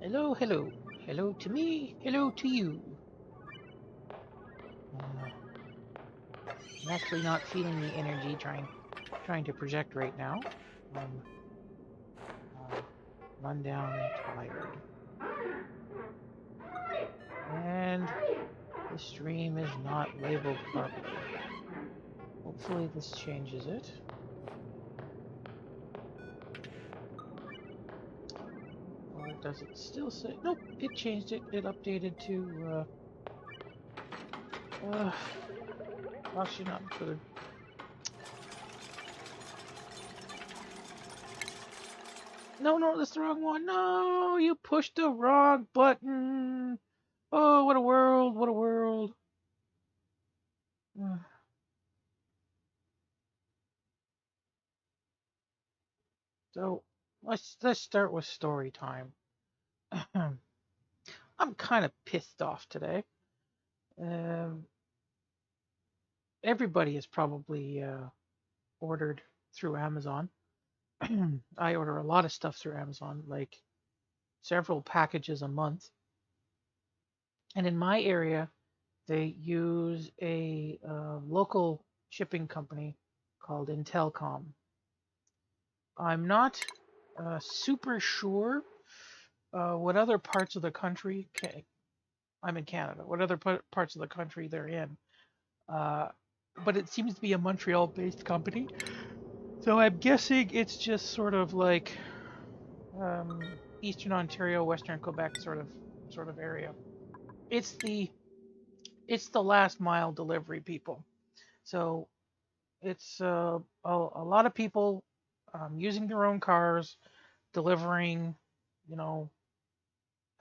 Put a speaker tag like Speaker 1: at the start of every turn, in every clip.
Speaker 1: Hello, hello. Hello to me, hello to you. I'm actually not feeling the energy trying to project right now. I'm run down and tired. And the stream is not labeled properly. Hopefully this changes it. Or does it still say... Nope, it changed it. It updated to... gosh, you're not good. No, no, that's the wrong one. No, you pushed the wrong button. Oh, what a world, what a world. So let's start with story time. I'm kind of pissed off today. Um, Everybody has probably ordered through Amazon. I order a lot of stuff through Amazon, like several packages a month. And in my area, they use a local shipping company called Intelcom. I'm not super sure what other parts of the country. I'm in Canada. What other parts of the country they're in? Uh, but it seems to be a Montreal-based company. So I'm guessing it's just sort of like um, Eastern Ontario, Western Quebec sort of area. It's the it's the last mile delivery people. So it's a lot of people using their own cars, delivering, you know,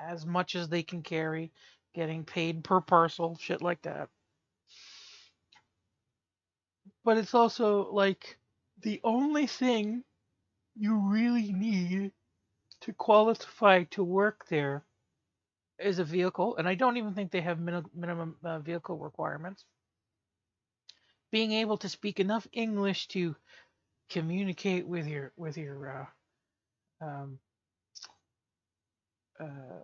Speaker 1: as much as they can carry, getting paid per parcel, shit like that. But it's also like the only thing you really need to qualify to work there is a vehicle, and I don't even think they have minimum vehicle requirements. Being able to speak enough English to communicate with your um, uh,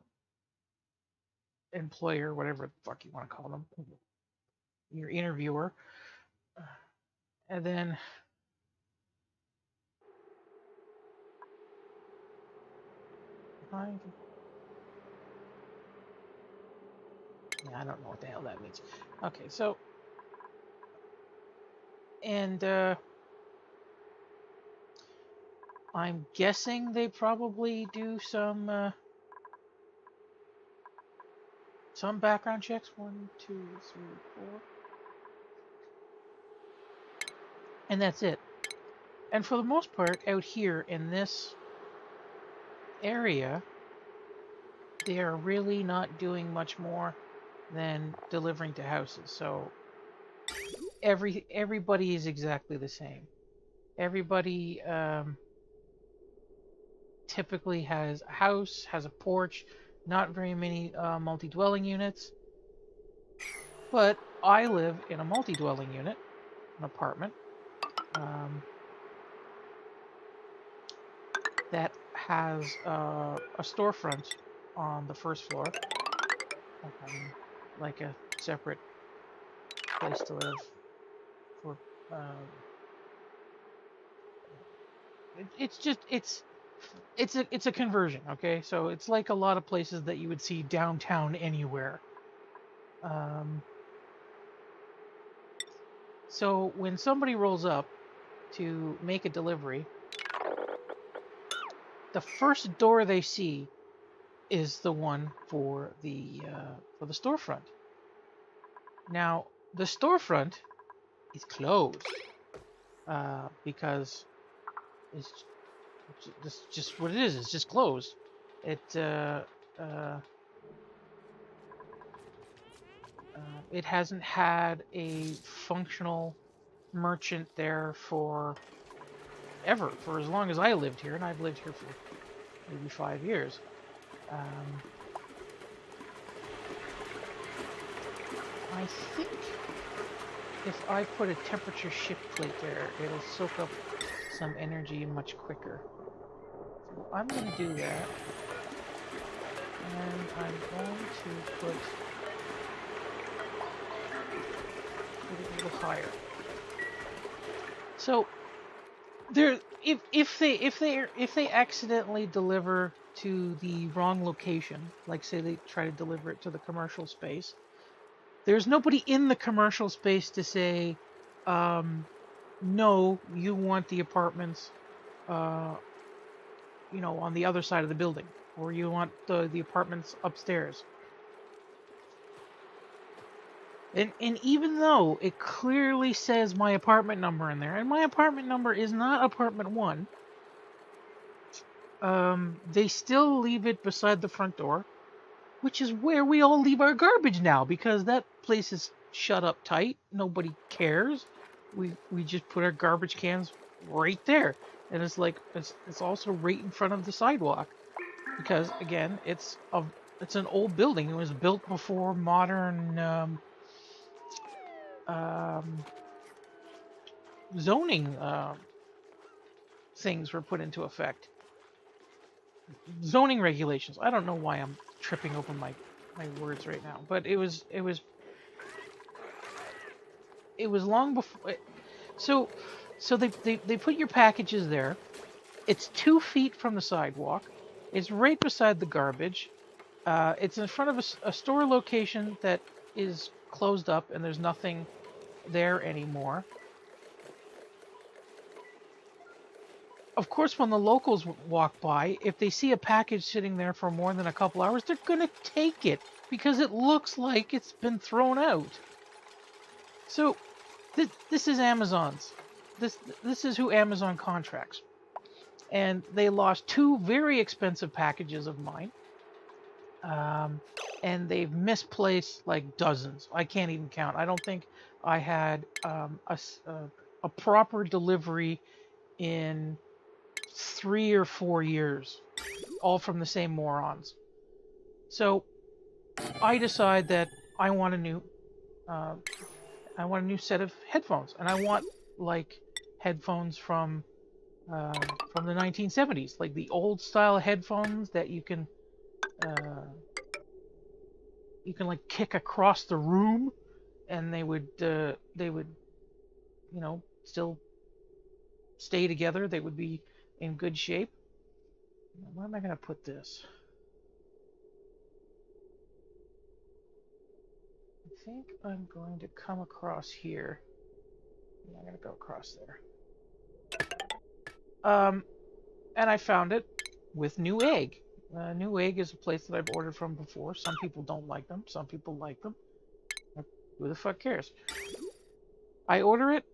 Speaker 1: employer, whatever the fuck you want to call them, your interviewer, and then yeah, I don't know what the hell that means. Okay, so and I'm guessing they probably do some background checks. 1, 2, 3, 4, and that's it. And for the most part, out here in this area, they are really not doing much more than delivering to houses. So everybody is exactly the same. Everybody typically has a house, has a porch, not very many multi-dwelling units. But I live in a multi-dwelling unit, an apartment, that has a storefront on the first floor, like a separate place to live for. It's just it's a conversion, okay? So it's like a lot of places that you would see downtown anywhere. Um, so when somebody rolls up to make a delivery, the first door they see is the one for the storefront. Now the storefront is closed because it's just what it is. It's just closed. It hasn't had a functional merchant there for ever, for as long as I lived here, and I've lived here for maybe 5 years. I think if I put a temperature shift plate there, it'll soak up some energy much quicker. So I'm going to do that. And I'm going to put it a little higher. So there, if they accidentally deliver to the wrong location, like say they try to deliver it to the commercial space, there's nobody in the commercial space to say, no, you want the apartments, uh, on the other side of the building, or you want the apartments upstairs. And even though it clearly says my apartment number in there, and my apartment number is not apartment 1, they still leave it beside the front door, which is where we all leave our garbage now, because that place is shut up tight. Nobody cares. We just put our garbage cans right there, and it's like it's also right in front of the sidewalk, because again, it's an old building. It was built before modern um, zoning things were put into effect. Zoning regulations. I don't know why I'm tripping over my words right now, but it was long before. So they put your packages there. It's 2 feet from the sidewalk. It's right beside the garbage. It's in front of a store location that is closed up, and there's nothing there anymore. Of course, when the locals walk by, if they see a package sitting there for more than a couple hours, they're going to take it because it looks like it's been thrown out. So this is Amazon's. This is who Amazon contracts. And they lost 2 very expensive packages of mine. And they've misplaced like dozens. I can't even count. I don't think I had a proper delivery in 3 or 4 years, all from the same morons. So I decide that I want a new set of headphones, and I want like headphones from the 1970s, like the old style headphones that you can like kick across the room, and they would still stay together. They would be in good shape. Where am I going to put this? I think I'm going to come across here. I'm going to go across there. And I found it with Newegg. Newegg is a place that I've ordered from before. Some people don't like them. Some people like them. Who the fuck cares? I order it.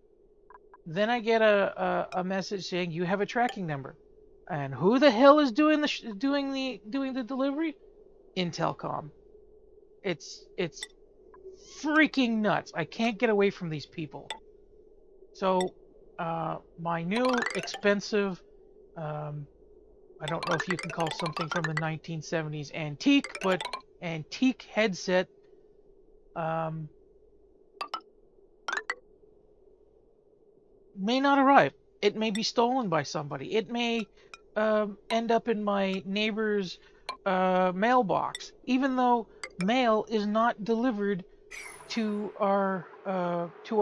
Speaker 1: Then I get a message saying you have a tracking number. And who the hell is doing the delivery? Intelcom. It's freaking nuts. I can't get away from these people. So my new expensive, I don't know if you can call something from the 1970s antique, but antique headset may not arrive. It may be stolen by somebody. It may end up in my neighbor's mailbox, even though mail is not delivered to our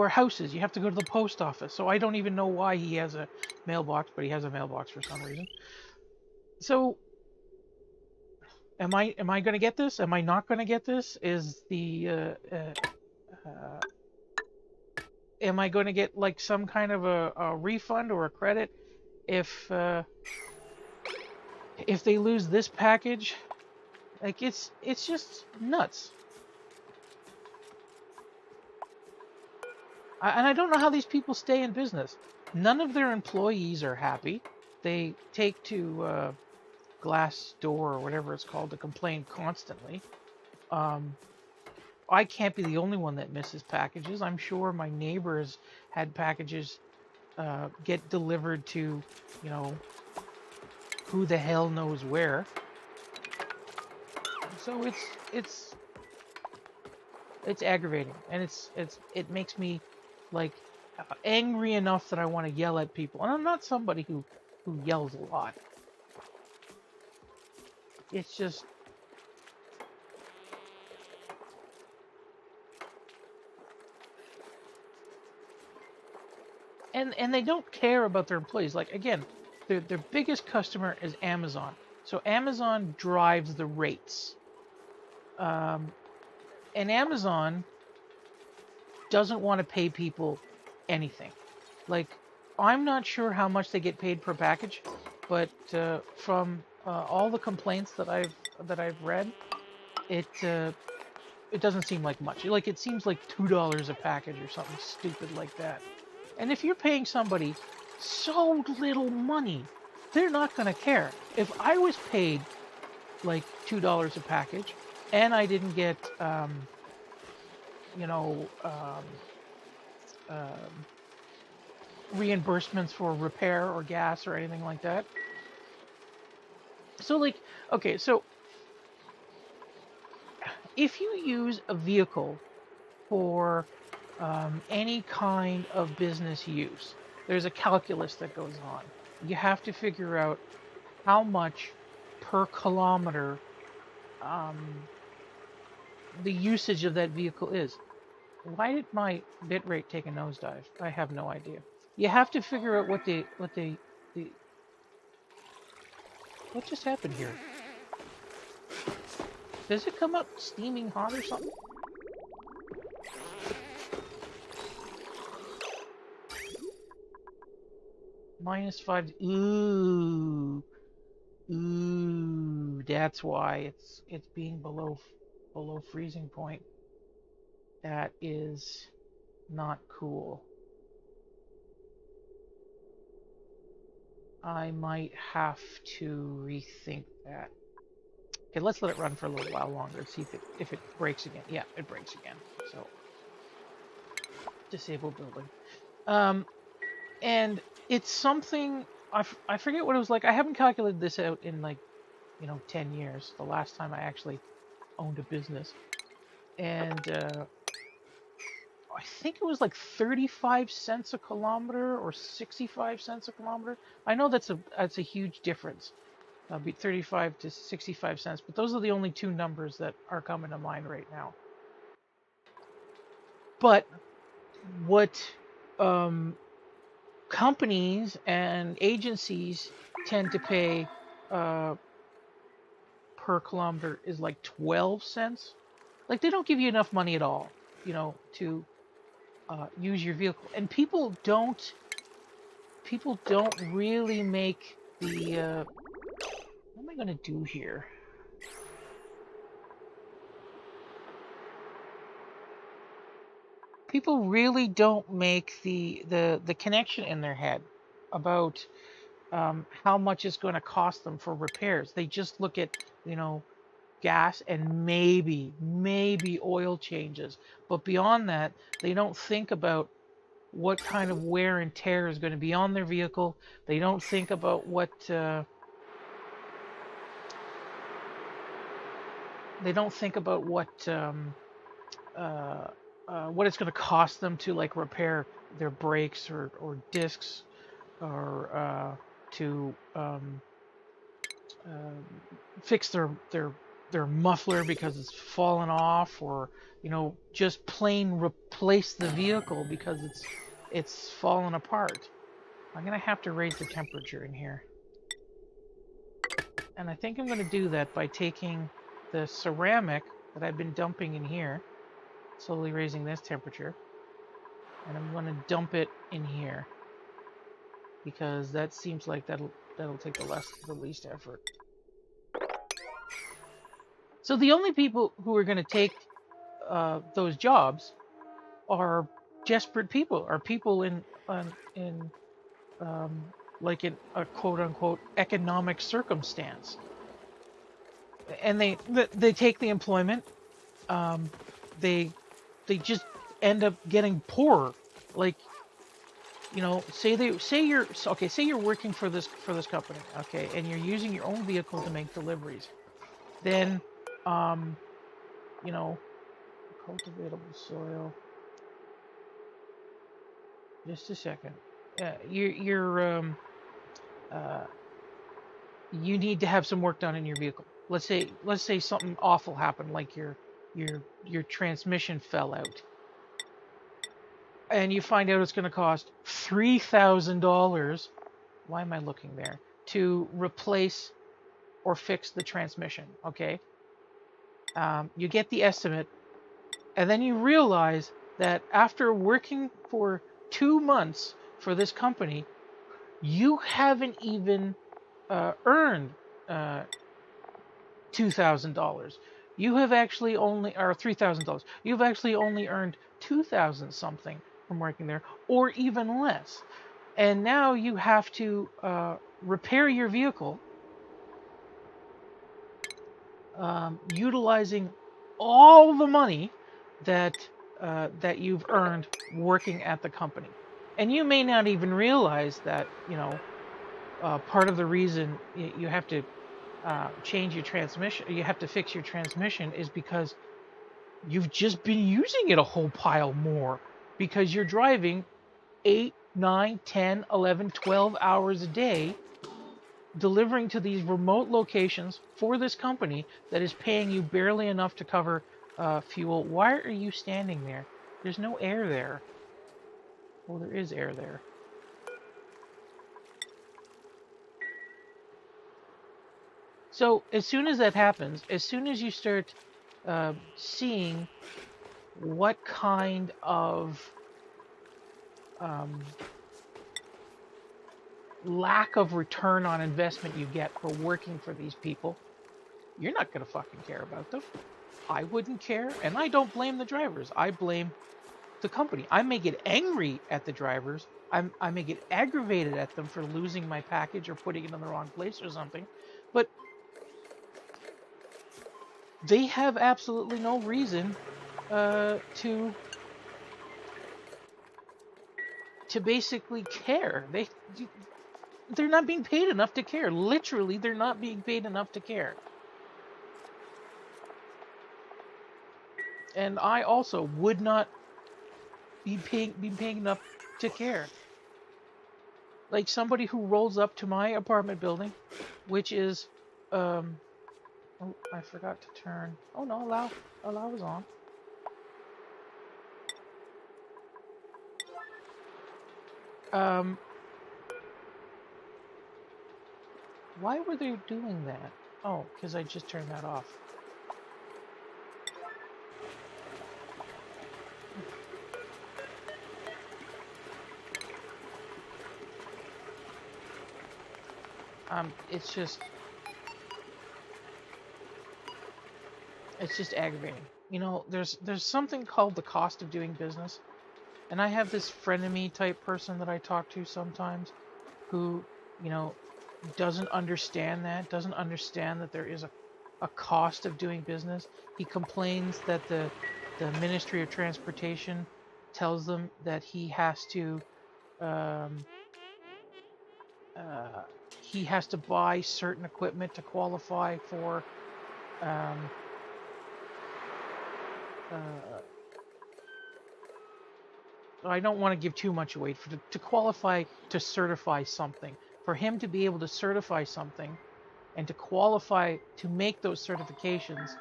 Speaker 1: houses. You have to go to the post office. So I don't even know why he has a mailbox, but he has a mailbox for some reason. So am I going to get this? Am I not going to get this? Is the am I going to get like some kind of a refund or a credit if they lose this package? Like it's just nuts. And I don't know how these people stay in business. None of their employees are happy. They take to Glassdoor or whatever it's called to complain constantly. I can't be the only one that misses packages. I'm sure my neighbors had packages get delivered to, who the hell knows where. So it's aggravating, and it makes me like angry enough that I want to yell at people. And I'm not somebody who yells a lot. It's just and they don't care about their employees. Like again, their biggest customer is Amazon, so Amazon drives the rates, um, and Amazon doesn't want to pay people anything. Like I'm not sure how much they get paid per package, but from all the complaints that I've read, it it doesn't seem like much. Like it seems like $2 a package or something stupid like that. And if you're paying somebody so little money, they're not going to care. If I was paid like $2 a package and I didn't get, you know, um, reimbursements for repair or gas or anything like that. So like, okay, so if you use a vehicle for any kind of business use, there's a calculus that goes on. You have to figure out how much per kilometer the usage of that vehicle is. Why did my bitrate take a nosedive? I have no idea. You have to figure out the what just happened here? Does it come up steaming hot or something? -5. Ooh, that's why it's being below freezing point. That is not cool. I might have to rethink that. Okay, let's let it run for a little while longer and see if it breaks again. Yeah, it breaks again. So disable building. And it's something I forget what it was like. I haven't calculated this out in like 10 years. The last time I actually owned a business, and I think it was like 35 cents a kilometer or 65 cents a kilometer. I know that's a huge difference. Be 35 to 65 cents, but those are the only two numbers that are coming to mind right now. But what companies and agencies tend to pay per kilometer is like 12 cents. Like they don't give you enough money at all, to use your vehicle. And people don't really make the what am I going to do here? People really don't make the connection in their head about how much it's going to cost them for repairs. They just look at, gas and maybe oil changes. But beyond that, they don't think about what kind of wear and tear is going to be on their vehicle. They don't think about what what it's going to cost them to like repair their brakes or discs, or to fix their muffler because it's fallen off, or just plain replace the vehicle because it's fallen apart. I'm gonna have to raise the temperature in here, and I think I'm gonna do that by taking the ceramic that I've been dumping in here, slowly raising this temperature, and I'm gonna dump it in here because that seems like that'll take the least effort. So the only people who are going to take those jobs are desperate people, are people in like in a quote unquote economic circumstance, and they take the employment. They just end up getting poorer. Like, say you're working for this company, okay, and you're using your own vehicle to make deliveries. Then cultivatable soil. Just a second. You need to have some work done in your vehicle. Let's say something awful happened, like your transmission fell out. and you find out it's going to cost $3,000. Why am I looking there? To replace or fix the transmission, okay? You get the estimate, and then you realize that after working for 2 months for this company, you haven't even earned $2,000. You have actually only, or $3,000. You've actually only earned 2,000 something from working there, or even less. And now you have to repair your vehicle utilizing all the money that that you've earned working at the company. And you may not even realize that, part of the reason you have to change your transmission, you have to fix your transmission, is because you've just been using it a whole pile more, because you're driving 8, 9, 10, 11, 12 hours a day, delivering to these remote locations for this company that is paying you barely enough to cover fuel. Why are you standing there? There's no air there. Well, there is air there. So as soon as that happens, as soon as you start seeing what kind of lack of return on investment you get for working for these people, you're not going to fucking care about them. I wouldn't care, and I don't blame the drivers. I blame the company. I may get angry at the drivers. I may get aggravated at them for losing my package or putting it in the wrong place or something, but they have absolutely no reason to basically care. They're not being paid enough to care. Literally, they're not being paid enough to care. And I also would not be paying enough to care. Like somebody who rolls up to my apartment building, which is, oh, I forgot to turn. Oh no, allow is on. Why were they doing that? Oh, because I just turned that off. It's just aggravating. There's something called the cost of doing business. And I have this frenemy type person that I talk to sometimes who, doesn't understand that there is a cost of doing business. He complains that the Ministry of Transportation tells them that he has to buy certain equipment to qualify for I don't want to give too much away, to qualify to certify something. For him to be able to certify something and to qualify to make those certifications,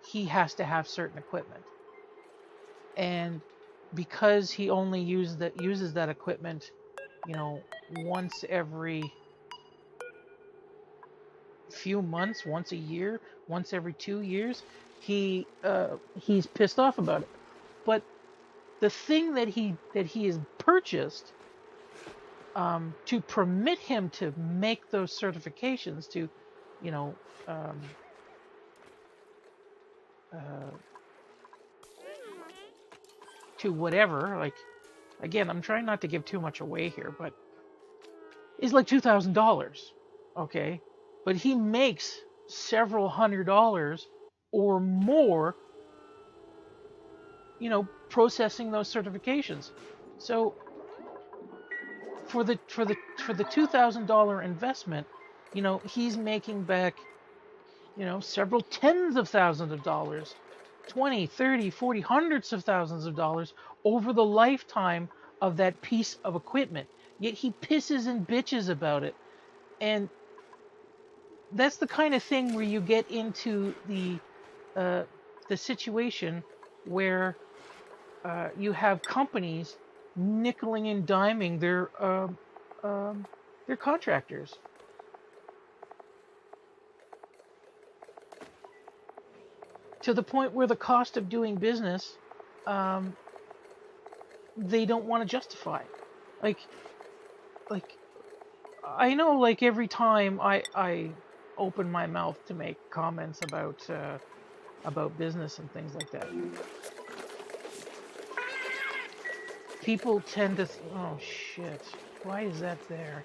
Speaker 1: he has to have certain equipment. And because he only uses that equipment, once every few months, once a year, once every 2 years, he's pissed off about it. But the thing that he has purchased to permit him to make those certifications, to to whatever, like, again, I'm trying not to give too much away here, but is like $2,000, okay? But he makes several $100s or more, processing those certifications. So for the $2,000 investment, he's making back, several tens of thousands of dollars, 20, 30, 40, hundreds of thousands of dollars over the lifetime of that piece of equipment. Yet he pisses and bitches about it. And that's the kind of thing where you get into the situation where you have companies nickeling and diming their contractors. To the point where the cost of doing business, um, they don't want to justify. Like, like I know, like every time I open my mouth to make comments about business and things like that, people tend to oh shit, why is that there?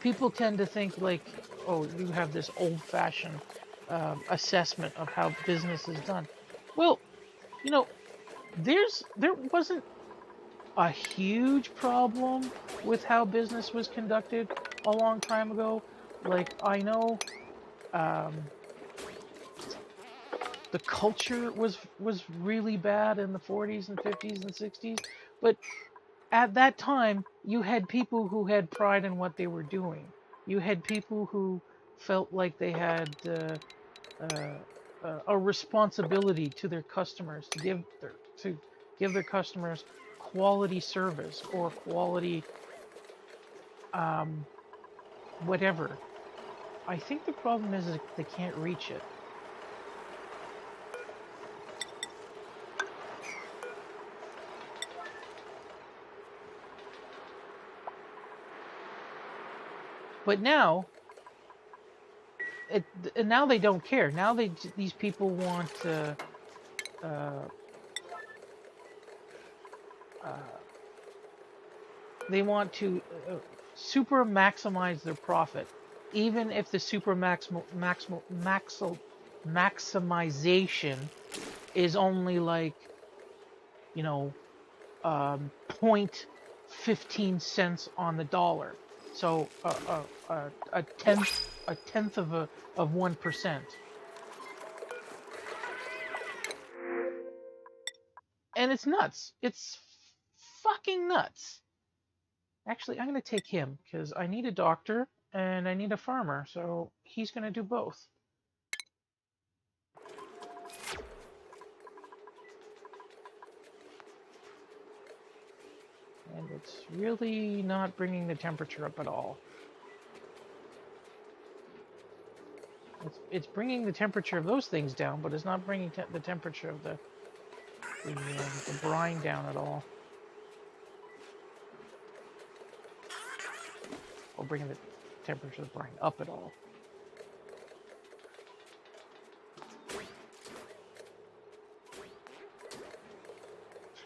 Speaker 1: People tend to think like, oh, you have this old-fashioned assessment of how business is done. Well, you know, there wasn't a huge problem with how business was conducted a long time ago. Like I know um, the culture was really bad in the 40s and 50s and 60s, but at that time you had people who had pride in what they were doing. You had people who felt like they had a responsibility to their customers to give their customers quality service or quality um, whatever. I think the problem is that they can't reach it. But now, it and now they don't care. Now these people want uh, uh, they want to super maximize their profit, even if the super maximization is only like, you know, 0.15 on the dollar. So a tenth of 1%. And it's nuts. It's fucking nuts. Actually, I'm going to take him because I need a doctor and I need a farmer. So he's going to do both. And it's really not bringing the temperature up at all. It's bringing the temperature of those things down, but it's not bringing the temperature of the brine down at all. Or bringing the temperature of the brine up at all.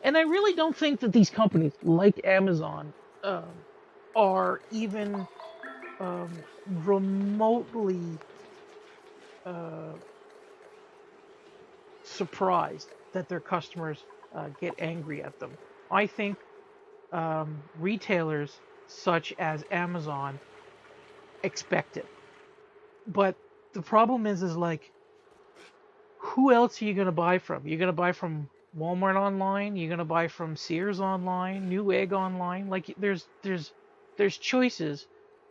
Speaker 1: And I really don't think that these companies, like Amazon, are even remotely surprised that their customers get angry at them. I think retailers such as Amazon expect it. But the problem is like, who else are you going to buy from? You're going to buy from Walmart online. You're going to buy from Sears online, Newegg online. Like there's choices,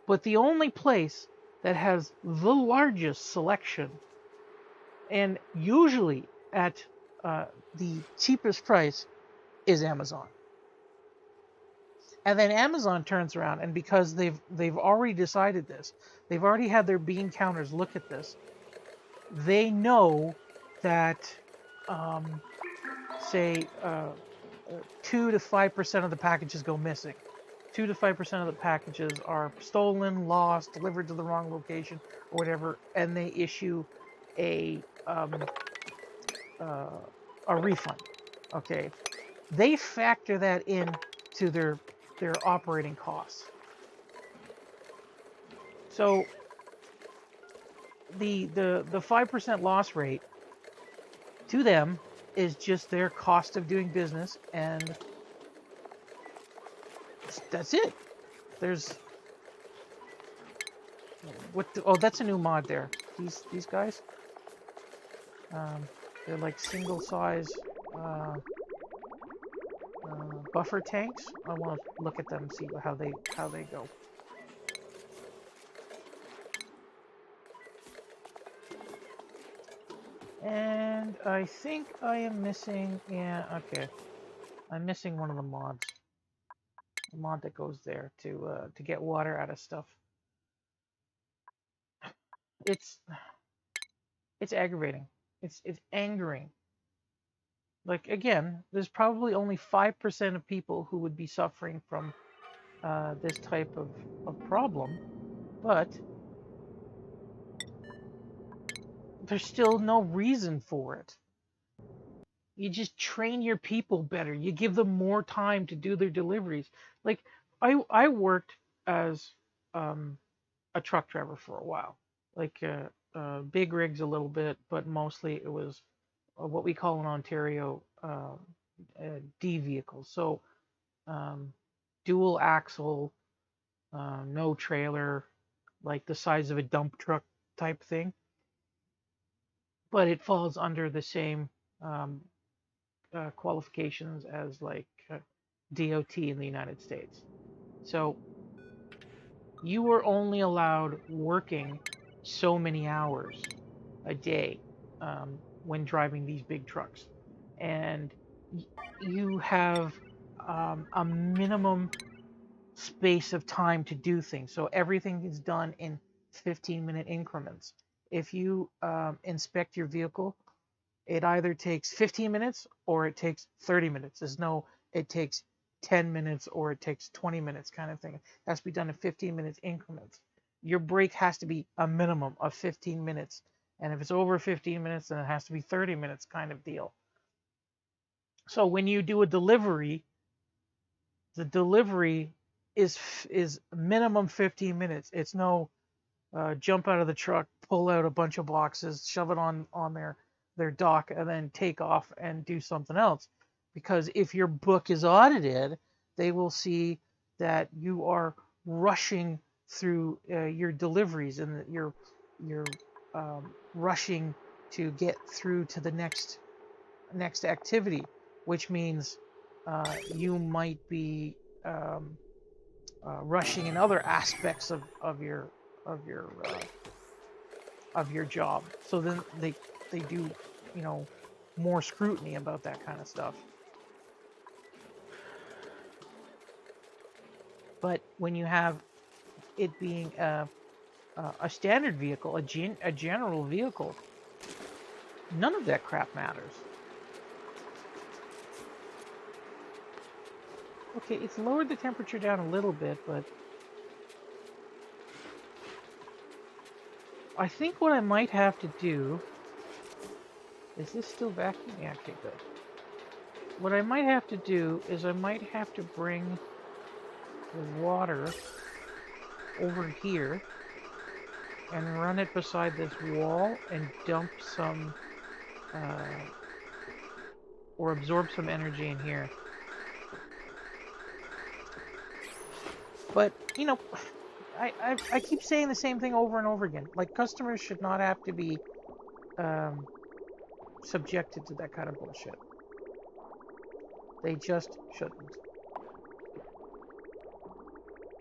Speaker 1: but the only place that has the largest selection, and usually at the cheapest price, is Amazon. And then Amazon turns around, and because they've already decided this, they've already had their bean counters look at this. They know that, say, 2 to 5% of the packages go missing. 2 to 5% of the packages are stolen, lost, delivered to the wrong location, or whatever, and they issue a refund. Okay, they factor that in to their operating costs. So the 5% loss rate to them is just their cost of doing business, and that's it. There's oh, that's a new mod there. These guys, they're like single size buffer tanks. I want to look at them and see how they go. And I think I am missing, yeah, okay. I'm missing one of the mods. The mod that goes there to get water out of stuff. It's it's aggravating. It's angering. Like again, there's probably only 5% of people who would be suffering from this type of problem, but there's still no reason for it. You just train your people better. You give them more time to do their deliveries. Like I worked as a truck driver for a while, like big rigs a little bit, but mostly it was what we call in Ontario D vehicles. So um, dual axle, no trailer, like the size of a dump truck type thing, but it falls under the same um, qualifications as like DOT in the United States. So you were only allowed working so many hours a day when driving these big trucks, and you have a minimum space of time to do things. So everything is done in 15-minute increments. If you inspect your vehicle, it either takes 15 minutes or it takes 30 minutes. There's no, it takes 10 minutes or it takes 20 minutes kind of thing. It has to be done in 15 minutes increments. Your break has to be a minimum of 15 minutes. And if it's over 15 minutes, then it has to be 30 minutes kind of deal. So when you do a delivery, the delivery is minimum 15 minutes. It's no jump out of the truck, pull out a bunch of boxes, shove it on their dock, and then take off and do something else. Because if your book is audited, they will see that you are rushing through your deliveries and that you're rushing to get through to the next activity, which means you might be rushing in other aspects of your of your uh, of your job. So then they do, you know, more scrutiny about that kind of stuff. But when you have it being a standard vehicle, a general vehicle, none of that crap matters. Okay, it's lowered the temperature down a little bit, but I think what I might have to do, is this still vacuum? Yeah, okay, good. What I might have to do is I might have to bring the water over here and run it beside this wall and dump some or absorb some energy in here. But you know, I keep saying the same thing over and over again. Like, customers should not have to be subjected to that kind of bullshit. They just shouldn't.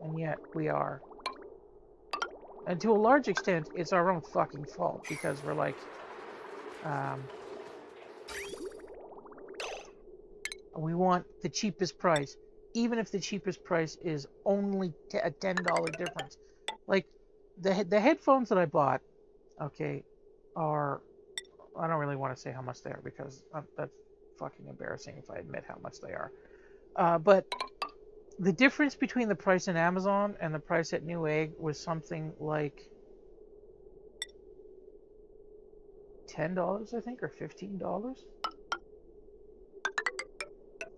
Speaker 1: And yet we are. And to a large extent, it's our own fucking fault, because we're like, we want the cheapest price, even if the cheapest price is only a $10 difference. Like, the headphones that I bought, okay, are, I don't really want to say how much they are, because that's fucking embarrassing if I admit how much they are. But the difference between the price in Amazon and the price at Newegg was something like $10, I think, or $15.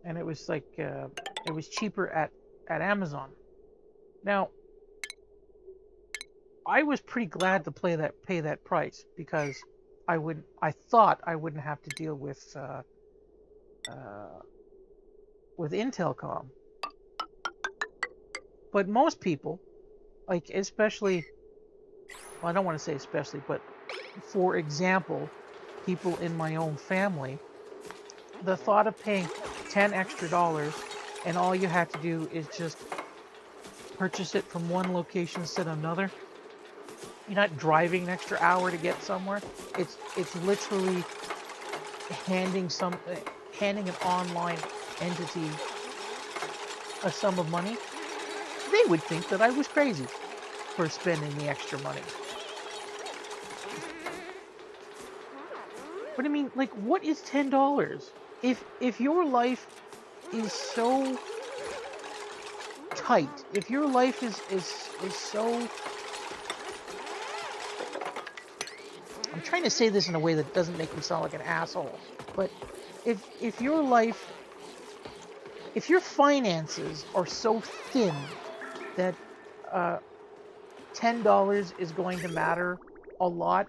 Speaker 1: And it was like, it was cheaper at Amazon. Now, I was pretty glad to pay that price, because I thought I wouldn't have to deal with Intelcom. But most people, like, especially, well, I don't want to say especially, but for example, people in my own family, the thought of paying $10 extra and all you have to do is just purchase it from one location instead of another, You're not driving an extra hour to get somewhere. It's literally handing handing an online entity a sum of money. They would think that I was crazy for spending the extra money. But I mean, like, what is $10? If your life is so tight, if your life is so, I'm trying to say this in a way that doesn't make me sound like an asshole, but if your life, if your finances are so thin that $10 is going to matter a lot,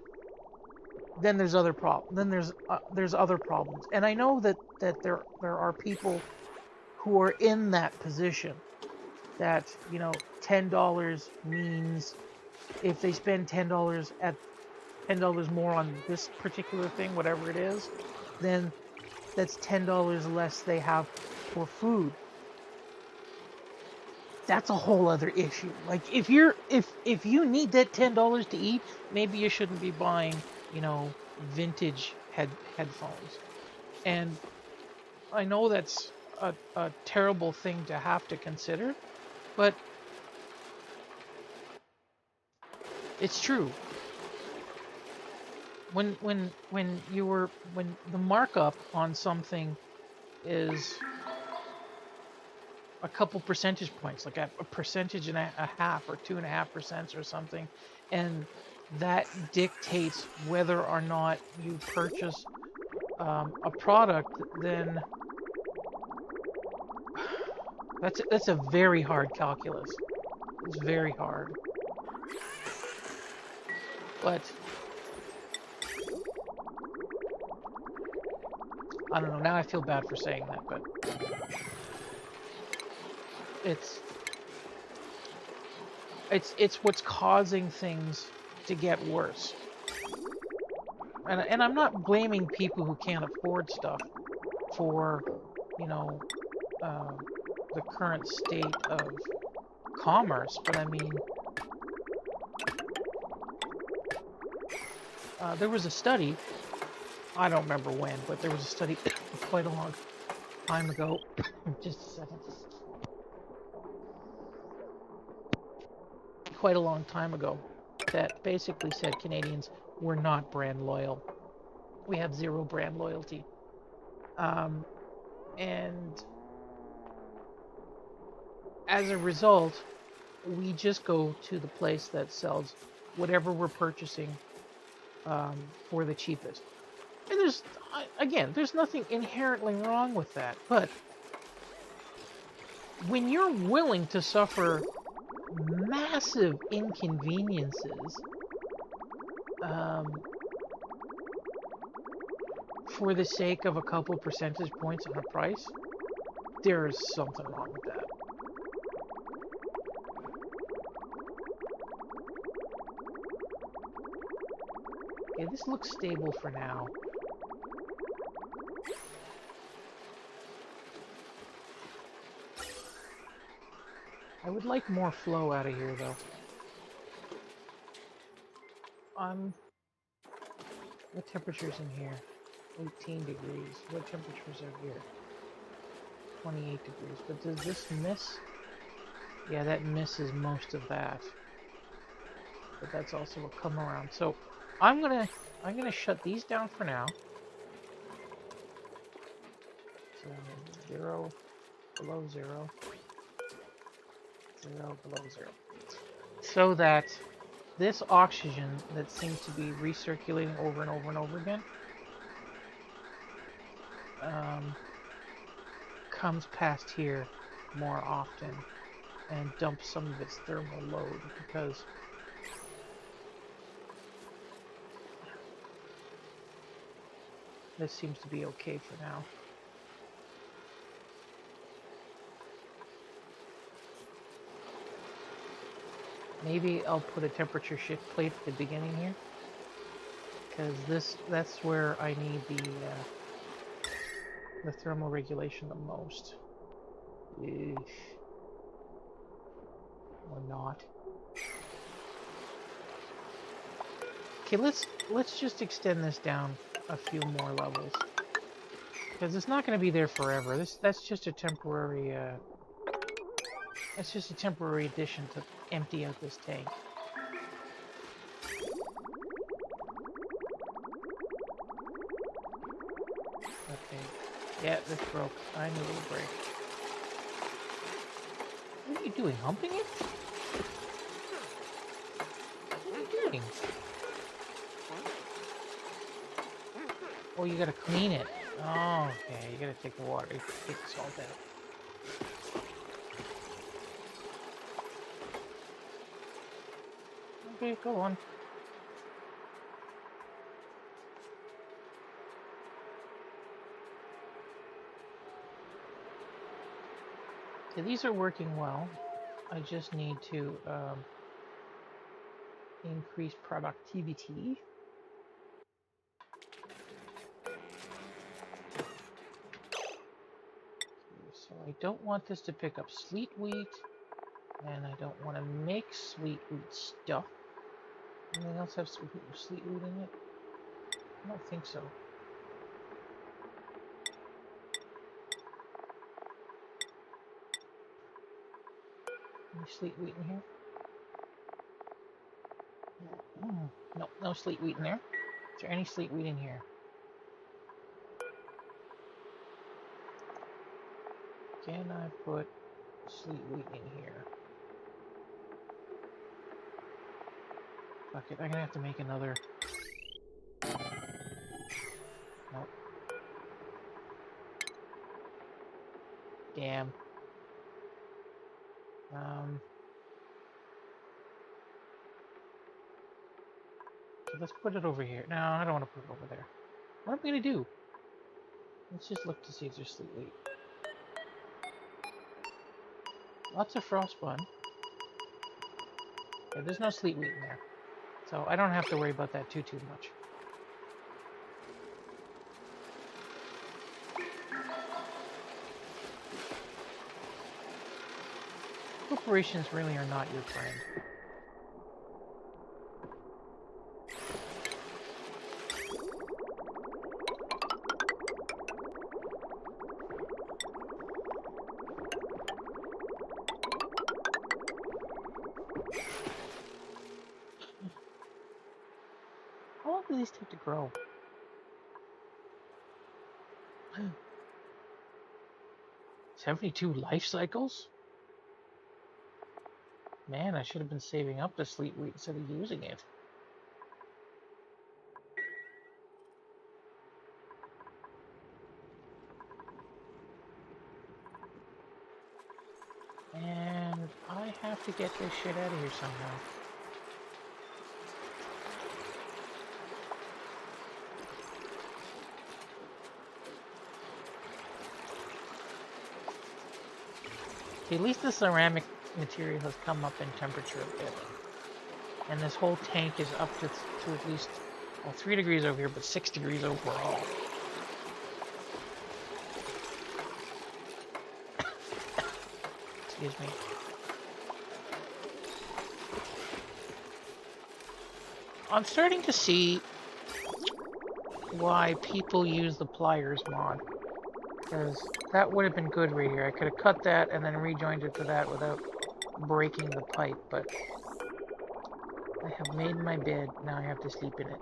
Speaker 1: then there's other problems. Then there's other problems. And I know that there are people who are in that position, that, you know, $10 means if they spend $10 more on this particular thing, whatever it is, then that's $10 less they have for food. That's a whole other issue. Like, if you need that $10 to eat, maybe you shouldn't be buying, you know, vintage headphones. And I know that's a terrible thing to have to consider, but it's true. When the markup on something is a couple percentage points, like a percentage and a half or 2.5% or something, and that dictates whether or not you purchase a product, then that's a very hard calculus. It's very hard. But I don't know. Now I feel bad for saying that, but it's what's causing things to get worse. And I'm not blaming people who can't afford stuff for, you know, the current state of commerce, but I mean, there was a study, I don't remember when, but there was a study quite a long time ago. Just a second. Quite a long time ago, that basically said Canadians were not brand loyal. We have zero brand loyalty. And as a result, we just go to the place that sells whatever we're purchasing for the cheapest. And there's nothing inherently wrong with that. But when you're willing to suffer massive inconveniences for the sake of a couple percentage points on a price, there's something wrong with that. Okay, this looks stable for now. I would like more flow out of here, though. What temperature's in here? 18 degrees. What temperatures are here? 28 degrees. But does this miss? Yeah, that misses most of that. But that's also a come around. So I'm gonna shut these down for now. So 0 below 0. 0 below 0. So that this oxygen that seems to be recirculating over and over and over again comes past here more often and dumps some of its thermal load, because this seems to be okay for now. Maybe I'll put a temperature shift plate at the beginning here, because that's where I need the thermal regulation the most. Or not. Okay, let's just extend this down a few more levels. Because it's not going to be there forever. That's just a temporary addition to empty out this tank. Okay. Yeah, this broke. I knew it would break. What are you doing? Humping it? What are you doing? Oh, you gotta clean it. Oh, okay. You gotta take the water, take the salt out. Okay, go on. Okay, these are working well. I just need to increase productivity. So I don't want this to pick up sweet wheat, and I don't want to make sweet wheat stuff. Anything else have sweet wheat in it? I don't think so. Any sweet wheat in here? No, no sweet wheat in there. Is there any sweet wheat in here? Can I put sweet wheat in here? Fuck it, I'm gonna have to make another. Nope. Damn. So let's put it over here. No, I don't want to put it over there. What am I gonna do? Let's just look to see if there's sweet wheat. Lots of frostbun. Yeah, there's no sweet wheat in there. So I don't have to worry about that too much. Corporations really are not your friend. How long do these take to grow? 72 life cycles? Man, I should have been saving up the sweet wheat instead of using it. And I have to get this shit out of here somehow. Okay, at least the ceramic material has come up in temperature a bit. And this whole tank is up to at least, well, 3 degrees over here, but 6 degrees overall. Excuse me. I'm starting to see why people use the pliers mod. Because that would have been good right here. I could have cut that and then rejoined it to that without breaking the pipe, but I have made my bed, now I have to sleep in it.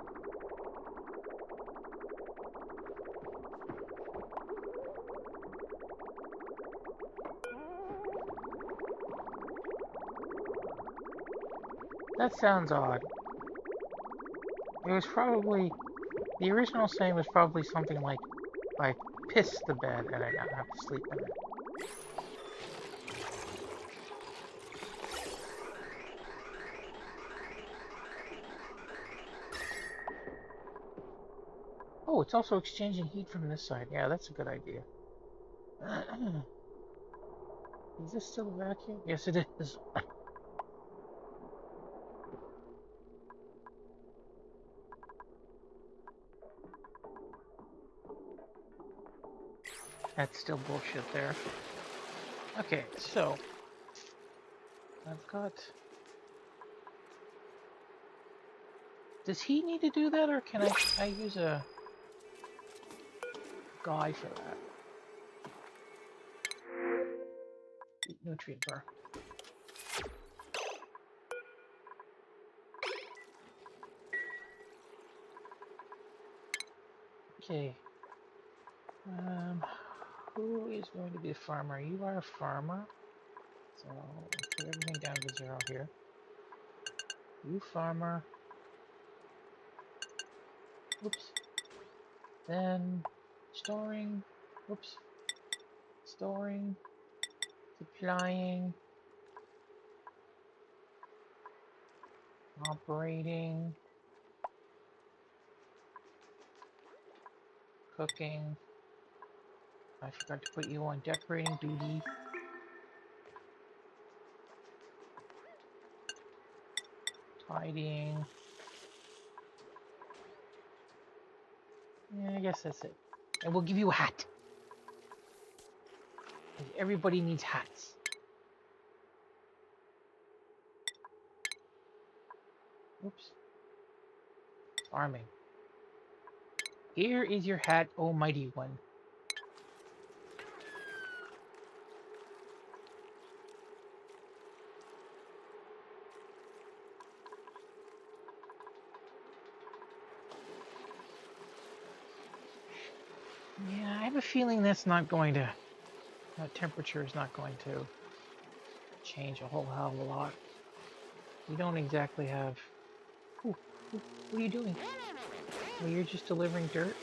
Speaker 1: That sounds odd. It was probably, the original saying was probably something like, I pissed the bed and I now have to sleep in it. Oh, it's also exchanging heat from this side. Yeah, that's a good idea. Is this still a vacuum? Yes, it is. That's still bullshit there. Okay, so I've got Does he need to do that, or can I use a guy for that? Nutrient bar. Okay. Who is going to be a farmer? You are a farmer. So put everything down to 0 here. You farmer. Oops. Then storing. Oops. Storing. Supplying. Operating. Cooking. I forgot to put you on decorating duty. Tidying. Yeah, I guess that's it. And we'll give you a hat. Everybody needs hats. Oops. Farming. Here is your hat, oh mighty one. Yeah, I have a feeling that's not going to... That temperature is not going to change a whole hell of a lot. We don't exactly have... Ooh, what are you doing? Oh, you're just delivering dirt?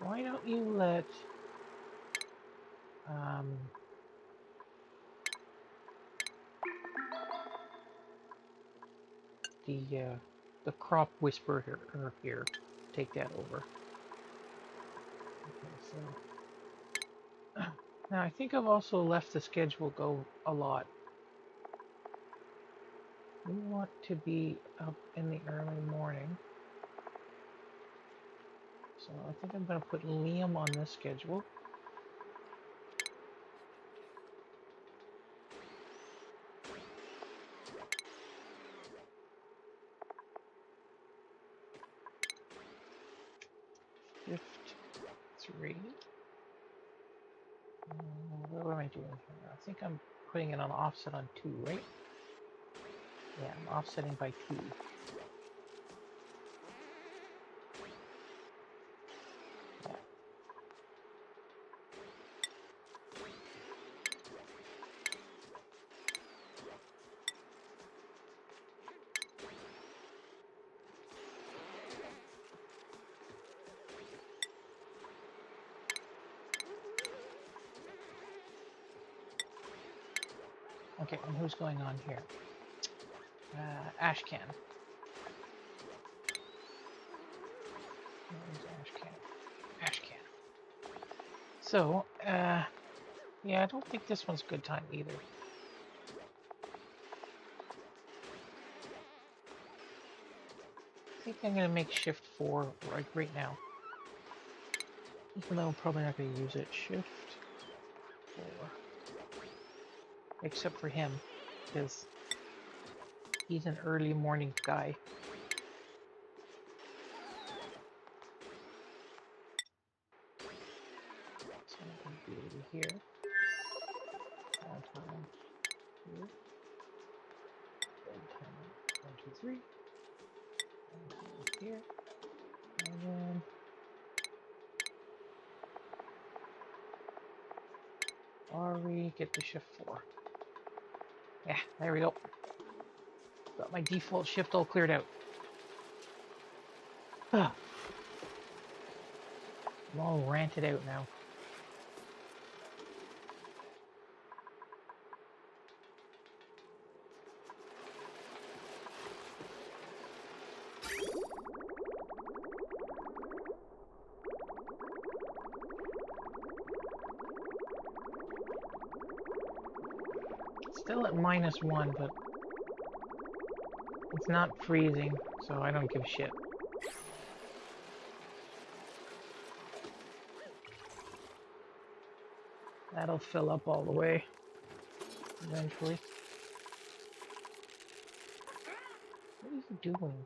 Speaker 1: Why don't you let... the crop whisperer here take that over. Okay, so... Now, I think I've also left the schedule go a lot. We want to be up in the early morning. So I think I'm going to put Liam on this schedule. Shift 3. What am I doing here? I think I'm putting it on offset on 2, right? Yeah, I'm offsetting by 2. Yeah. Okay, and who's going on here? Ashcan. Where's Ashcan? Ashcan. So, yeah, I don't think this one's a good time either. I think I'm going to make shift 4 right now. Even though I'm probably not going to use it. Shift 4. Except for him, because he's an early morning guy. So I'm going to be over here. Time 2. Time 1, 2, 3. Here. And then Ari, get to shift 4. Yeah, there we go. Got my default shift all cleared out. I'm all ranted out now. Still at -1, but it's not freezing, so I don't give a shit. That'll fill up all the way. eventually. What is he doing?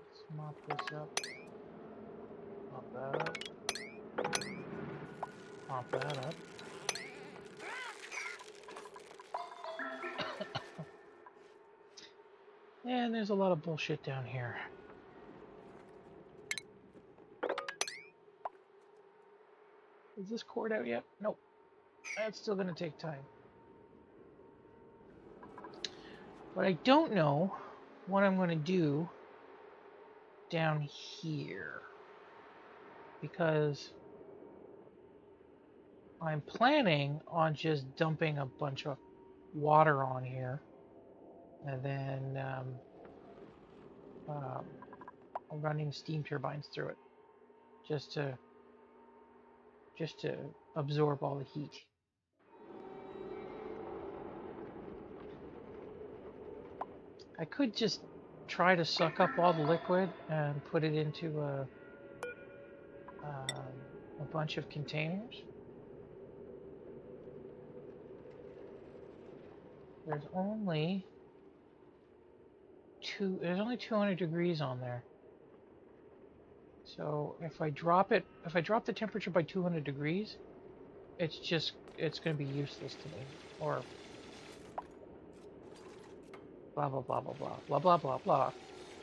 Speaker 1: Let's mop this up. Mop that up. Mop that up. And there's a lot of bullshit down here. Is this cord out yet? Nope. That's still going to take time. But I don't know what I'm going to do down here. Because I'm planning on just dumping a bunch of water on here. And then running steam turbines through it. Just to absorb all the heat. I could just try to suck up all the liquid and put it into a bunch of containers. There's only 200 degrees on there. So if I drop the temperature by 200 degrees, it's going to be useless to me. Or blah blah blah blah blah blah blah blah blah.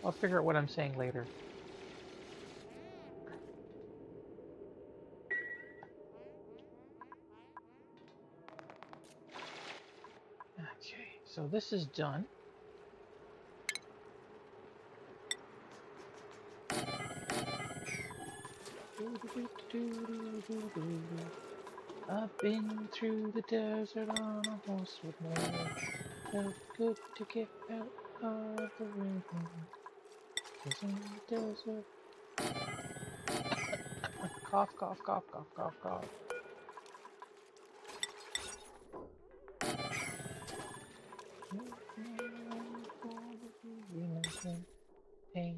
Speaker 1: I'll figure out what I'm saying later. Okay, so this is done. I've been through the desert on a horse with no legs. Felt good to get out of the rain. 'Cause in the desert. Cough, cough, cough, cough, cough, cough. Pain.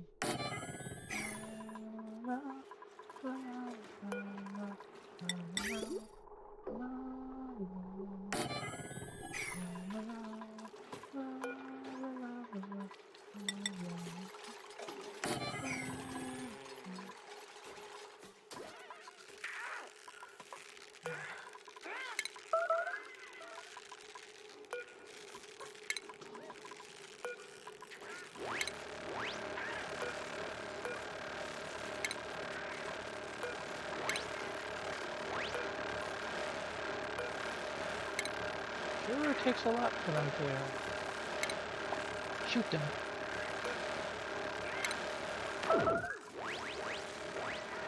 Speaker 1: Sure, it takes a lot for them to shoot them.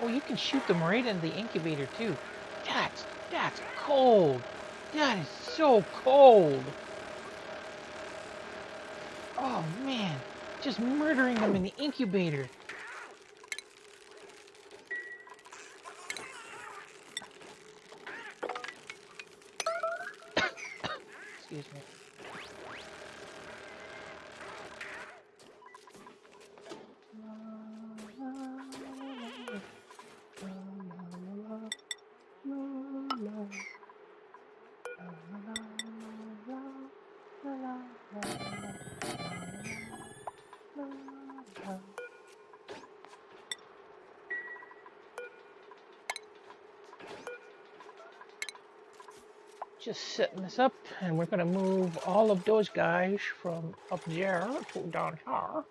Speaker 1: Oh, you can shoot them right in the incubator too. That's cold. That is so cold. Oh man, just murdering them in the incubator. Excuse me. Just setting this up, and we're going to move all of those guys from up there to down here.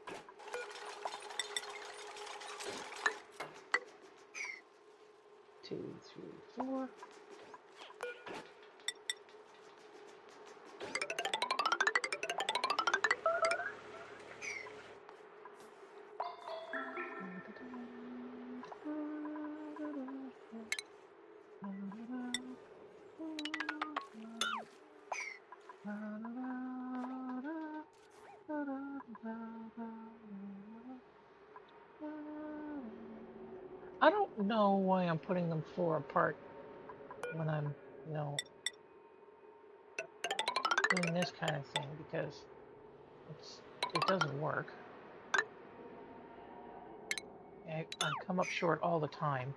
Speaker 1: Two, three, four. I don't know why I'm putting them 4 apart when I'm, doing this kind of thing, because it doesn't work. I come up short all the time.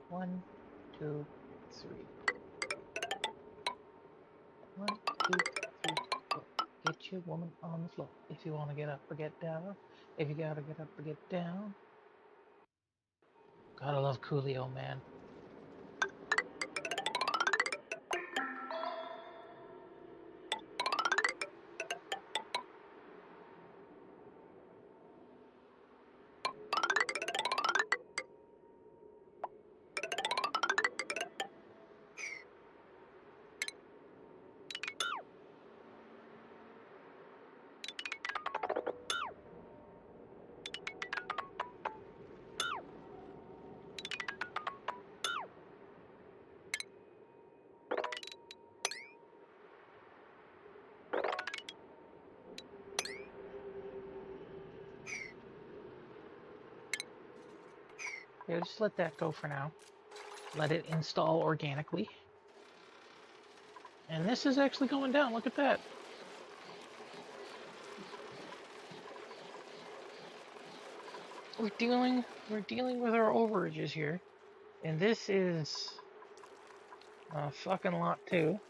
Speaker 1: 1, 2, 3. 1, 2, 3, 4. Get your woman on the floor. If you want to get up or get down. If you gotta get up or get down. Gotta love Coolio, man. Yeah, just let that go for now. Let it install organically. And this is actually going down. Look at that. We're dealing with our overages here. And this is a fucking lot too.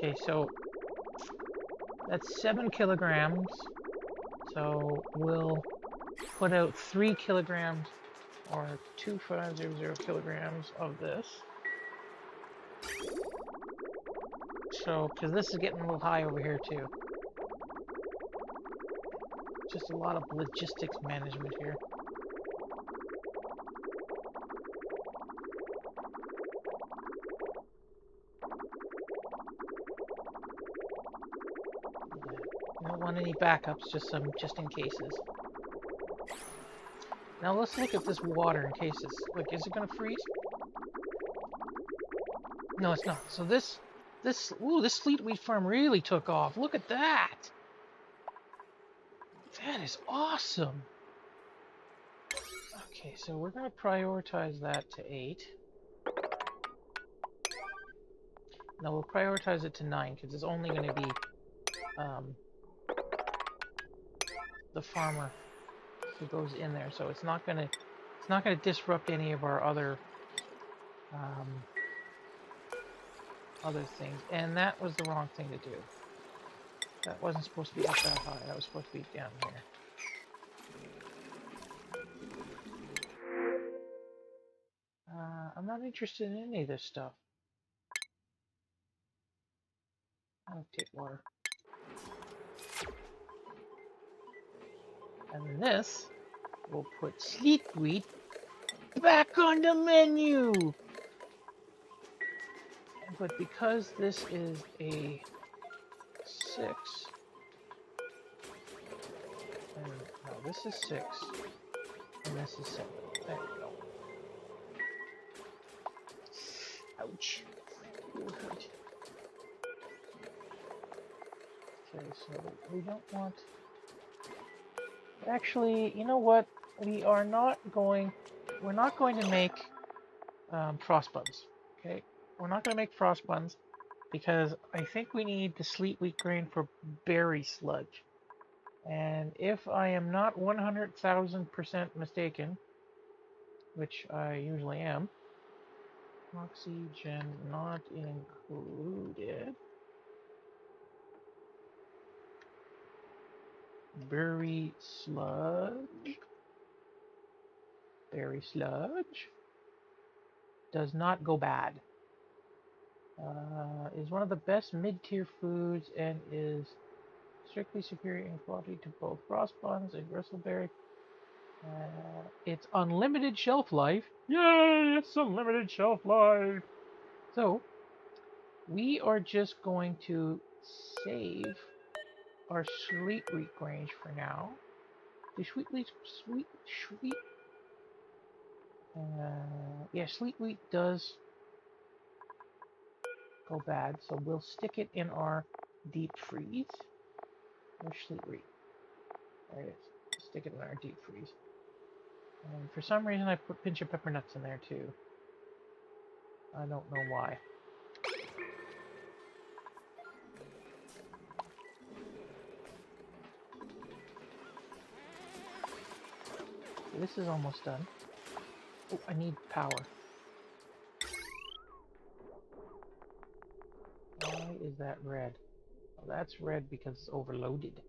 Speaker 1: Okay, so that's 7 kilograms. So we'll put out 3 kilograms or 2500 kilograms of this. So, because this is getting a little high over here too. Just a lot of logistics management here. I don't want any backups, just in cases. Now let's look at this water in cases. Look, is it gonna freeze? No, it's not. So this Fleet Wheat farm really took off. Look at that. That is awesome. Okay, so we're gonna prioritize that to 8. No, we'll prioritize it to 9 because it's only going to be the farmer who goes in there, so it's not going to disrupt any of our other things. And that was the wrong thing to do. That wasn't supposed to be up that high. That was supposed to be down here. I'm not interested in any of this stuff. I'll take water. And then this, we'll put Fleet Wheat back on the menu. But because this is a 6, and no, this is 6, and this is 7. There we go. Ouch. It would hurt. Okay, so we don't want... Actually, you know what? We're not going to make frost buns. Okay? We're not going to make frost buns because I think we need the Fleet Wheat grain for berry sludge. And if I am not 100,000% mistaken, which I usually am, oxygen not included. Berry sludge. Berry sludge does not go bad. Is one of the best mid-tier foods and is strictly superior in quality to both frost buns and bristleberry. It's unlimited shelf life. Yay! It's unlimited shelf life. So we are just going to save our Fleet Wheat grain for now. The Fleet Wheat does go bad, so we'll stick it in our deep freeze. Where's Fleet Wheat? There it is. Stick it in our deep freeze. And for some reason I put pinch of pepper nuts in there too. I don't know why. This is almost done. Oh, I need power. Why is that red? Oh, that's red because it's overloaded.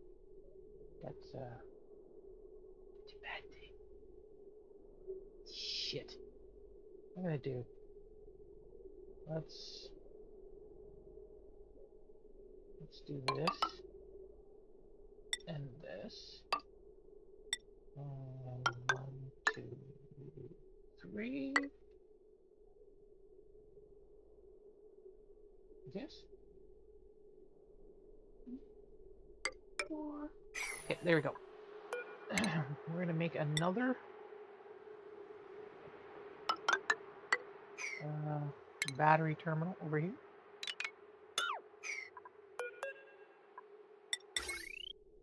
Speaker 1: That's a bad thing. Shit. What am I gonna do? Let's do this and this. 1, 2, 3. Yes. 4. Okay, there we go. We're gonna make another battery terminal over here.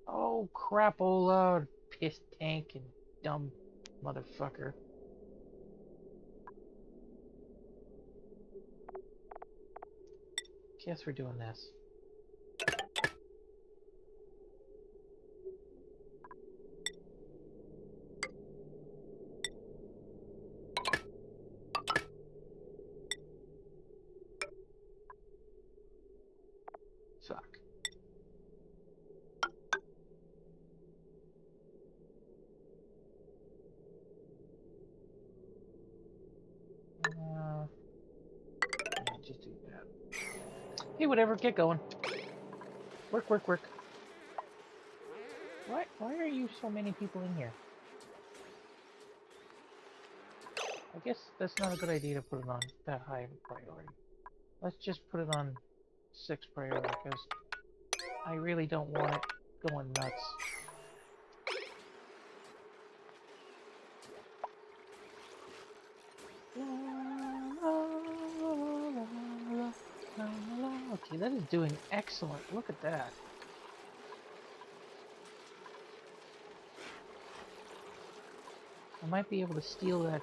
Speaker 1: Oh crapola, piss tank and dumb motherfucker. Guess we're doing this. Fuck. Yeah, just do that. Hey, whatever, get going. Work, work, work. Why are you so many people in here? I guess that's not a good idea to put it on that high priority. Let's just put it on 6 priority, because I really don't want it going nuts. Okay, that is doing excellent. Look at that. I might be able to steal that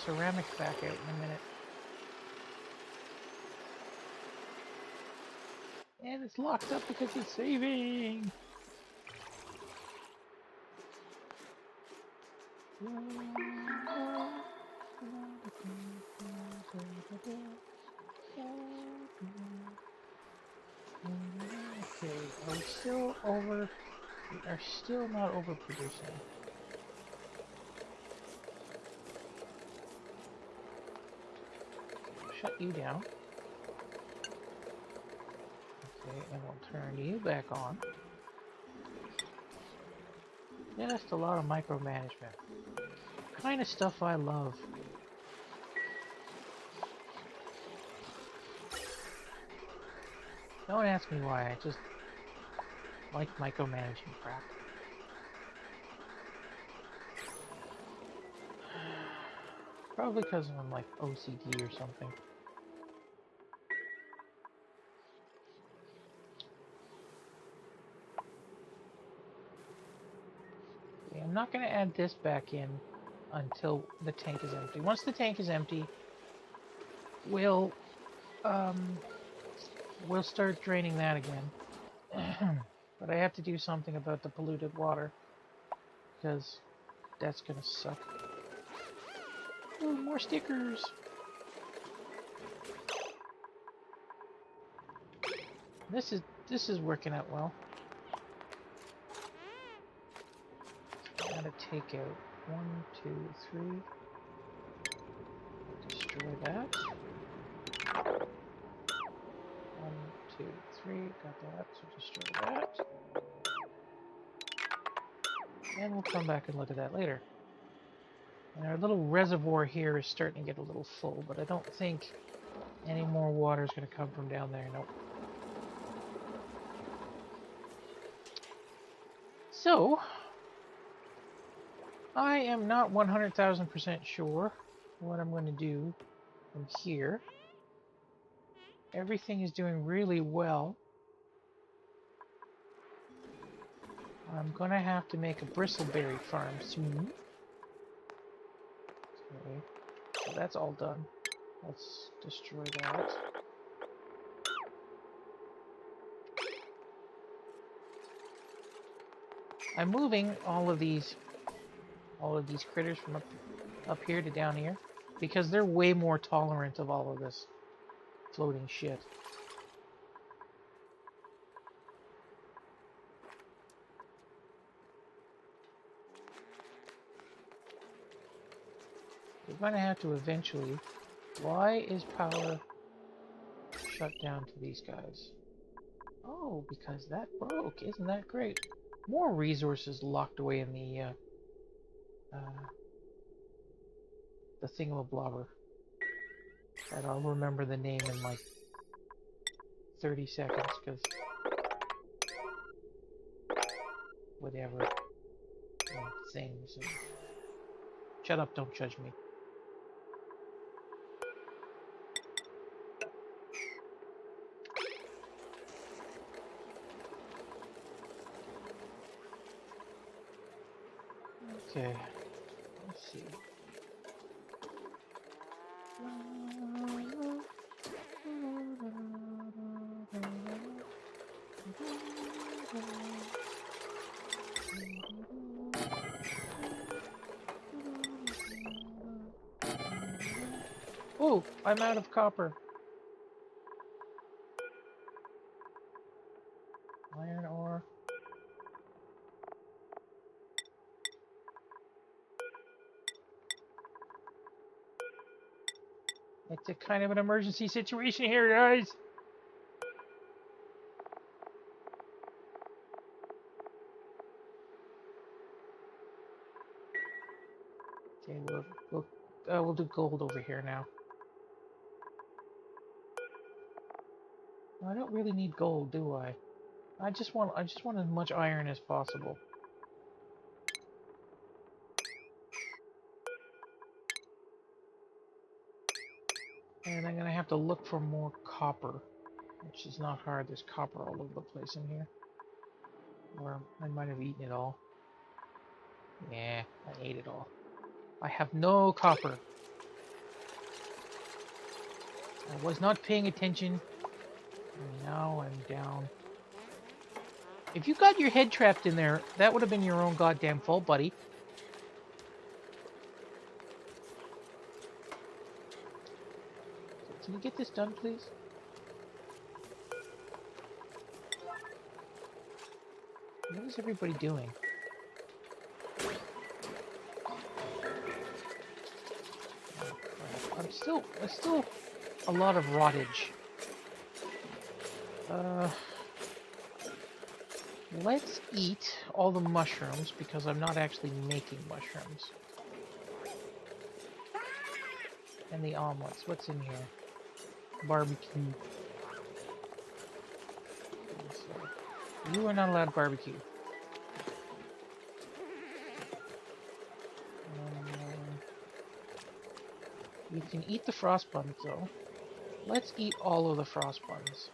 Speaker 1: ceramic back out in a minute. And it's locked up because it's saving. Okay, are we still over? We are still not overproducing. Shut you down. Okay, and we'll turn you back on. Just a lot of micromanagement. Kind of stuff I love. Don't ask me why, I just like micromanaging crap. Probably because I'm like OCD or something. Okay, I'm not going to add this back in until the tank is empty. Once the tank is empty, we'll start draining that again. But I have to do something about the polluted water, because that's gonna suck. Ooh, more stickers! This is working out well. So I gotta take out 1, 2, 3. Destroy that. 1, 2, 3. Got that. So destroy that. And we'll come back and look at that later. And our little reservoir here is starting to get a little full, but I don't think any more water is going to come from down there. Nope. So, I am not 100,000% sure what I'm going to do from here. Everything is doing really well. I'm going to have to make a bristleberry farm soon. Okay, so that's all done. Let's destroy that. I'm moving all of these critters from up here to down here because they're way more tolerant of all of this floating shit. We're going to have to eventually... Why is power shut down to these guys? Oh, because that broke. Isn't that great? More resources locked away in the thingamablobber. And I'll remember the name in like 30 seconds, because whatever. And things. And... Shut up, don't judge me. Okay, let's see. Oh, I'm out of copper. Iron ore. It's a kind of an emergency situation here, guys. Okay, we'll do gold over here now. I don't really need gold, do I? I just want as much iron as possible. And I'm gonna have to look for more copper, which is not hard. There's copper all over the place in here. Or I might have eaten it all. Yeah, I ate it all. I have no copper. I was not paying attention. And now I'm down. If you got your head trapped in there, that would have been your own goddamn fault, buddy. Can you get this done, please? What is everybody doing? There's still a lot of rottage. Let's eat all the mushrooms because I'm not actually making mushrooms. And the omelets. What's in here? Barbecue. You are not allowed barbecue. You can eat the frost buns though. Let's eat all of the frost buns.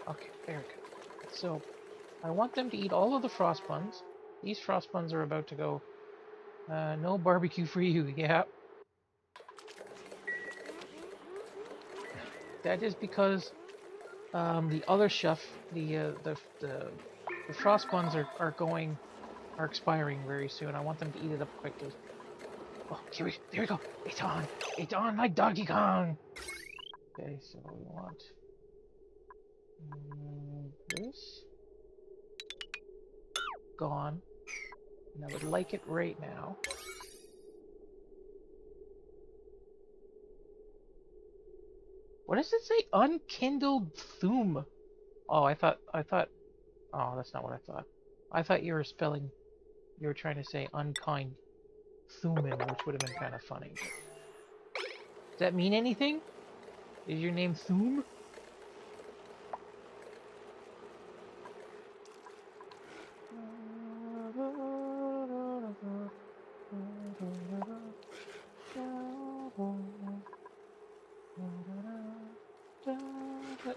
Speaker 1: Okay, very good. So, I want them to eat all of the frost buns. These frost buns are about to go. No barbecue for you, yeah. That is because the other chef, the frost buns are expiring very soon. I want them to eat it up quickly. Oh, there we go. It's on like Donkey Kong. Okay, so we want this gone, and I would like it right now. What does it say? Unkindled Thume. Oh, I thought. Oh, that's not what I thought. I thought you were trying to say unkind Thuman, which would have been kind of funny. Does that mean anything? Is your name Thume?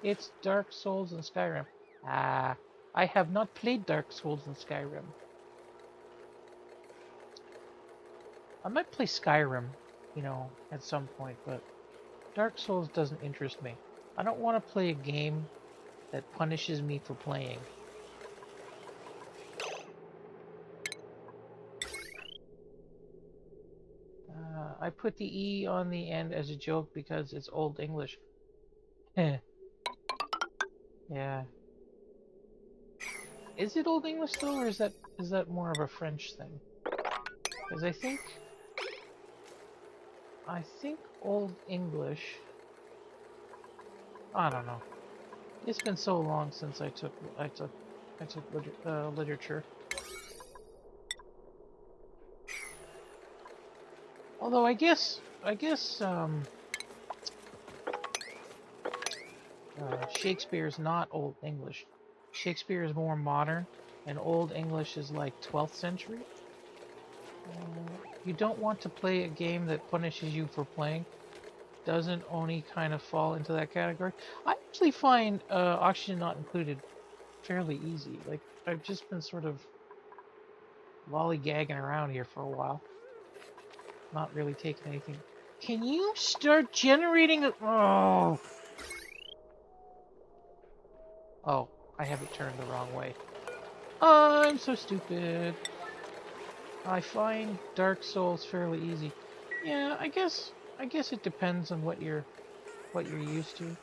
Speaker 1: It's Dark Souls and Skyrim. Ah, I have not played Dark Souls and Skyrim. I might play Skyrim, you know, at some point, but Dark Souls doesn't interest me. I don't want to play a game that punishes me for playing. I put the E on the end as a joke because it's Old English. Yeah. Is it Old English though, or is that more of a French thing? Because I think Old English. I don't know. It's been so long since I took literature. Although I guess Shakespeare's not Old English. Shakespeare is more modern, and Old English is like 12th century. You don't want to play a game that punishes you for playing. Doesn't Oni kind of fall into that category? I actually find Oxygen Not Included fairly easy. Like, I've just been sort of lollygagging around here for a while. Not really taking anything. Can you start generating a... Oh! Oh, I have it turned the wrong way. I'm so stupid. I find Dark Souls fairly easy. Yeah, I guess it depends on what you're used to.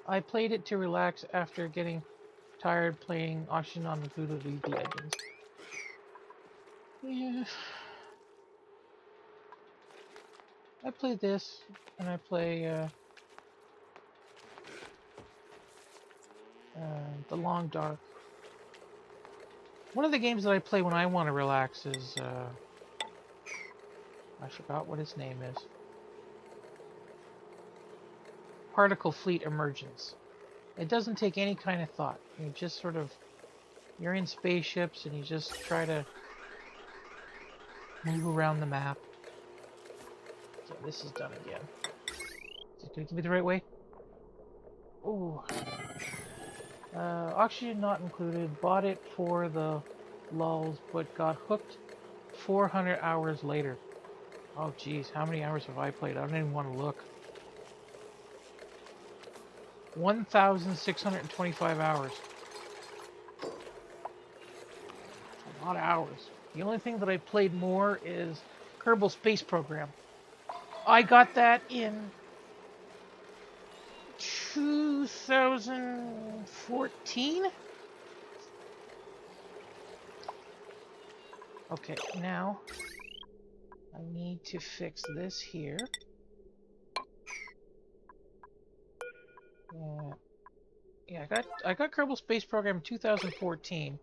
Speaker 1: I played it to relax after getting tired playing Oxygen Not Included League Legends. Yeah. I play this, and I play The Long Dark. One of the games that I play when I want to relax is, I forgot what its name is. Particle Fleet Emergence. It doesn't take any kind of thought. You just sort of, you're in spaceships and you just try to move around the map. So this is done again. Is it going to give me the right way? Ooh. Oxygen Not Included. Bought it for the lulz, but got hooked 400 hours later. Oh geez, how many hours have I played? I don't even want to look. 1,625 hours. A lot of hours. The only thing that I played more is Kerbal Space Program. I got that in 2014? Okay, now I need to fix this here. Yeah, I got Kerbal Space Program in 2014,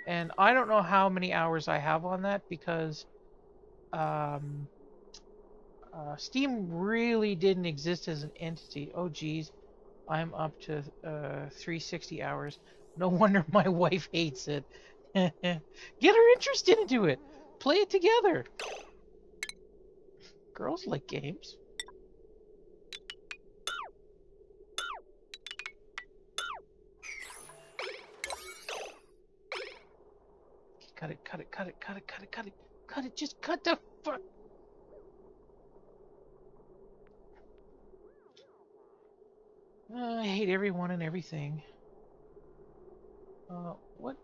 Speaker 1: and I don't know how many hours I have on that because Steam really didn't exist as an entity. Oh geez, I'm up to 360 hours. No wonder my wife hates it. Get her interested into it. Play it together. Girls like games. Cut it, cut it, cut it, cut it, cut it, cut it. Cut it, just cut the fuck. I hate everyone and everything. What?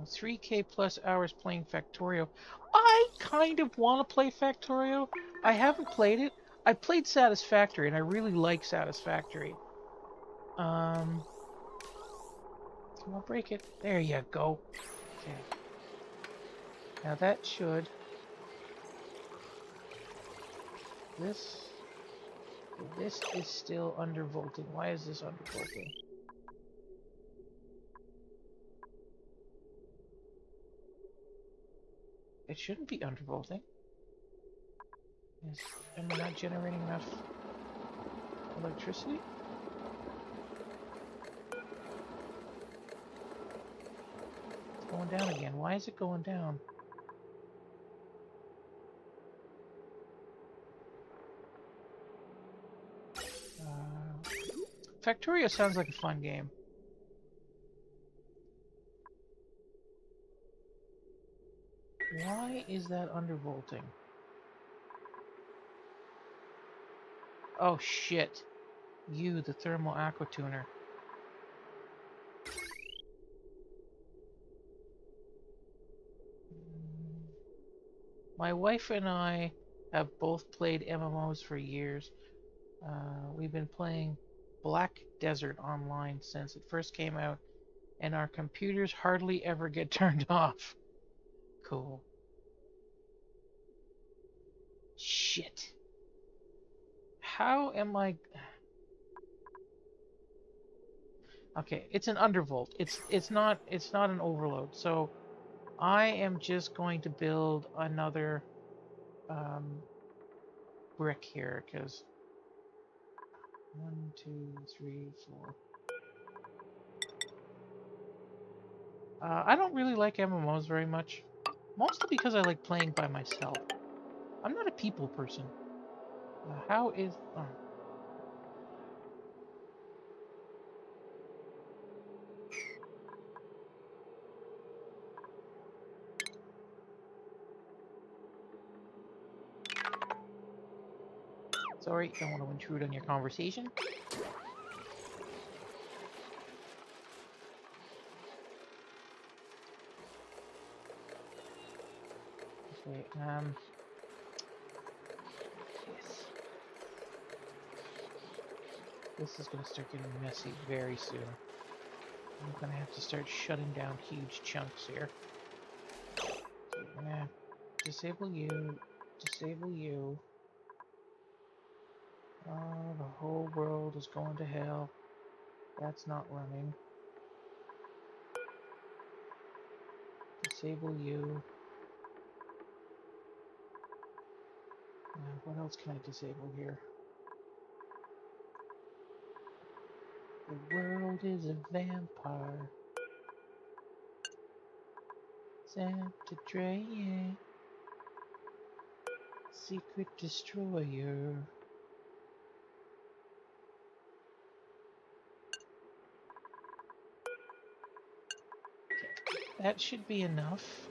Speaker 1: 3K plus hours playing Factorio. I kind of want to play Factorio. I haven't played it. I played Satisfactory, and I really like Satisfactory. Come on, break it. There you go. Okay. Now that should... This is still undervolting. Why is this undervolting? It shouldn't be undervolting. Am I not generating enough electricity? It's going down again. Why is it going down? Factorio sounds like a fun game. Why Why is that undervolting? Oh shit. You, the thermal aqua tuner. My wife and I have both played MMOs for years. We've been playing Black Desert online since it first came out, and our computers hardly ever get turned off. Cool. Shit. How am I... Okay, it's an undervolt. It's not an overload. So I am just going to build another brick here because 1, 2, 3, 4. I don't really like MMOs very much, mostly because I like playing by myself. I'm not a people person. How is... Oh. Sorry, don't want to intrude on your conversation. Okay, yes. This is going to start getting messy very soon. I'm going to have to start shutting down huge chunks here. Nah. Disable you. Disable you. Oh, the whole world is going to hell. That's not running. Disable you. What else can I disable here? The world is a vampire. Santa Dre, secret destroyer. That should be enough.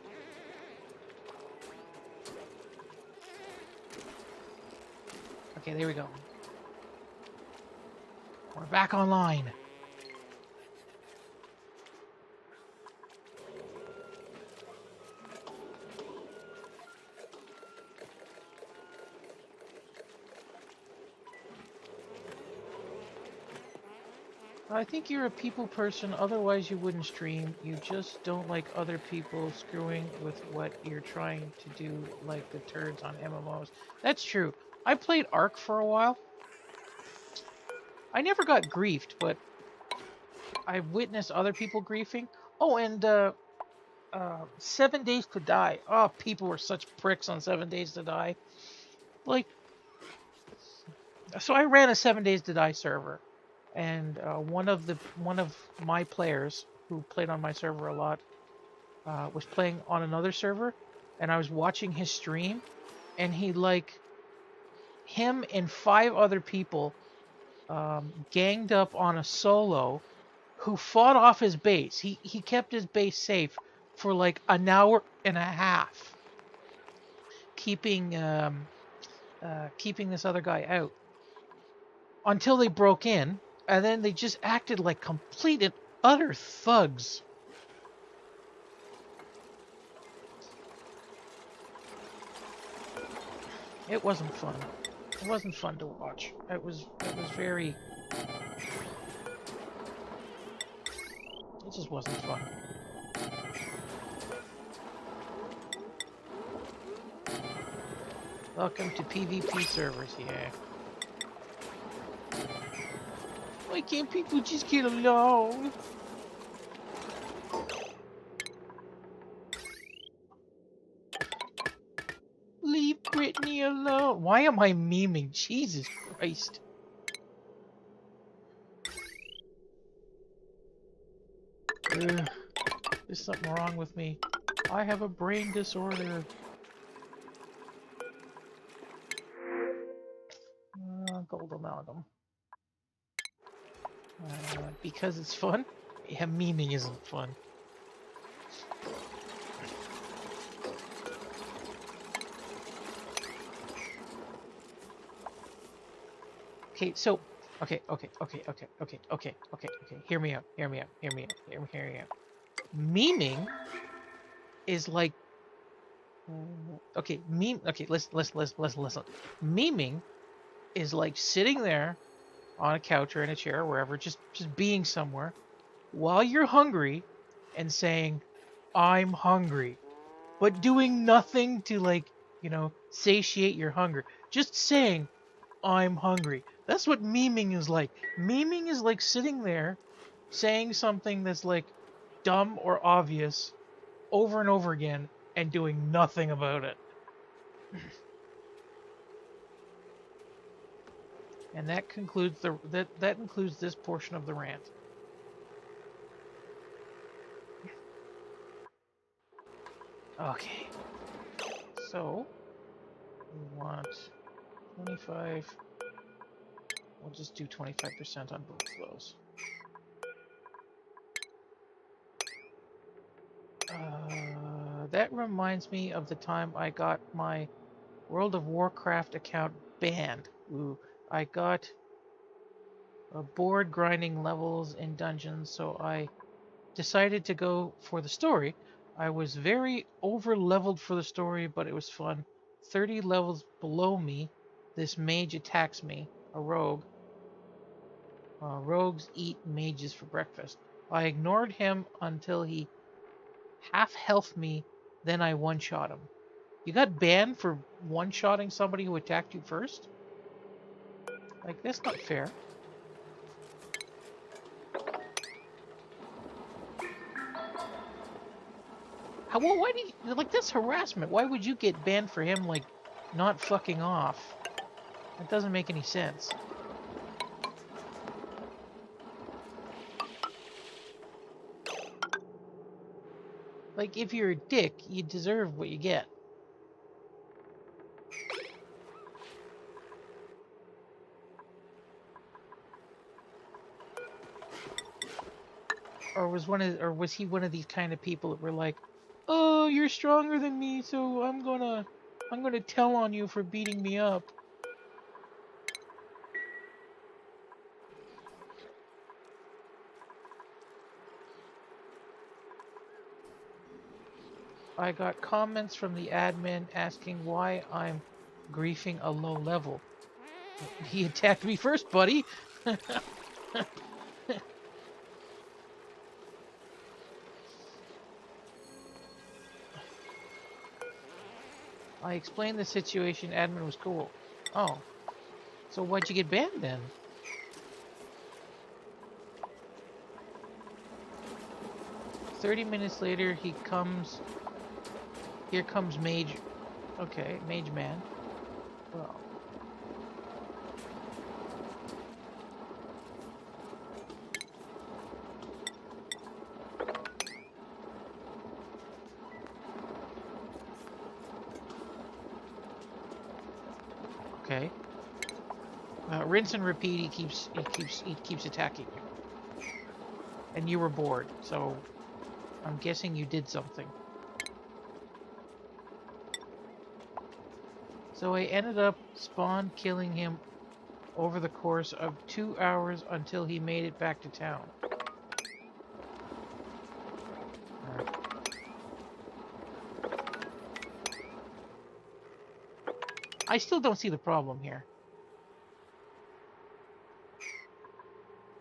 Speaker 1: Okay, there we go. We're back online. I think you're a people person, otherwise you wouldn't stream. You just don't like other people screwing with what you're trying to do, like the turds on MMOs. That's true. I played Ark for a while. I never got griefed, but I witnessed other people griefing. Oh, and 7 Days to Die. Oh, people were such pricks on 7 Days to Die. Like, so I ran a 7 Days to Die server. And one of my players who played on my server a lot was playing on another server, and I was watching his stream, and him and 5 other people ganged up on a solo who fought off his base. He kept his base safe for like an hour and a half, keeping this other guy out until they broke in. And then they just acted like complete and utter thugs. It wasn't fun. It wasn't fun to watch. It was very... It just wasn't fun. Welcome to PvP servers, yeah. Why can't people just get along? Leave Brittany alone. Why am I memeing? Jesus Christ. Ugh. There's something wrong with me. I have a brain disorder. Gold amalgam. Because it's fun? Yeah, memeing isn't fun. Okay, so okay. Hear me out. Hear me out. Memeing is like okay, listen. Memeing is like sitting there on a couch or in a chair or wherever, just being somewhere while you're hungry and saying, I'm hungry, but doing nothing to like, satiate your hunger. Just saying, I'm hungry. That's what memeing is like. Memeing is like sitting there saying something that's like dumb or obvious over and over again and doing nothing about it. And that concludes that includes this portion of the rant. Okay. So we want 25. We'll just do 25% on both of those. That reminds me of the time I got my World of Warcraft account banned. Ooh, I got bored grinding levels in dungeons, so I decided to go for the story. I was very over leveled for the story, but it was fun. 30 levels below me, this mage attacks me, a rogue. Rogues eat mages for breakfast. I ignored him until he half health me, then I one-shot him. You got banned for one-shotting somebody who attacked you first? Like, that's not fair. Well, why do you, like, that's harassment. Why would you get banned for him, like, not fucking off? That doesn't make any sense. Like, if you're a dick, you deserve what you get. Or was he one of these kind of people that were like, "Oh, you're stronger than me, so I'm gonna tell on you for beating me up." I got comments from the admin asking why I'm griefing a low level. He attacked me first, buddy. I explained the situation. Admin was cool. Oh, so why'd you get banned then? "30 minutes later, he comes. Here comes Mage. Okay, Mage Man. Well, okay. Rinse and repeat. He keeps attacking you, and you were bored. So I'm guessing you did something. So I ended up spawn killing him over the course of 2 hours until he made it back to town. I still don't see the problem here.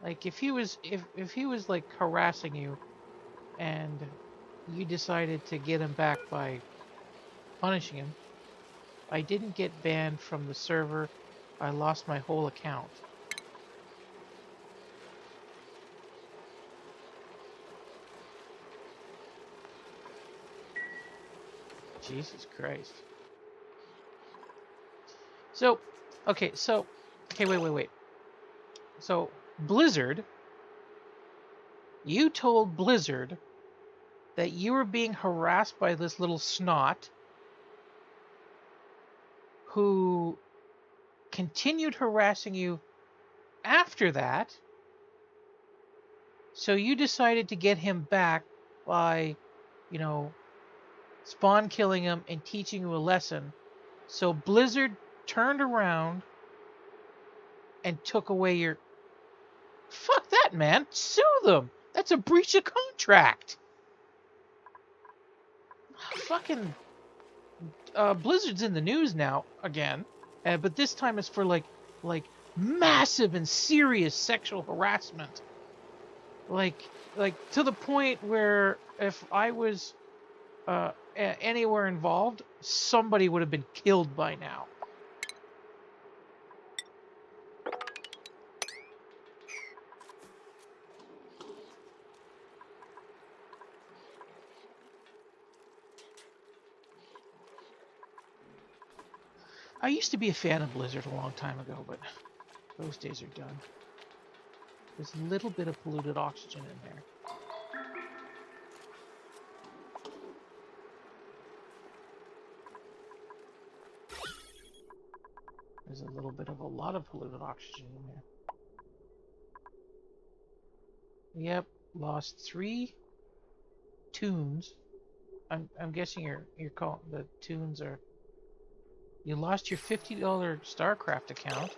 Speaker 1: Like, if he was like harassing you and you decided to get him back by punishing him, I didn't get banned from the server. I lost my whole account. Jesus Christ. So, okay, wait. So, Blizzard, you told Blizzard that you were being harassed by this little snot who continued harassing you after that. So you decided to get him back by, you know, spawn killing him and teaching you a lesson. So Blizzard turned around and took away your... Fuck that, man. Sue them. That's a breach of contract. Fucking Blizzard's in the news now again, but this time it's for like massive and serious sexual harassment. Like to the point where if I was anywhere involved, somebody would have been killed by now. I used to be a fan of Blizzard a long time ago, but those days are done. There's a little bit of polluted oxygen in there. There's a little bit of a lot of polluted oxygen in there. Yep, lost 3 tunes. I'm guessing you're calling the tunes are... You lost your $50 StarCraft account.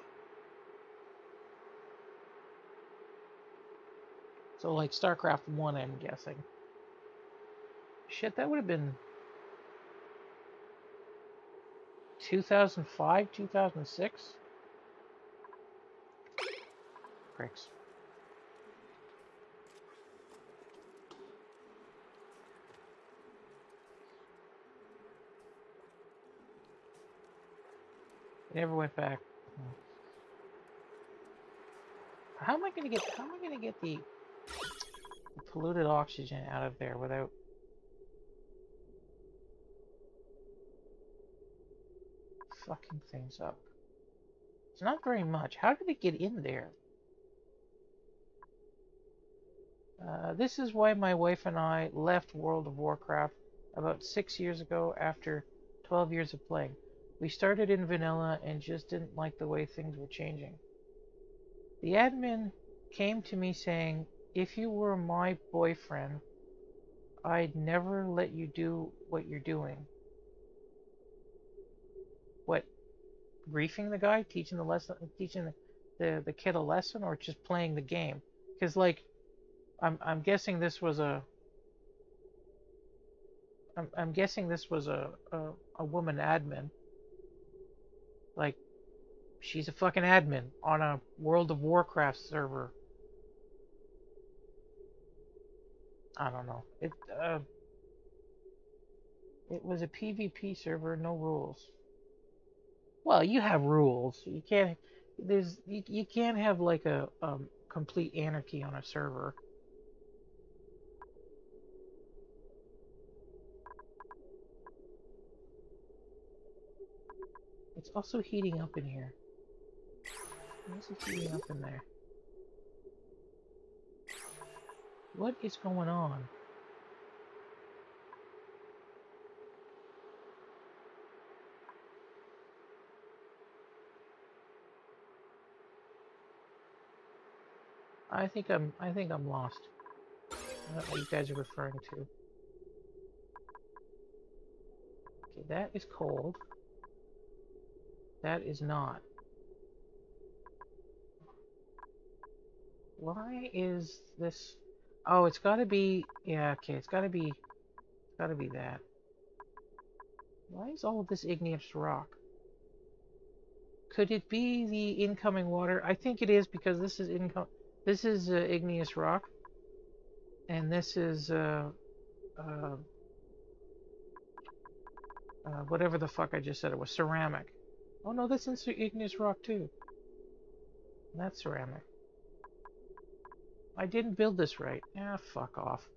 Speaker 1: So like StarCraft 1, I'm guessing. Shit, that would have been 2005, 2006? Pricks. It never went back. How am I gonna get the polluted oxygen out of there without... fucking things up? It's not very much. How did it get in there? This is why my wife and I left World of Warcraft about 6 years ago after 12 years of playing. We started in vanilla and just didn't like the way things were changing. The admin came to me saying, if you were my boyfriend, I'd never let you do what you're doing. What? Briefing the guy? Teaching the lesson? Teaching the kid a lesson? Or just playing the game? Because, like, I'm guessing this was a... I'm guessing this was a woman admin. Like, she's a fucking admin on a World of Warcraft server. I don't know. It was a PvP server, no rules. Well, you have rules. You can't... You can't have like a complete anarchy on a server. It's also heating up in here. What's it heating up in there? What is going on? I think I'm lost. I don't know what you guys are referring to. Okay, that is cold. That is not. Why is this... Oh, it's gotta be... Yeah, okay, it's gotta be that. Why is all of this igneous rock? Could it be the incoming water? I think it is, because this is igneous rock. And this is whatever the fuck I just said it was, ceramic. Oh no, that's igneous rock too. And that's ceramic. I didn't build this right. Ah, fuck off.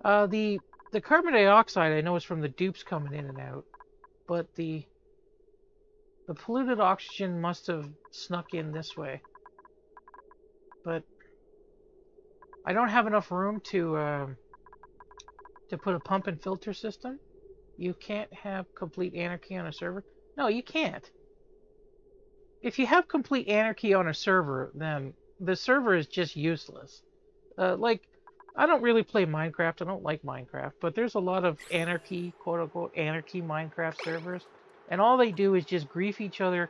Speaker 1: The carbon dioxide I know is from the dupes coming in and out, but the polluted oxygen must have snuck in this way. But I don't have enough room to put a pump and filter system. You can't have complete anarchy on a server. No, you can't. If you have complete anarchy on a server, then the server is just useless. Like, I don't really play Minecraft. I don't like Minecraft, but there's a lot of anarchy, quote-unquote, anarchy Minecraft servers, and all they do is just grief each other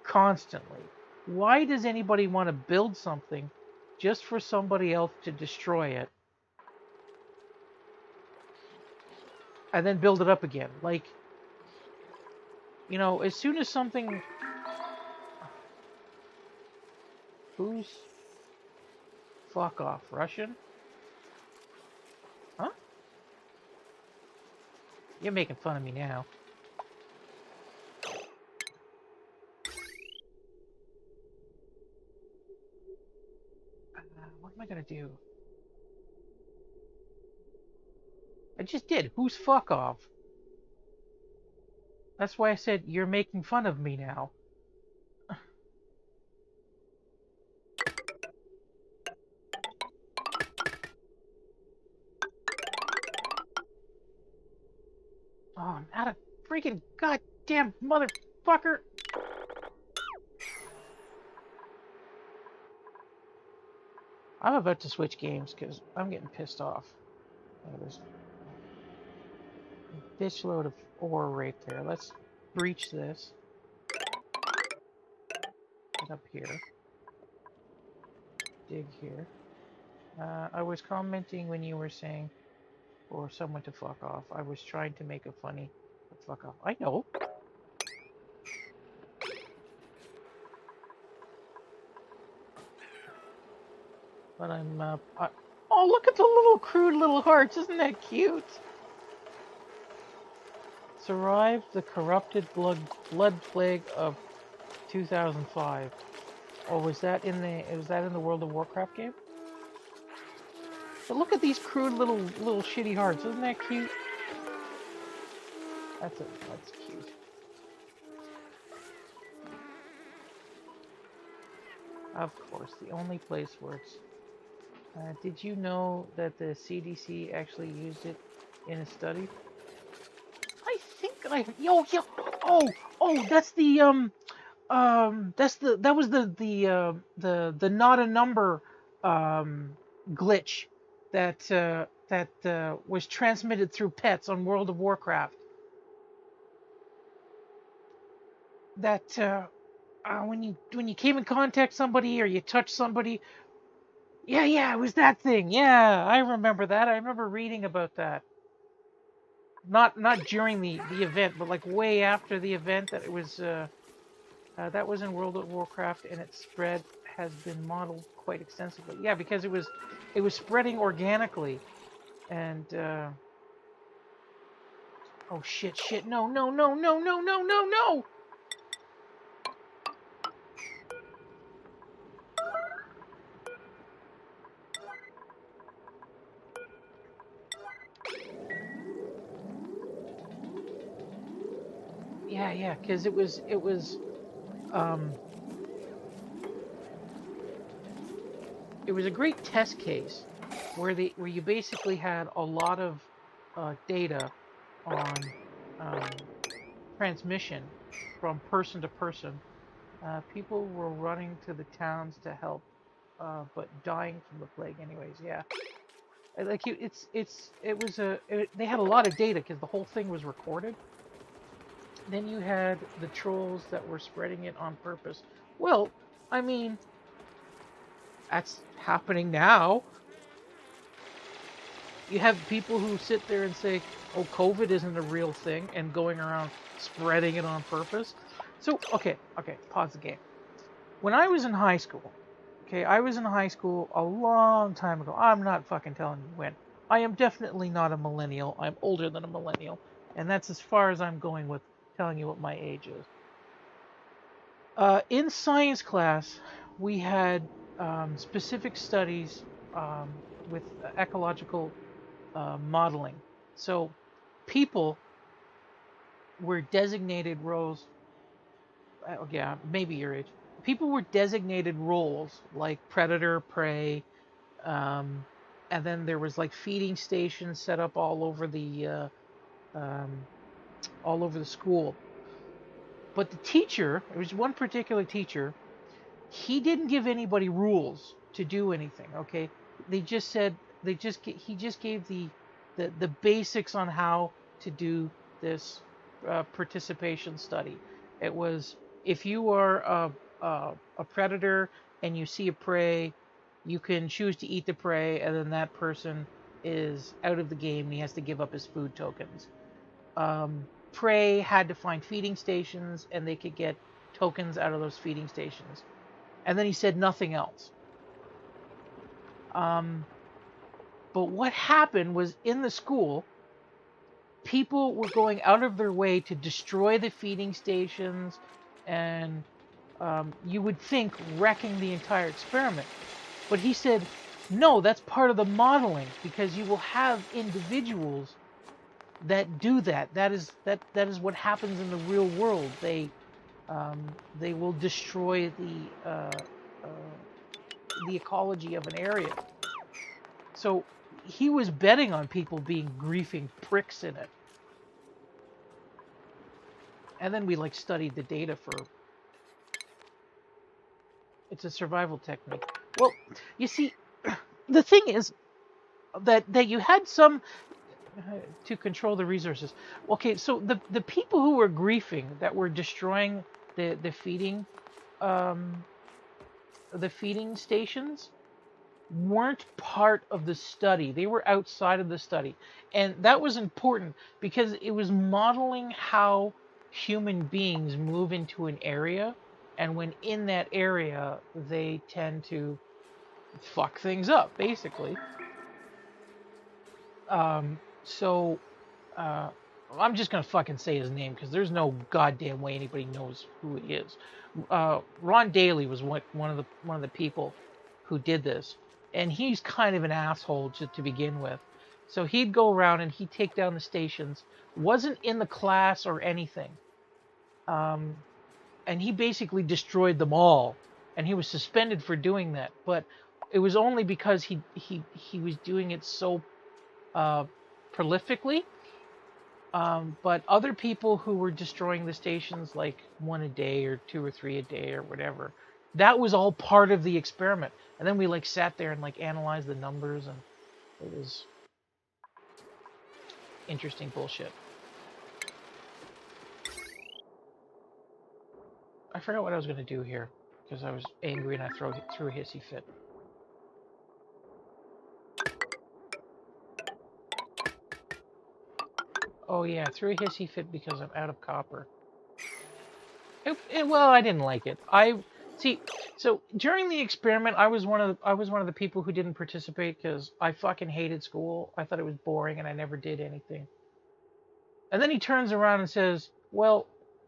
Speaker 1: constantly. Why does anybody want to build something just for somebody else to destroy it and then build it up again? Like, you know, as soon as something... Who's... Fuck off. Russian? Huh? You're making fun of me now. What am I gonna do? I just did. Who's fuck off? That's why I said you're making fun of me now. Oh, I'm out of freaking goddamn motherfucker. I'm about to switch games because I'm getting pissed off. Oh, there's a bitch load of ore right there. Let's breach this. Get up here. Dig here. I was commenting when you were saying for someone to fuck off. I was trying to make a funny fuck off. I know. But I'm, oh, look at the little crude little hearts. Isn't that cute? Survived the corrupted blood plague of 2005. Oh, was that in the World of Warcraft game? But look at these crude little shitty hearts. Isn't that cute? That's cute. Of course, the only place where it's... did you know that the CDC actually used it in a study? I think oh, that's the that was the not a number glitch that was transmitted through pets on World of Warcraft. That when you came in contact with somebody or you touched somebody, yeah, it was that thing. Yeah, I remember that. I remember reading about that. Not during the event, but like way after the event. That it was that was in World of Warcraft, and its spread has been modeled quite extensively. Yeah, because it was spreading organically, and oh shit, no. Yeah, because it was a great test case where you basically had a lot of data on transmission from person to person. People were running to the towns to help, but dying from the plague anyways. Yeah, like they had a lot of data because the whole thing was recorded. Then you had the trolls that were spreading it on purpose. Well, I mean, that's happening now. You have people who sit there and say, oh, COVID isn't a real thing, and going around spreading it on purpose. So, okay, pause the game. When I was in high school, I was in high school a long time ago. I'm not fucking telling you when. I am definitely not a millennial. I'm older than a millennial. And that's as far as I'm going with telling you what my age is. In science class, we had specific studies with ecological modeling. So people were designated roles. Yeah, maybe your age. People were designated roles like predator, prey, and then there was like feeding stations set up all over the school. But the teacher, it was one particular teacher, he didn't give anybody rules to do anything. Okay, they just said he just gave the basics on how to do this participation study. It was if you are a predator and you see a prey, you can choose to eat the prey, and then that person is out of the game and he has to give up his food tokens. Prey had to find feeding stations and they could get tokens out of those feeding stations. And then he said nothing else. But what happened was in the school, people were going out of their way to destroy the feeding stations and you would think wrecking the entire experiment. But he said, no, that's part of the modeling because you will have individuals that do that. That is what happens in the real world. They will destroy the ecology of an area. So he was betting on people being griefing pricks in it. And then we like studied the data for it's a survival technique. Well, you see, the thing is that you had some to control the resources. Okay, so the people who were griefing that were destroying the um, feeding stations weren't part of the study. They were outside of the study, and that was important because it was modeling how human beings move into an area, and when in that area, they tend to fuck things up, basically. So uh, I'm just gonna fucking say his name because there's no goddamn way anybody knows who he is. Ron Daly was one of the people who did this, and he's kind of an asshole to begin with. So he'd go around and he'd take down the stations. Wasn't in the class or anything, um, and he basically destroyed them all. And he was suspended for doing that, but it was only because he was doing it so uh, prolifically. But other people who were destroying the stations like one a day or two or three a day or whatever, that was all part of the experiment. And then we like sat there and like analyzed the numbers, and it was interesting bullshit. I forgot what I was gonna do here because I was angry and I threw a hissy fit. Oh yeah, I threw a hissy fit because I'm out of copper. Well, I didn't like it. I see. So during the experiment, I was one of the people who didn't participate because I fucking hated school. I thought it was boring and I never did anything. And then he turns around and says, "Well,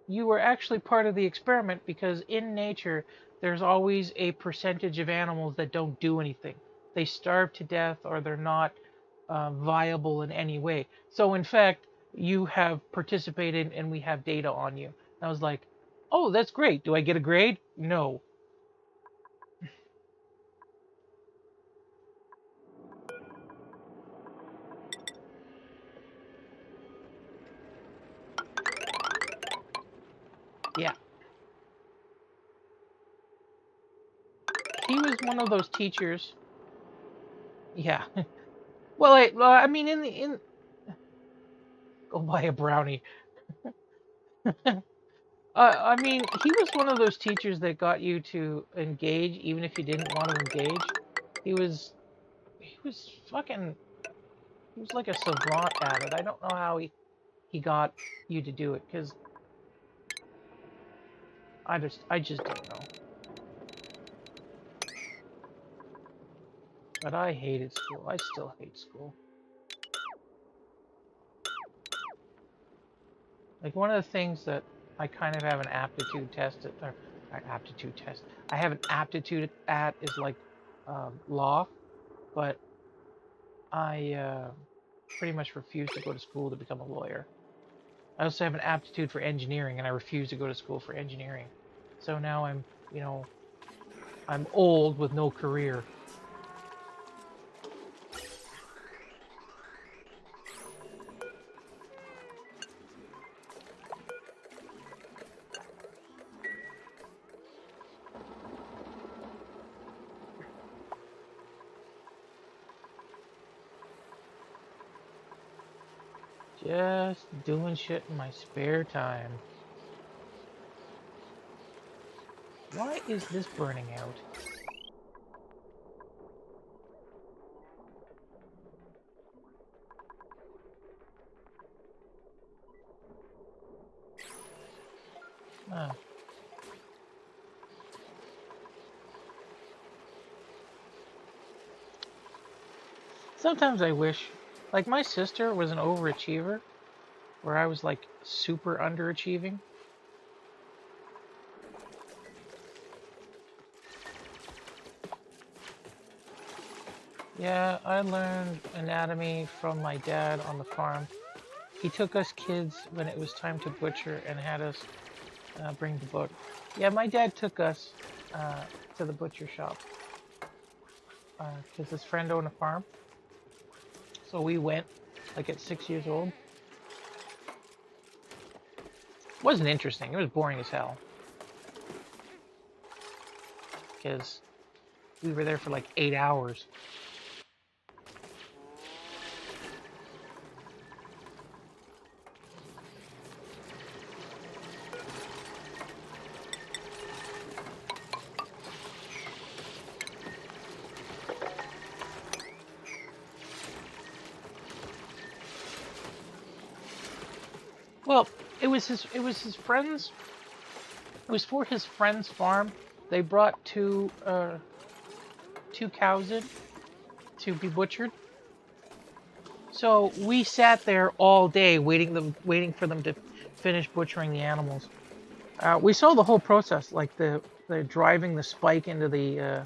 Speaker 1: you were actually part of the experiment because in nature, there's always a percentage of animals that don't do anything. They starve to death or they're not viable in any way. So in fact, you have participated and we have data on you." And I was like, "Oh, that's great. Do I get a grade?" No. Yeah. He was one of those teachers. Yeah. Well, I mean, in go buy a brownie. I mean, he was one of those teachers that got you to engage even if you didn't want to engage. He was he was fucking he was like a savant at it. I don't know how he got you to do it because I just don't know. But I hated school. I still hate school. Like one of the things that I kind of have an aptitude test at, or aptitude test. I have an aptitude at is like law, but I pretty much refuse to go to school to become a lawyer. I also have an aptitude for engineering, and I refuse to go to school for engineering. So now I'm, you know, I'm old with no career. Just doing shit in my spare time. Why is this burning out? Ah. Sometimes I wish, like my sister was an overachiever, where I was like super underachieving. Yeah, I learned anatomy from my dad on the farm. He took us kids when it was time to butcher and had us bring the book. Yeah, my dad took us to the butcher shop because his friend owned a farm. So we went like at 6 years old. It wasn't interesting. It was boring as hell because we were there for like 8 hours. Well, it was his friends. It was for his friend's farm. They brought two cows in to be butchered. So we sat there all day waiting for them to finish butchering the animals. We saw the whole process, like the driving the spike into the.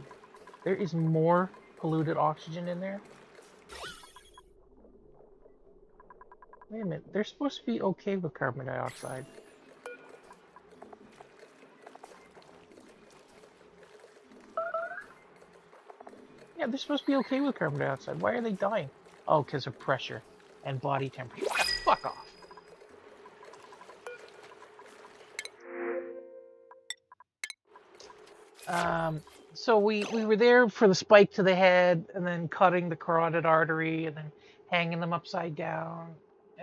Speaker 1: There is more polluted oxygen in there. Wait a minute, they're supposed to be okay with carbon dioxide. Yeah, they're supposed to be okay with carbon dioxide. Why are they dying? Oh, because of pressure and body temperature. Ah, fuck off. So we were there for the spike to the head, and then cutting the carotid artery, and then hanging them upside down.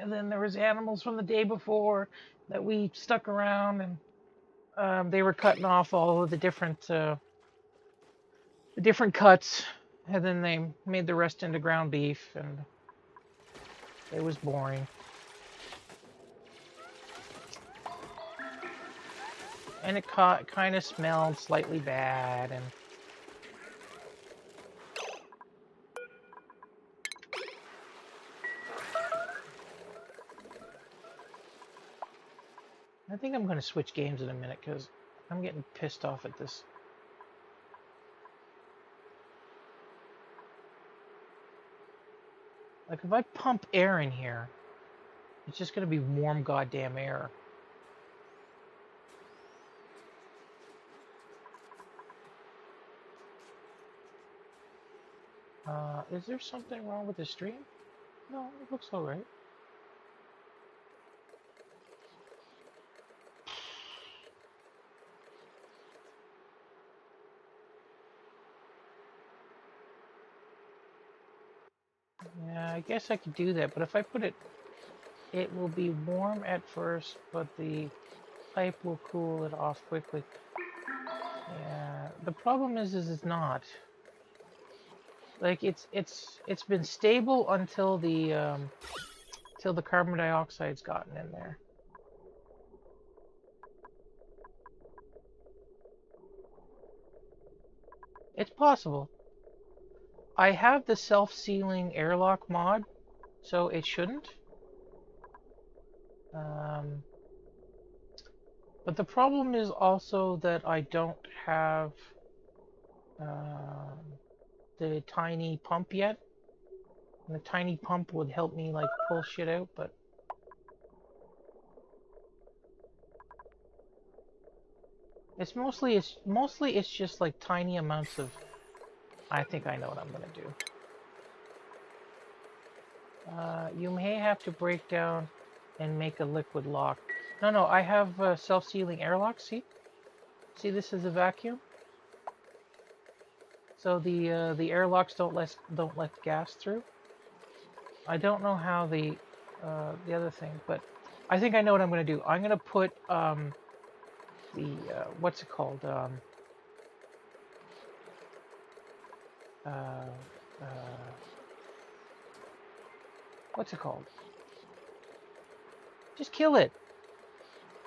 Speaker 1: And then there was animals from the day before that we stuck around, and they were cutting off all of the different cuts, and then they made the rest into ground beef, and it was boring. And it kind of smelled slightly bad, and I think I'm going to switch games in a minute because I'm getting pissed off at this. Like, if I pump air in here, it's just going to be warm goddamn air. Is there something wrong with the stream? No, it looks alright. Yeah, I guess I could do that, but if I put it, it will be warm at first, but the pipe will cool it off quickly. Yeah, the problem is it's not. Like it's been stable until the carbon dioxide's gotten in there. It's possible. I have the self-sealing airlock mod, so it shouldn't. Um, but the problem is also that I don't have um the tiny pump yet. And the tiny pump would help me like pull shit out, but it's just like tiny amounts of. I think I know what I'm gonna do. You may have to break down and make a liquid lock. No, I have self-sealing airlock. See, this is a vacuum, so the airlocks don't let gas through. I don't know how the other thing, but I think I know what I'm gonna do. I'm gonna put the what's it called? uh, what's it called? Just kill it.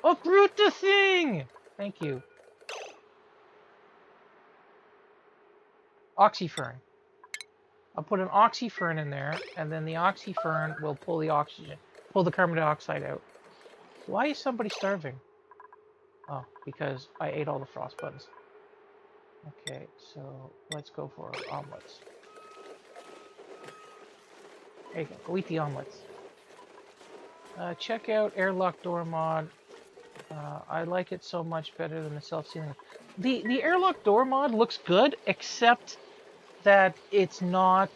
Speaker 1: Uproot the thing! Thank you. Oxyfern. I'll put an oxyfern in there, and then the oxyfern will pull the oxygen, pull the carbon dioxide out. Why is somebody starving? Oh, because I ate all the frost buns. Okay, so let's go for omelets. There you go eat the omelets. Check out airlock door mod. I like it so much better than the self-sealing. The airlock door mod looks good, except that it's not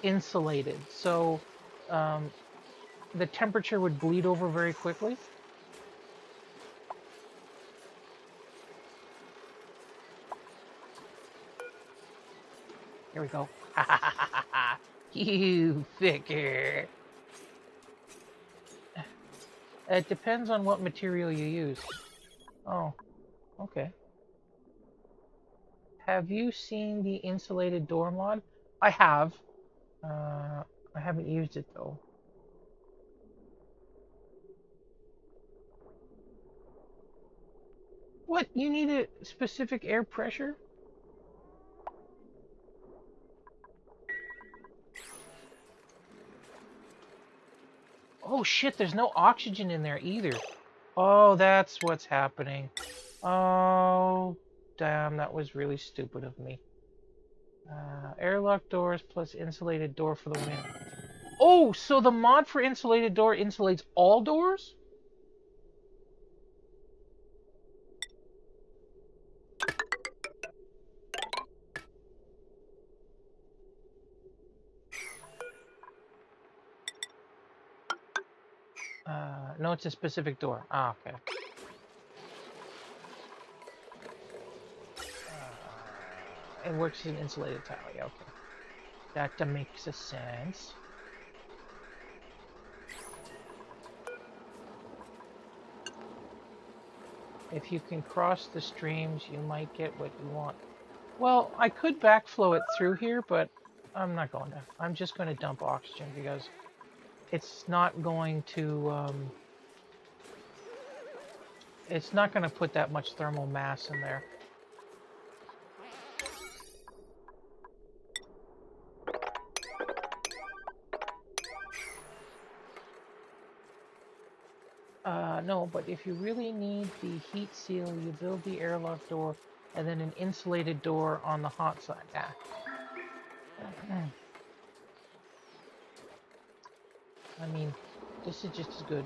Speaker 1: insulated, so the temperature would bleed over very quickly. Here we go. You thicker. It depends on what material you use. Oh, okay. Have you seen the insulated door mod? I have. I haven't used it though. What? You need a specific air pressure? Oh shit, there's no oxygen in there either. Oh, that's what's happening. Oh, damn, that was really stupid of me. Airlock doors plus insulated door for the win. Oh, so the mod for insulated door insulates all doors? No, it's a specific door. Ah, okay. It works in insulated tile. Yeah, okay. That makes a sense. If you can cross the streams, you might get what you want. Well, I could backflow it through here, but I'm not going to. I'm just going to dump oxygen because it's not going to it's not going to put that much thermal mass in there. No, but if you really need the heat seal, you build the airlock door and then an insulated door on the hot side. Yeah. I mean, this is just as good.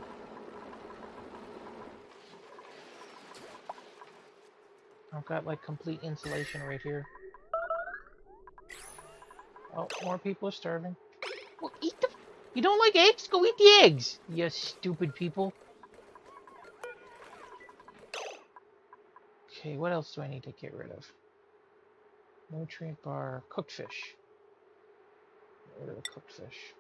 Speaker 1: I've got like complete insulation right here. Oh, more people are starving. Well, eat the... You don't like eggs? Go eat the eggs, you stupid people. Okay, what else do I need to get rid of? Nutrient bar, cooked fish. Get rid of the cooked fish.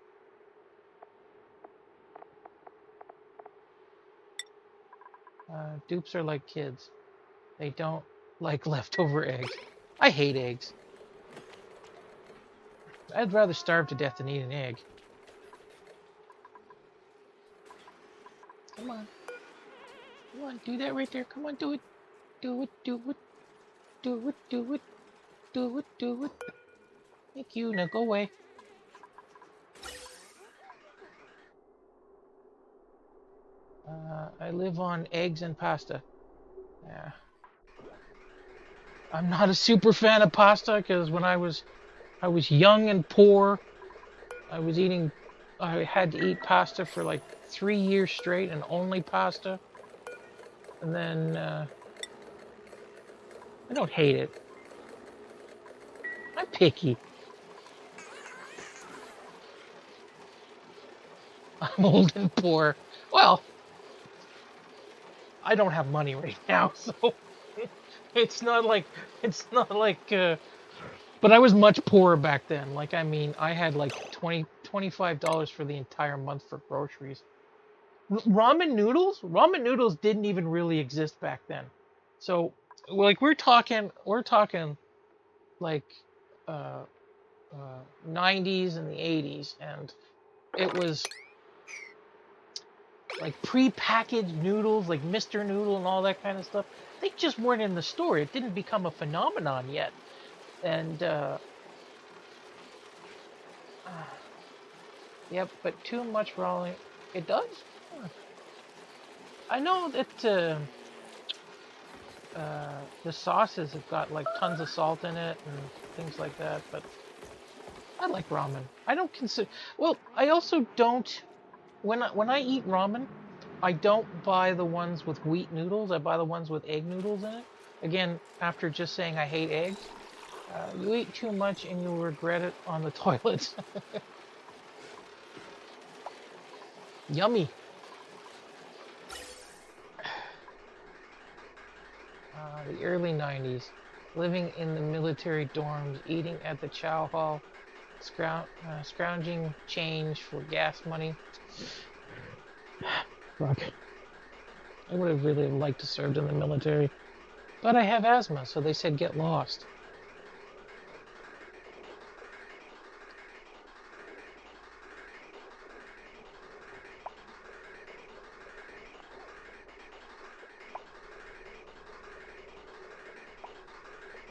Speaker 1: Dupes are like kids. They don't like leftover eggs. I hate eggs. I'd rather starve to death than eat an egg. Come on. Come on, do that right there. Come on, do it. Do it, do it. Do it, do it. Do it, do it. Thank you. Now go away. I live on eggs and pasta. Yeah. I'm not a super fan of pasta because when I was young and poor, I had to eat pasta for like 3 years straight and only pasta. And then I don't hate it. I'm picky. I'm old and poor. Well, I don't have money right now, so it's not like but I was much poorer back then. Like, I mean, I had like $25 for the entire month for groceries. Ramen noodles didn't even really exist back then. So like we're talking like 90s and the 80s, and it was like pre-packaged noodles, like Mr. Noodle and all that kind of stuff. They just weren't in the store. It didn't become a phenomenon yet, and yep. But too much raw. It does. Huh. I know that the sauces have got like tons of salt in it and things like that, but I like ramen. I don't consider. Well, I also don't. When I eat ramen, I don't buy the ones with wheat noodles. I buy the ones with egg noodles in it. Again, after just saying I hate eggs, you eat too much and you'll regret it on the toilet. Yummy. The early 90s, living in the military dorms, eating at the chow hall, scrounging change for gas money. Fuck. I would have really liked to serve in the military. But I have asthma, so they said get lost.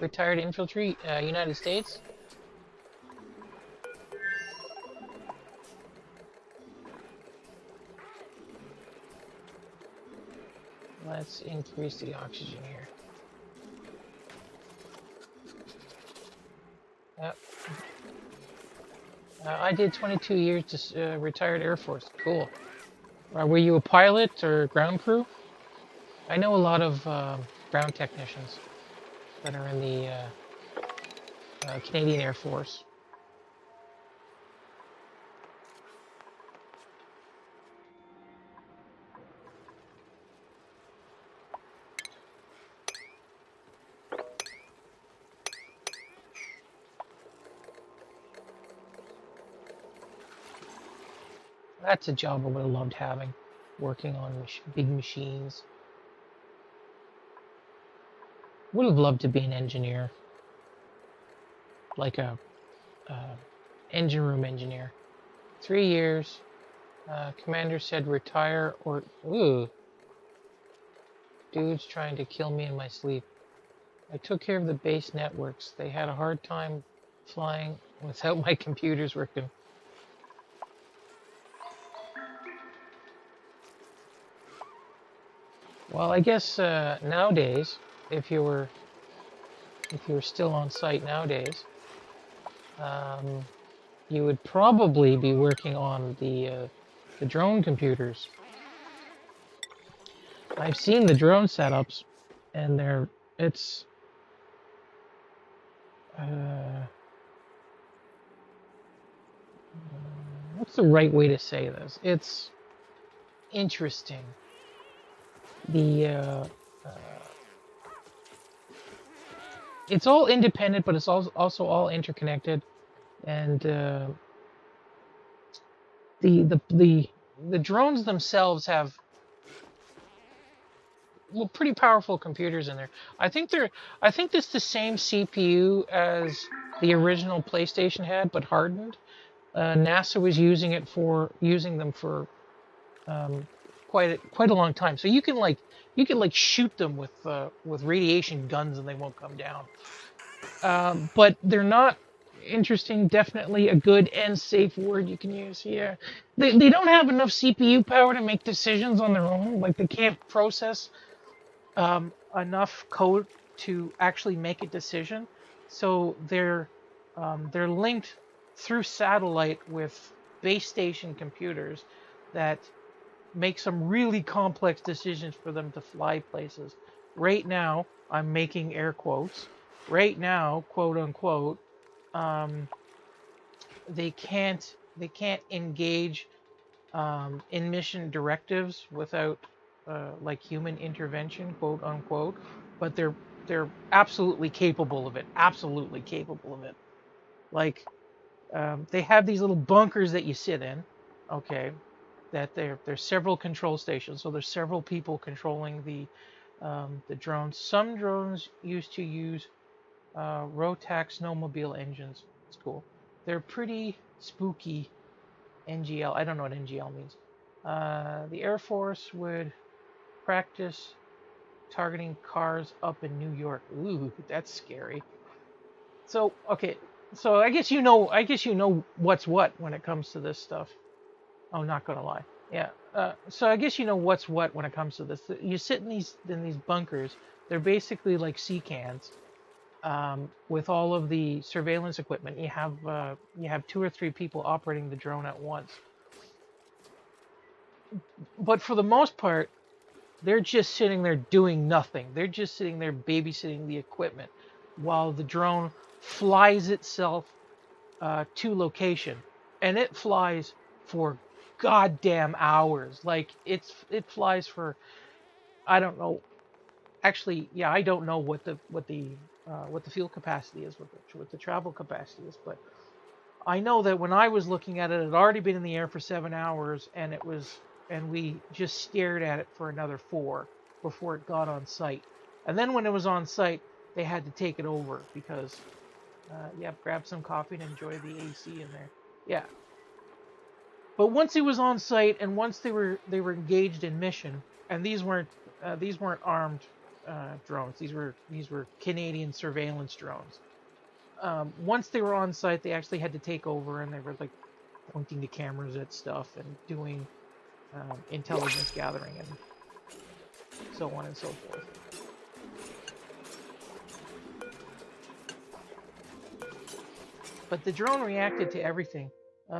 Speaker 1: Retired infantry, United States. Let's increase the oxygen here. Yep. I did 22 years to retired Air Force. Cool. Were you a pilot or ground crew? I know a lot of ground technicians that are in the Canadian Air Force. That's a job I would have loved having, working on big machines. Would have loved to be an engineer, like a engine room engineer. 3 years. Commander said retire or ooh. Dude's trying to kill me in my sleep. I took care of the base networks. They had a hard time flying without my computers working. Well, I guess nowadays, if you were still on site nowadays, you would probably be working on the drone computers. I've seen the drone setups, and it's what's the right way to say this? It's interesting. The it's all independent, but it's also all interconnected, and the drones themselves have pretty powerful computers in there. I think it's the same CPU as the original PlayStation had, but hardened. NASA was using them for quite a long time. So you can like shoot them with radiation guns and they won't come down. But they're not interesting. Definitely a good and safe word you can use. Yeah, they don't have enough CPU power to make decisions on their own. Like they can't process enough code to actually make a decision. So they're linked through satellite with base station computers that make some really complex decisions for them to fly places. Right now, I'm making air quotes. Right now, quote unquote, um, they can't engage in mission directives without like human intervention, quote unquote. But they're absolutely capable of it. Absolutely capable of it. Like they have these little bunkers that you sit in. Okay, that there's several control stations, so there's several people controlling the drones. Some drones used to use Rotax snowmobile engines. It's cool. They're pretty spooky. NGL. I don't know what NGL means. The Air Force would practice targeting cars up in New York. Ooh, that's scary. So okay, so I guess you know. I guess you know what's what when it comes to this stuff. I'm not gonna lie. Yeah. So I guess you know what's what when it comes to this. You sit in these bunkers. They're basically like sea cans, with all of the surveillance equipment. You have two or three people operating the drone at once. But for the most part, they're just sitting there doing nothing. They're just sitting there babysitting the equipment while the drone flies itself to location, and it flies for goddamn hours. Like it flies for, I don't know. Actually, yeah, I don't know what the fuel capacity is, what the travel capacity is, but I know that when I was looking at it, it had already been in the air for 7 hours, and we just stared at it for another 4 before it got on site. And then when it was on site, they had to take it over because, yeah, grab some coffee and enjoy the AC in there. Yeah. But once it was on site, and once they were engaged in mission, and these weren't armed drones. These were Canadian surveillance drones. Once they were on site, they actually had to take over, and they were like pointing the cameras at stuff and doing intelligence gathering and so on and so forth. But the drone reacted to everything.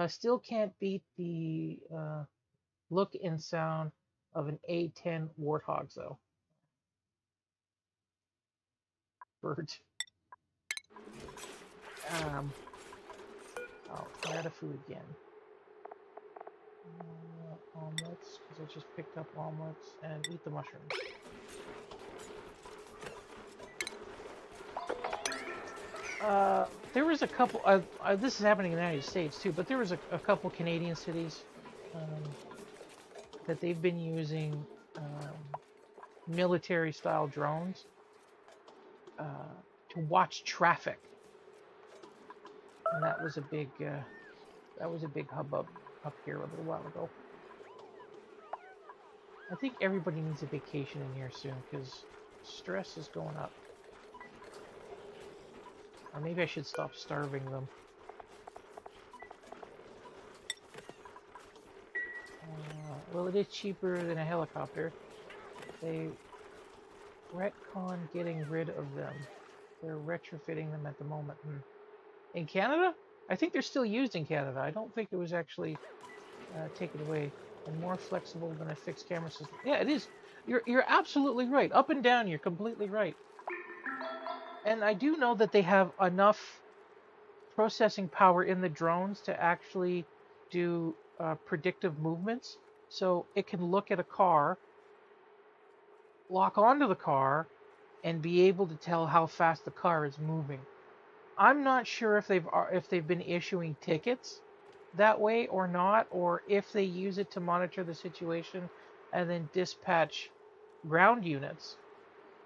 Speaker 1: Still can't beat the look and sound of an A10 Warthog, though. Bird. I'll try out of food again. Omelets, because I just picked up omelets, and eat the mushrooms. There was a couple. This is happening in the United States too, but there was a couple Canadian cities that they've been using military-style drones to watch traffic, and that was a big hubbub up here a little while ago. I think everybody needs a vacation in here soon because stress is going up. Or maybe I should stop starving them. Well, it is cheaper than a helicopter. They retcon getting rid of them. They're retrofitting them at the moment. In Canada? I think they're still used in Canada. I don't think it was actually taken away. And more flexible than a fixed camera system. Yeah, it is. You're absolutely right. Up and down, you're completely right. And I do know that they have enough processing power in the drones to actually do predictive movements. So it can look at a car, lock onto the car, and be able to tell how fast the car is moving. I'm not sure if they've been issuing tickets that way or not, or if they use it to monitor the situation and then dispatch ground units.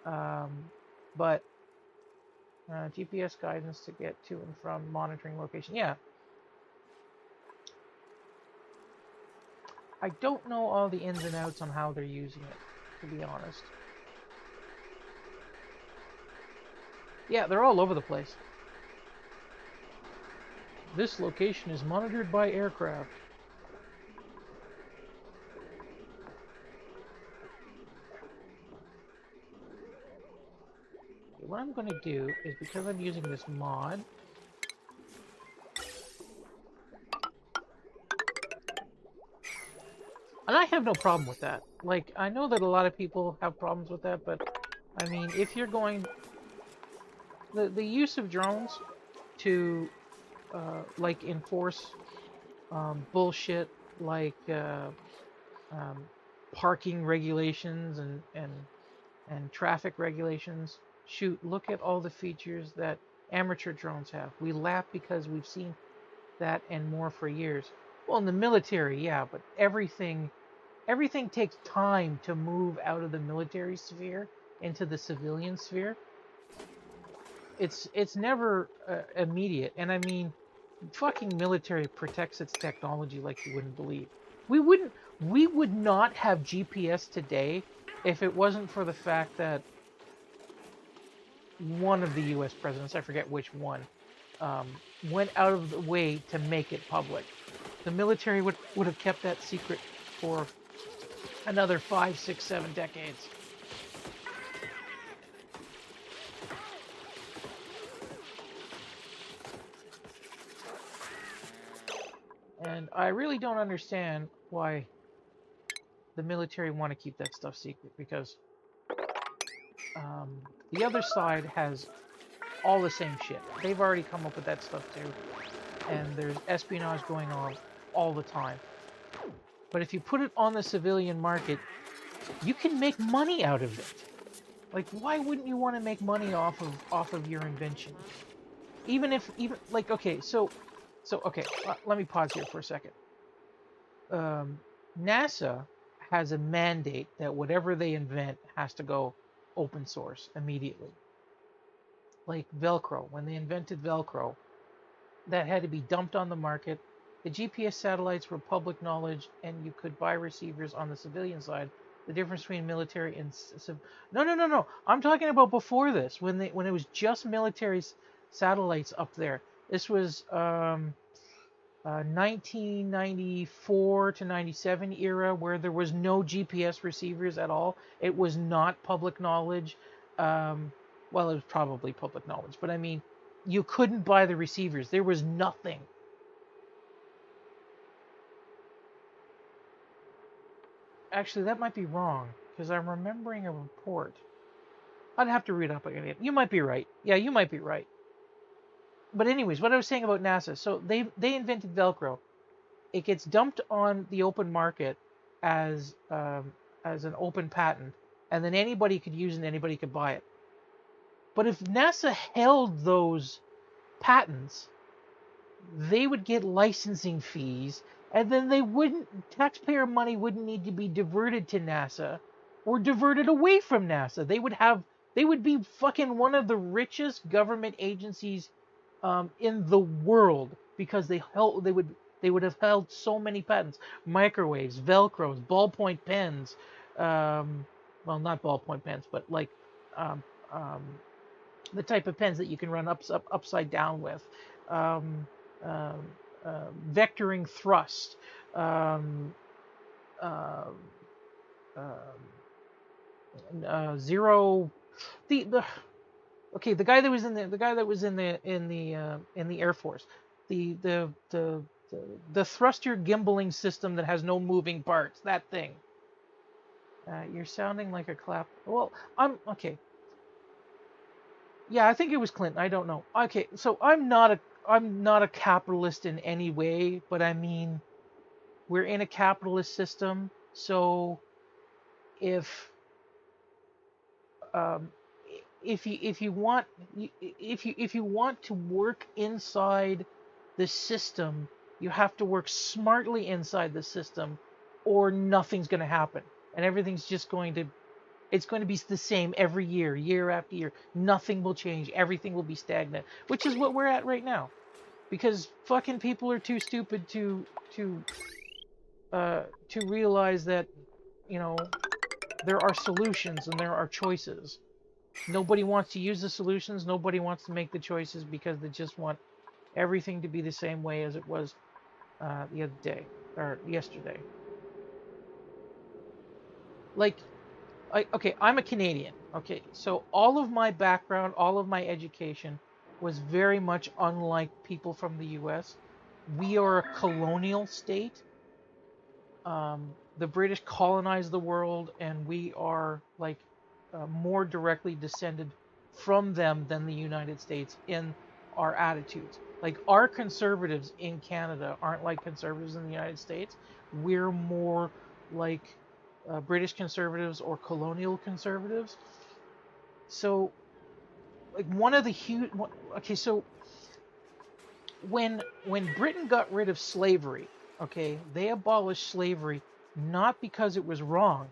Speaker 1: But GPS guidance to get to and from monitoring location. Yeah. I don't know all the ins and outs on how they're using it, to be honest. Yeah, they're all over the place. This location is monitored by aircraft. Okay, what I'm going to do is, because I'm using this mod, and I have no problem with that. Like, I know that a lot of people have problems with that, but I mean, if you're going, the use of drones to like enforce bullshit like parking regulations and traffic regulations. Shoot, look at all the features that amateur drones have. We laugh because we've seen that and more for years. Well, in the military, yeah, but everything takes time to move out of the military sphere into the civilian sphere. It's never immediate. And I mean, fucking military protects its technology like you wouldn't believe. We wouldn't. We would not have GPS today if it wasn't for the fact that one of the U.S. presidents, I forget which one, went out of the way to make it public. The military would have kept that secret for another 5, 6, 7 decades. And I really don't understand why the military want to keep that stuff secret, because the other side has all the same shit. They've already come up with that stuff too, and there's espionage going on all the time. But if you put it on the civilian market, you can make money out of it. Like, why wouldn't you want to make money off of your invention? Even like, okay, so okay, let me pause here for a second. NASA has a mandate that whatever they invent has to go open source immediately. Like Velcro, when they invented Velcro, that had to be dumped on the market. The GPS satellites were public knowledge, and you could buy receivers on the civilian side. The difference between military and no. I'm talking about before this, when it was just military satellites up there. This was 1994 to 97 era, where there was no GPS receivers at all. It was not public knowledge. Well, it was probably public knowledge, but I mean, you couldn't buy the receivers. There was nothing. Actually, that might be wrong, because I'm remembering a report. I'd have to read up again. You might be right. Yeah, you might be right. But anyways, what I was saying about NASA. So they invented Velcro. It gets dumped on the open market as an open patent, and then anybody could use it and anybody could buy it. But if NASA held those patents, they would get licensing fees, and then taxpayer money wouldn't need to be diverted to NASA or diverted away from NASA. They would be fucking one of the richest government agencies in the world, because they would have held so many patents: microwaves, Velcros, ballpoint pens, well, not ballpoint pens, but like um, um, the type of pens that you can run upside down with, um, um, vectoring thrust, um, uh, zero. The Okay, the guy that was in the Air Force, the the the the thruster gimbaling system that has no moving parts. That thing. You're sounding like a clap. Well, I'm okay. Yeah, I think it was Clinton. I don't know. Okay, so I'm not a capitalist in any way, but I mean, we're in a capitalist system. So if um, if you want if you want to work inside the system, you have to work smartly inside the system, or nothing's going to happen, and everything's just going to it's going to be the same every year, year after year. Nothing will change. Everything will be stagnant, which is what we're at right now, because fucking people are too stupid to realize that, you know, there are solutions and there are choices. Nobody wants to use the solutions. Nobody wants to make the choices, because they just want everything to be the same way as it was the other day or yesterday. Like, okay, I'm a Canadian. Okay, so all of my background, all of my education was very much unlike people from the U.S. We are a colonial state. The British colonized the world, and we are like more directly descended from them than the United States in our attitudes. Like, our conservatives in Canada aren't like conservatives in the United States. We're more like British conservatives or colonial conservatives. So, like, one of the huge okay, so when Britain got rid of slavery, okay, they abolished slavery not because it was wrong,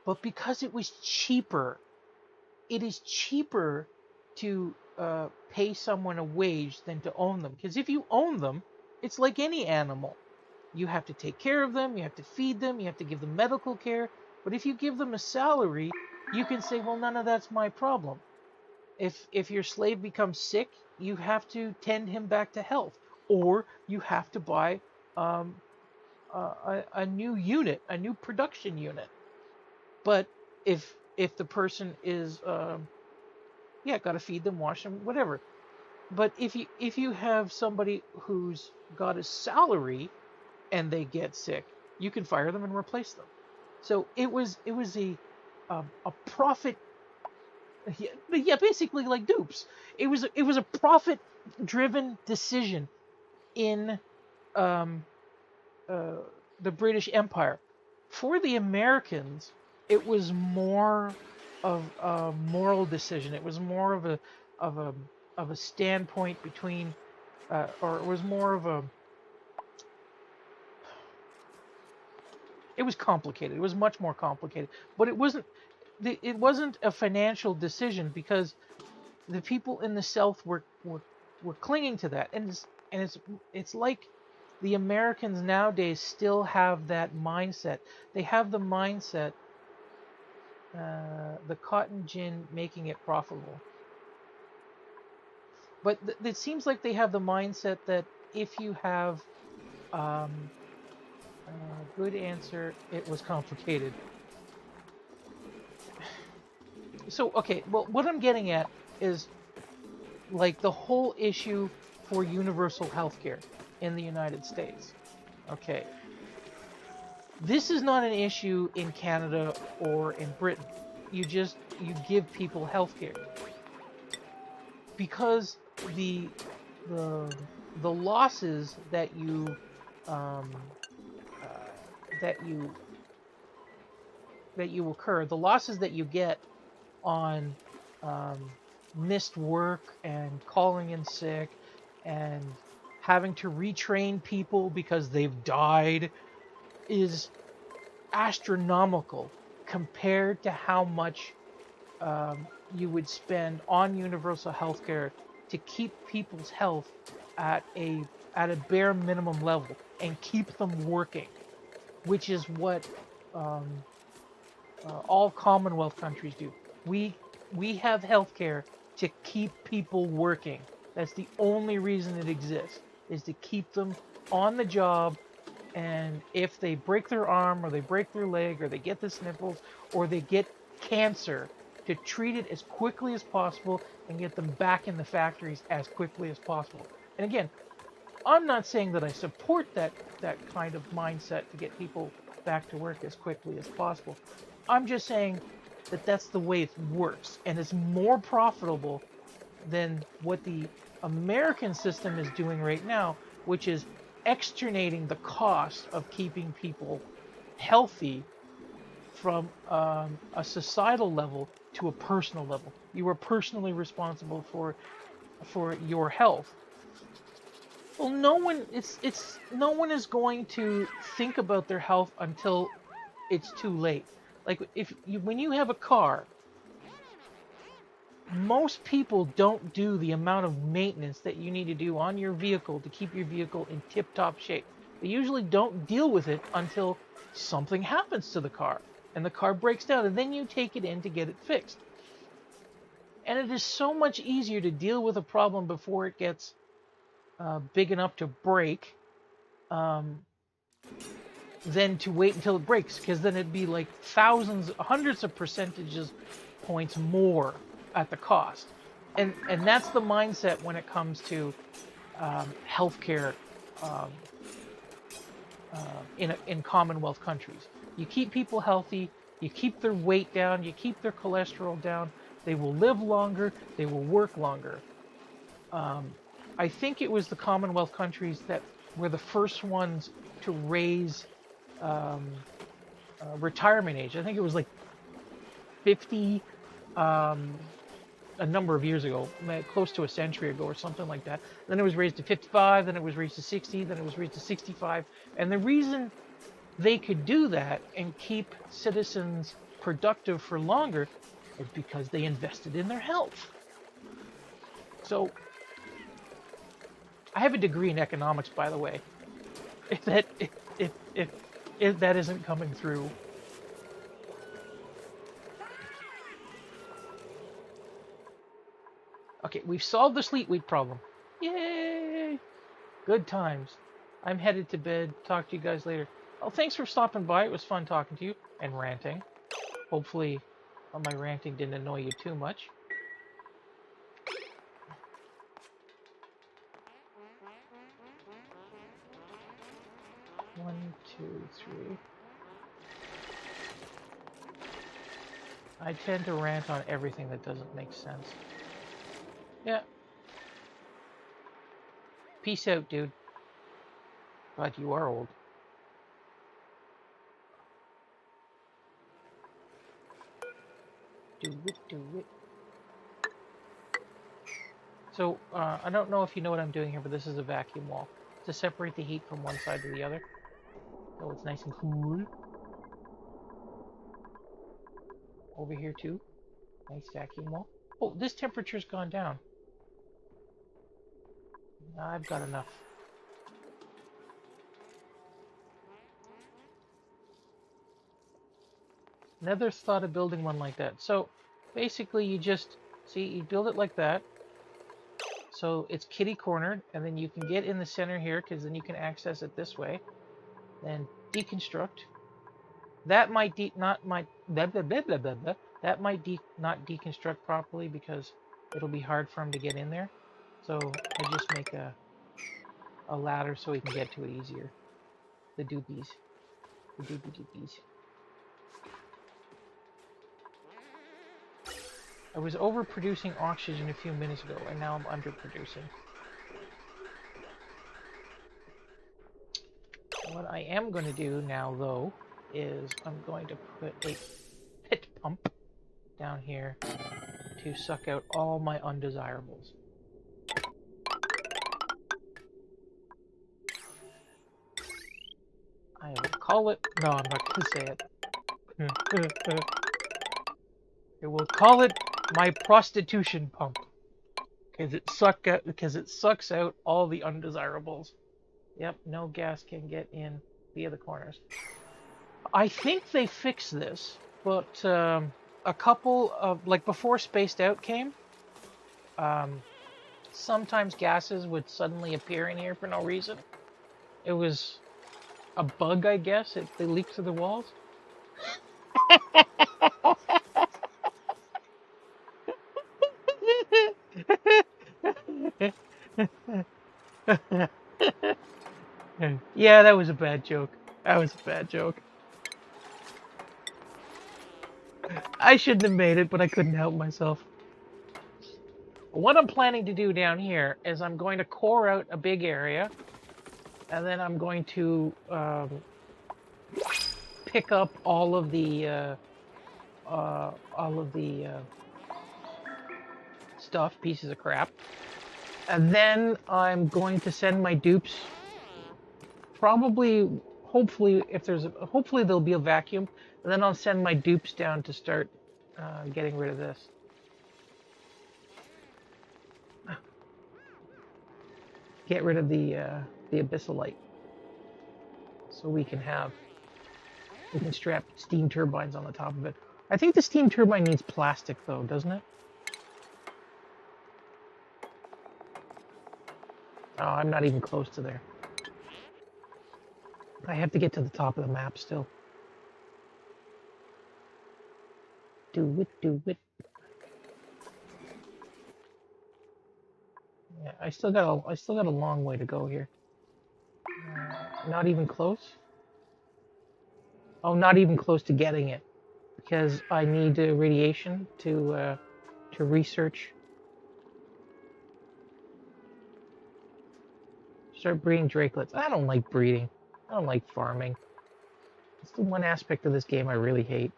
Speaker 1: but because it was cheaper. It is cheaper to pay someone a wage than to own them. Because if you own them, it's like any animal. You have to take care of them, you have to feed them, you have to give them medical care. But if you give them a salary, you can say, well, none of that's my problem. If your slave becomes sick, you have to tend him back to health, or you have to buy um, a new unit, a new production unit. But if the person is yeah, got to feed them, wash them, whatever. But if you have somebody who's got a salary and they get sick, you can fire them and replace them. So it was a profit. Yeah, basically like dupes. It was a profit driven decision in um, uh, the British Empire. For the Americans, it was more of a moral decision. It was more of a of a standpoint between, or it was more of a. It was complicated. It was much more complicated, but it wasn't. It wasn't a financial decision because the people in the South were clinging to that, and it's like the Americans nowadays still have that mindset. They have the mindset, the cotton gin making it profitable. But it seems like they have the mindset that if you have um, good answer, it was complicated. So okay, well, what I'm getting at is like the whole issue for universal health care in the United States. Okay, this is not an issue in Canada or in Britain. You give people health care because the the the losses um, uh, that you that you occur, the losses that you get on um, missed work and calling in sick and having to retrain people because they've died is astronomical compared to how much you would spend on universal health care to keep people's health at a bare minimum level and keep them working, which is what um, all Commonwealth countries do. We have healthcare to keep people working. That's the only reason it exists, is to keep them on the job. And if they break their arm or they break their leg or they get the sniffles or they get cancer, to treat it as quickly as possible and get them back in the factories as quickly as possible. And again, I'm not saying that I support that kind of mindset to get people back to work as quickly as possible. I'm just saying that that's the way it works, and it's more profitable than what the American system is doing right now, which is externating the cost of keeping people healthy from a societal level to a personal level. You are personally responsible for your health. Well, no one is going to think about their health until it's too late. Like when you have a car, most people don't do the amount of maintenance that you need to do on your vehicle to keep your vehicle in tip-top shape. They usually don't deal with it until something happens to the car and the car breaks down, and then you take it in to get it fixed. And it is so much easier to deal with a problem before it gets big enough to break um, than to wait until it breaks, because then it'd be like thousands, hundreds of percentages points more at the cost. And that's the mindset when it comes to healthcare um, in Commonwealth countries. You keep people healthy, you keep their weight down, you keep their cholesterol down. They will live longer, they will work longer. I think it was the Commonwealth countries that were the first ones to raise retirement age. I think it was like 50, a number of years ago, close to a century ago or something like that. Then it was raised to 55, then it was raised to 60, then it was raised to 65. And the reason they could do that and keep citizens productive for longer is because they invested in their health. So, I have a degree in economics, by the way. If that if that isn't coming through. Okay, we've solved the sleetweed problem. Yay! Good times. I'm headed to bed. Talk to you guys later. Oh, thanks for stopping by. It was fun talking to you and ranting. Hopefully, my ranting didn't annoy you too much. One, two, three. I tend to rant on everything that doesn't make sense. Yeah. Peace out, dude. God, you are old. Do it, do it. So, I don't know if you know what I'm doing here, but this is a vacuum wall to separate the heat from one side to the other. So it's nice and cool. Over here, too. Nice vacuum wall. Oh, this temperature's gone down. I've got enough. Never thought of building one like that. So, basically, you just, see, you build it like that. So it's kitty cornered, and then you can get in the center here, because then you can access it this way. Then deconstruct. That might not not deconstruct properly because it'll be hard for him to get in there. So I just make a ladder so he can get to it easier. The doobies. The doobie doobies. I was overproducing oxygen a few minutes ago, and now I'm underproducing. What I am going to do now, though, is I'm going to put a pit pump down here to suck out all my undesirables. I will call it... No, I'm not going to say it. I will call it my prostitution pump. Because it sucks out all the undesirables. Yep, no gas can get in via the corners. I think they fixed this, but a couple of, like before Spaced Out came, sometimes gases would suddenly appear in here for no reason. It was a bug, I guess. They leaked through the walls. Yeah, that was a bad joke. That was a bad joke. I shouldn't have made it, but I couldn't help myself. What I'm planning to do down here is I'm going to core out a big area, and then I'm going to pick up all of the stuff, pieces of crap, and then I'm going to send my dupes. Probably, hopefully, hopefully there'll be a vacuum, and then I'll send my dupes down to start getting rid of this. Get rid of the abyssalite, so we can strap steam turbines on the top of it. I think the steam turbine needs plastic though, doesn't it? Oh, I'm not even close to there. I have to get to the top of the map still. Do it, do it. Yeah, I still got a long way to go here. Not even close. Oh, not even close to getting it, because I need radiation to research. Start breeding drakelets. I don't like breeding. I don't like farming. It's the one aspect of this game I really hate.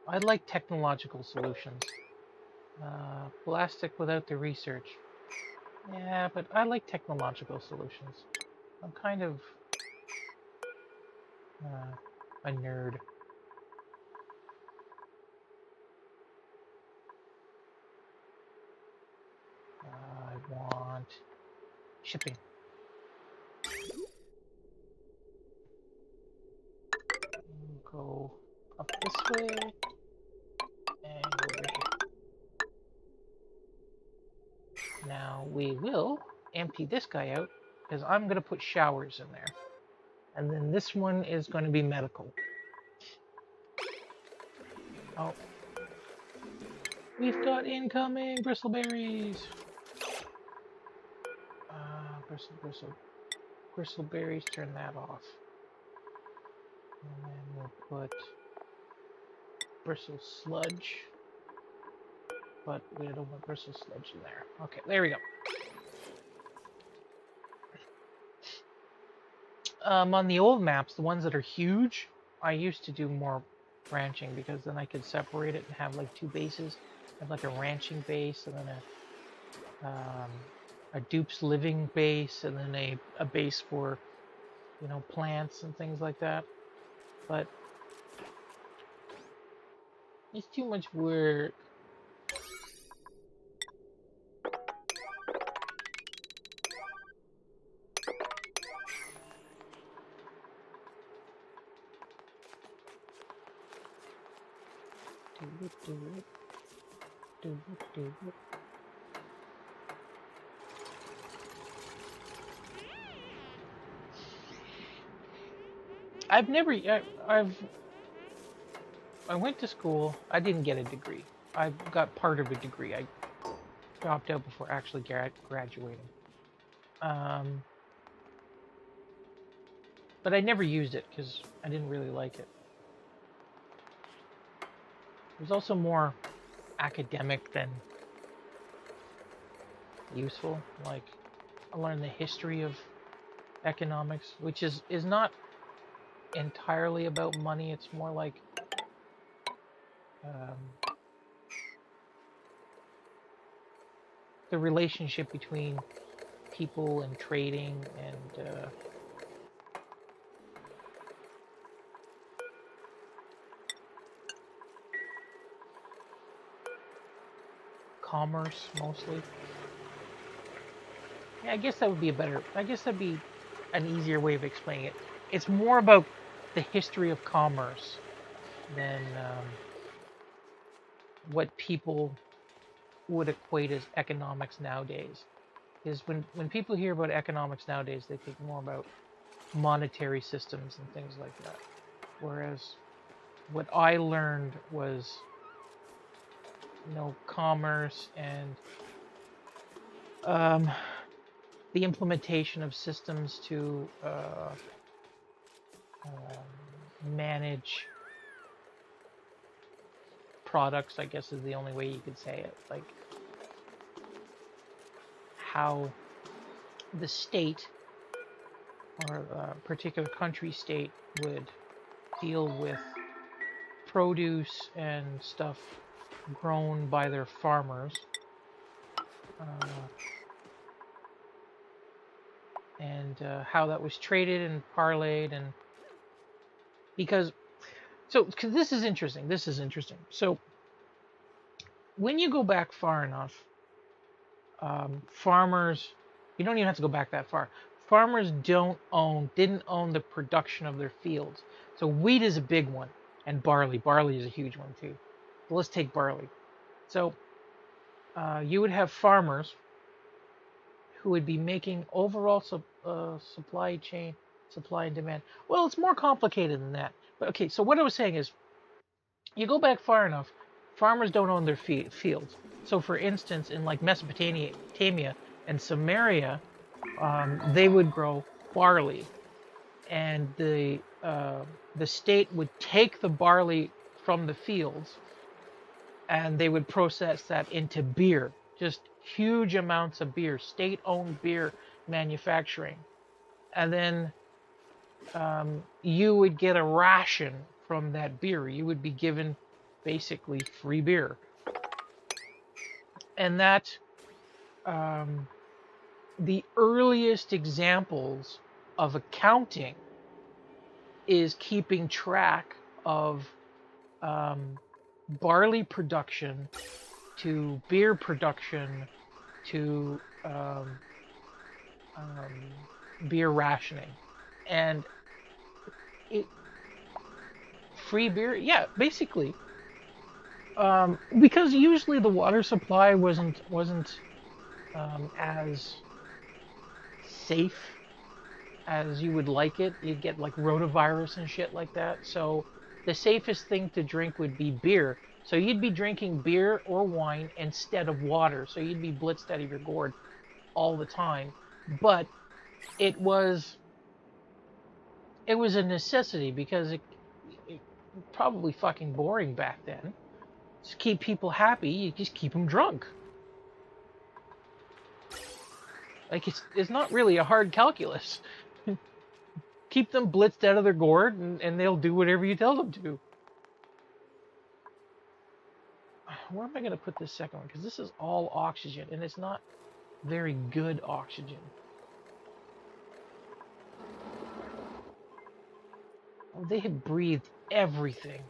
Speaker 1: I like technological solutions. Plastic without the research. Yeah, but I like technological solutions. I'm kind of a nerd. I want shipping. Go up this way and over here. Now we will empty this guy out because I'm going to put showers in there. And then this one is going to be medical. Oh, we've got incoming bristleberries. Bristleberries, turn that off. And then we'll put bristle sludge. But we don't want bristle sludge in there. Okay, there we go. On the old maps, the ones that are huge, I used to do more ranching because then I could separate it and have like two bases. Have like a ranching base and then a dupes living base and then a base for, you know, plants and things like that. But it's too much work. I've never, I went to school. I didn't get a degree. I got part of a degree. I dropped out before actually graduating. But I never used it because I didn't really like it. It was also more academic than useful. Like, I learned the history of economics, which is not entirely about money. It's more like the relationship between people and trading and commerce mostly. Yeah, I guess that would be I guess that'd be an easier way of explaining it. It's more about the history of commerce than what people would equate as economics nowadays. Is when people hear about economics nowadays, they think more about monetary systems and things like that. Whereas what I learned was, you know, commerce and the implementation of systems to manage products, I guess is the only way you could say it. Like how the state or a particular country state would deal with produce and stuff grown by their farmers. And how that was traded and parlayed, and because this is interesting. This is interesting. So when you go back far enough, farmers, you don't even have to go back that far. Farmers didn't own the production of their fields. So wheat is a big one, and barley. Barley is a huge one too. But let's take barley. So you would have farmers who would be making overall supply chain, supply and demand. Well, it's more complicated than that. But okay, so what I was saying is, you go back far enough, farmers don't own their fields. So, for instance, in like Mesopotamia and Samaria, they would grow barley, and the state would take the barley from the fields, and they would process that into beer, just huge amounts of beer, state-owned beer manufacturing, and then you would get a ration from that beer. You would be given basically free beer. And that the earliest examples of accounting is keeping track of um, barley production to beer production to beer rationing. And it, free beer, yeah, basically. Because usually the water supply wasn't as safe as you would like it. You'd get like rotavirus and shit like that. So the safest thing to drink would be beer. So you'd be drinking beer or wine instead of water. So you'd be blitzed out of your gourd all the time. But it was it was a necessity because it probably fucking boring back then. To keep people happy, you just keep them drunk. Like it's not really a hard calculus. Keep them blitzed out of their gourd, and they'll do whatever you tell them to. Where am I going to put this second one? Because this is all oxygen, and it's not very good oxygen. Oh, they had breathed everything.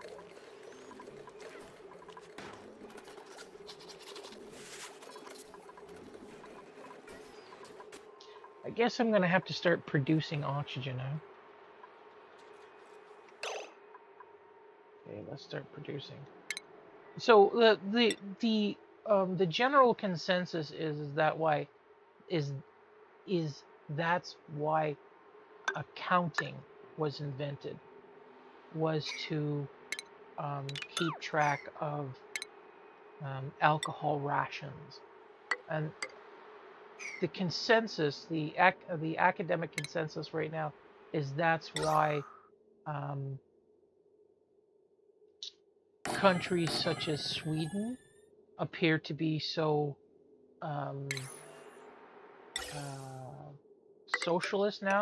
Speaker 1: I guess I'm going to have to start producing oxygen now. Okay, let's start producing. So the general consensus is that why is that's why accounting was invented, was to keep track of alcohol rations. And the consensus, the academic consensus right now is that's why countries such as Sweden appear to be so socialist now,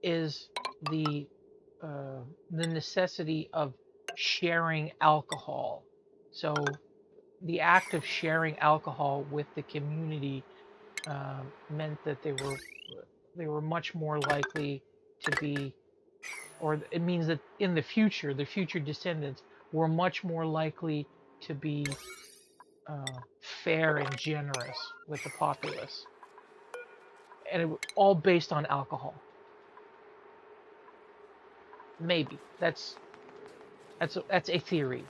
Speaker 1: is the necessity of sharing alcohol. So the act of sharing alcohol with the community meant that they were much more likely to be, or it means that in the future descendants were much more likely to be fair and generous with the populace, and it was all based on alcohol. Maybe that's a theory.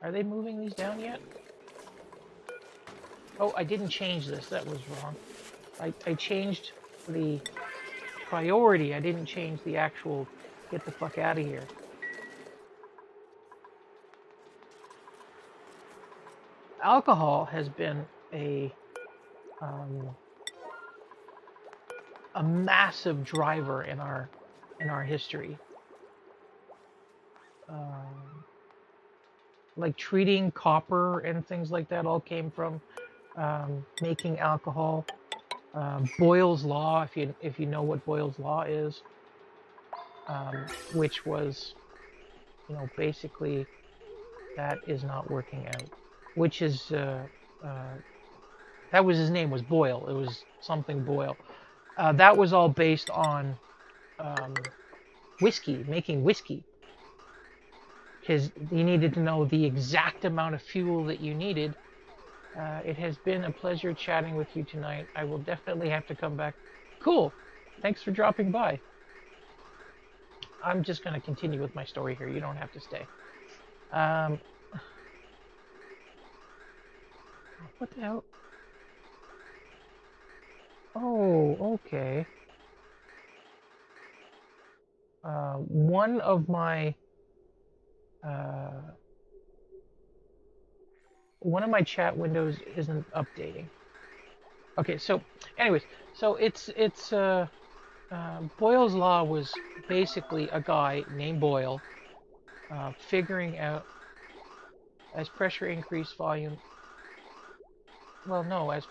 Speaker 1: Are they moving these down yet? Oh, I didn't change this. That was wrong. I changed the priority. I didn't change the actual get the fuck out of here. Alcohol has been a massive driver in our history. Like treating copper and things like that all came from making alcohol. Boyle's Law, if you know what Boyle's Law is, which was, basically that is not working out. Which is that was his name, was Boyle. It was something Boyle. That was all based on whiskey, making whiskey. Because you needed to know the exact amount of fuel that you needed. It has been a pleasure chatting with you tonight. I will definitely have to come back. Cool. Thanks for dropping by. I'm just going to continue with my story here. You don't have to stay. What the hell? Oh, okay. One of my chat windows isn't updating. Okay, so anyways, so it's Boyle's Law was basically a guy named Boyle figuring out as pressure increased, volume. Well, no, as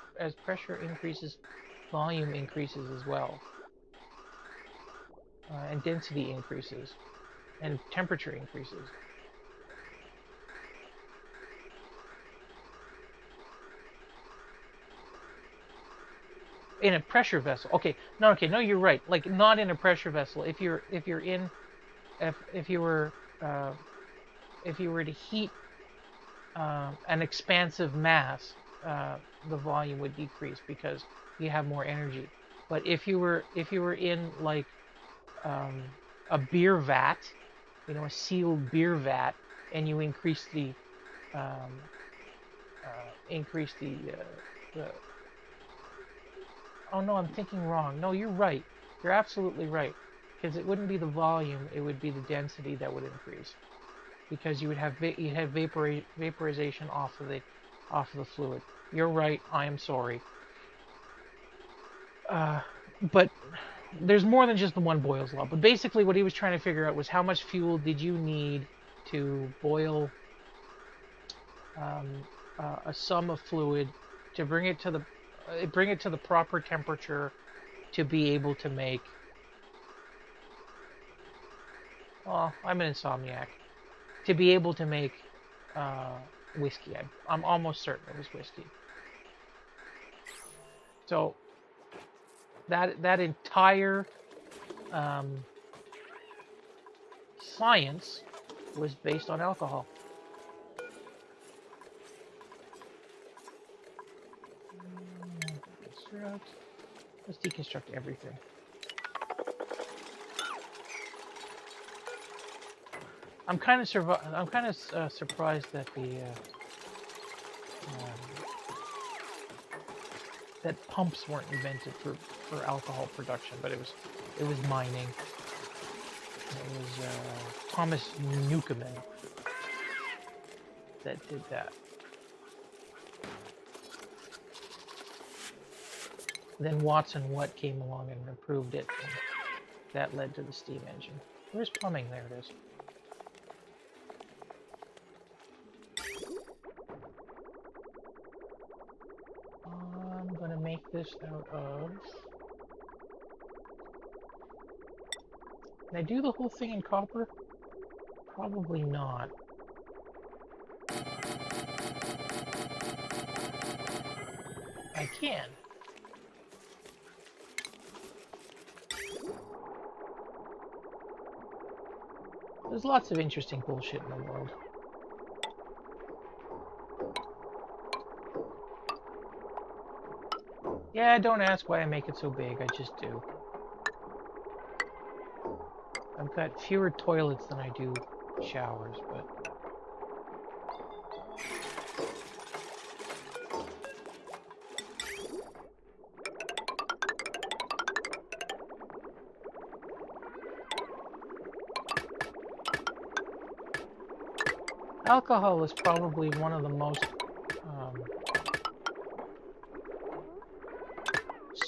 Speaker 1: pressure increases, volume increases as well. and density increases, and temperature increases. In a pressure vessel. Okay, no, you're right. Like not in a pressure vessel. If you were if you were to heat an expansive mass, the volume would decrease because you have more energy. But if you were in like um, a beer vat, you know, a sealed beer vat, and you um, increase the oh no, I'm thinking wrong. No, you're right. You're absolutely right. Because it wouldn't be the volume, it would be the density that would increase. Because you would have vaporization off of the fluid. You're right. I am sorry. Uh, but there's more than just the one Boyle's law. But basically, what he was trying to figure out was how much fuel did you need to boil um, a sum of fluid to bring it to the proper temperature to be able to make. Well, I'm an insomniac. To be able to make uh, whiskey, I'm almost certain it was whiskey. So that entire um, science was based on alcohol. Let's deconstruct everything. I'm kind of surprised that that pumps weren't invented for alcohol production, but it was mining. It was Thomas Newcomen that did that. Then Watson Watt came along and improved it, and that led to the steam engine. Where's plumbing? There it is. I'm gonna make this out of... Can I do the whole thing in copper? Probably not. I can. There's lots of interesting bullshit in the world. Yeah, don't ask why I make it so big, I just do. I've got fewer toilets than I do showers, but... Alcohol is probably one of the most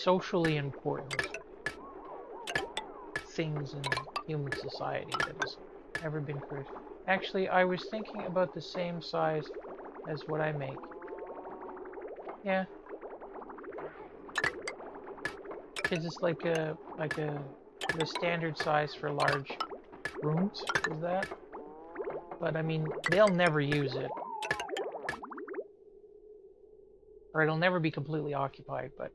Speaker 1: socially important things in human society that has ever been created. Actually, I was thinking about the same size as what I make. Yeah. Because it's like the standard size for large rooms, is that? But I mean, they'll never use it. Or it'll never be completely occupied, but...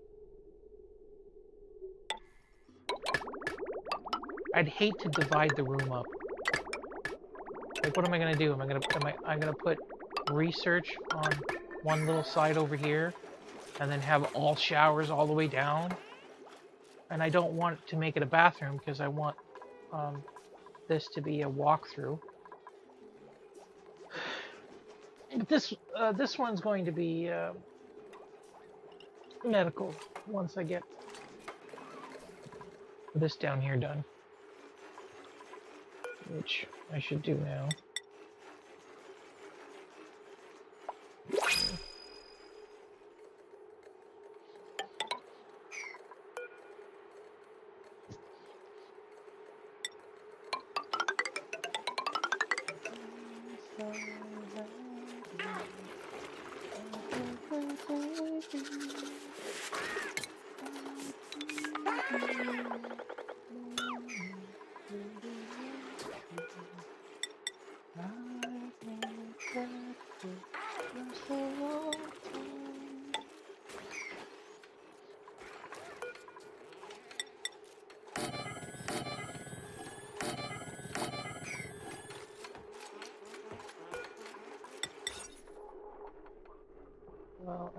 Speaker 1: I'd hate to divide the room up. Like, what am I gonna do? I'm gonna put research on one little side over here, and then have all showers all the way down. And I don't want to make it a bathroom because I want this to be a walkthrough. But this one's going to be medical once I get this down here done, which I should do now.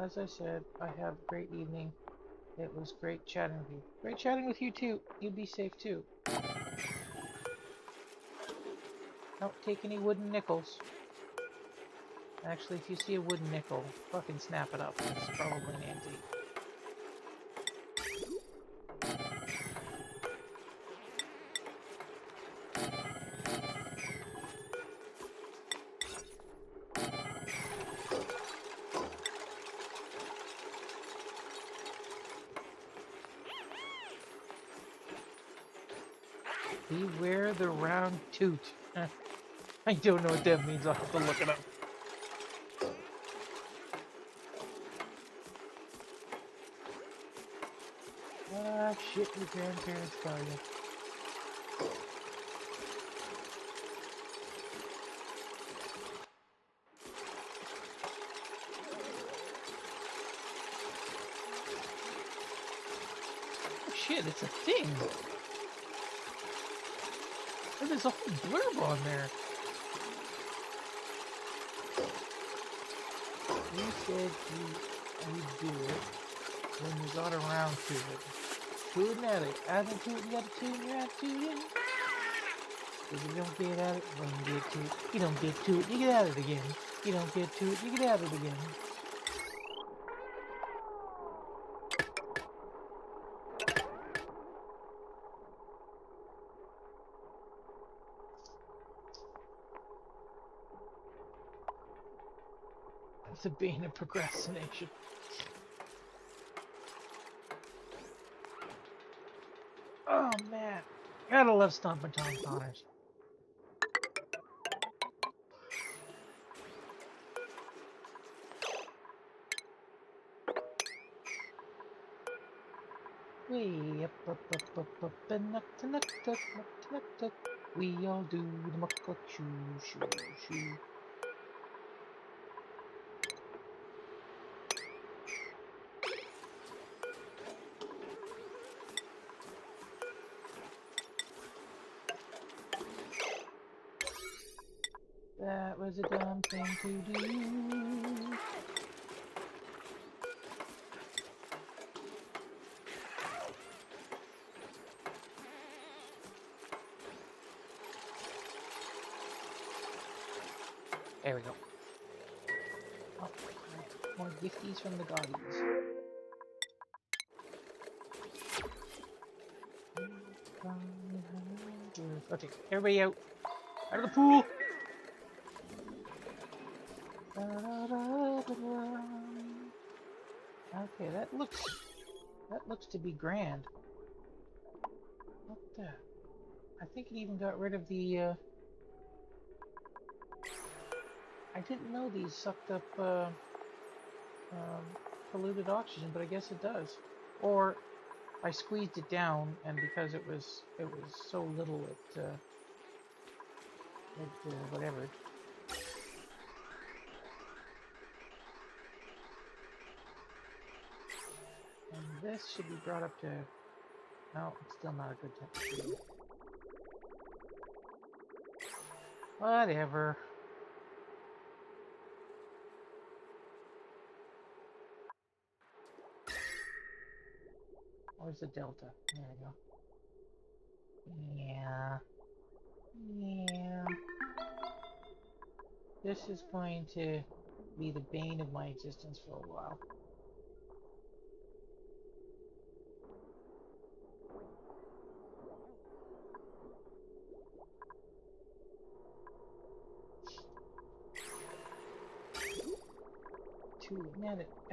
Speaker 1: as I said, I have a great evening. It was great chatting with you. Great chatting with you too. You be safe too. Don't take any wooden nickels. Actually, if you see a wooden nickel, fucking snap it up. It's probably an antique. Beware the round toot. I don't know what that means. I'll have to look it up. Ah, shit, your grandparents tell you. Oh shit, it's a thing. Oh, there's a whole blurb on there. You said you'd do it when you got around to it. Tootin' at it. Adding to it, you gotta tune your attitude. If you don't get at it, when you get to it, you don't get to it, you get at it again. You don't get to it, you get at it again. It's a bane of procrastination. Oh man, gotta love stomping Tom Connors. Way up, and knock. We all do the muck shoo, shoo, shoo. That was a dumb thing to do. There we go. Oh, more gifties from the Gaudies. Okay, everybody out. Out of the pool! Okay, that looks to be grand. What the? I think it even got rid of the, I didn't know these sucked up, polluted oxygen, but I guess it does. Or I squeezed it down, and because it was so little, whatever. And this should be brought up to, no, it's still not a good temperature. Whatever. Where's the delta? There we go. Yeah. Yeah. This is going to be the bane of my existence for a while.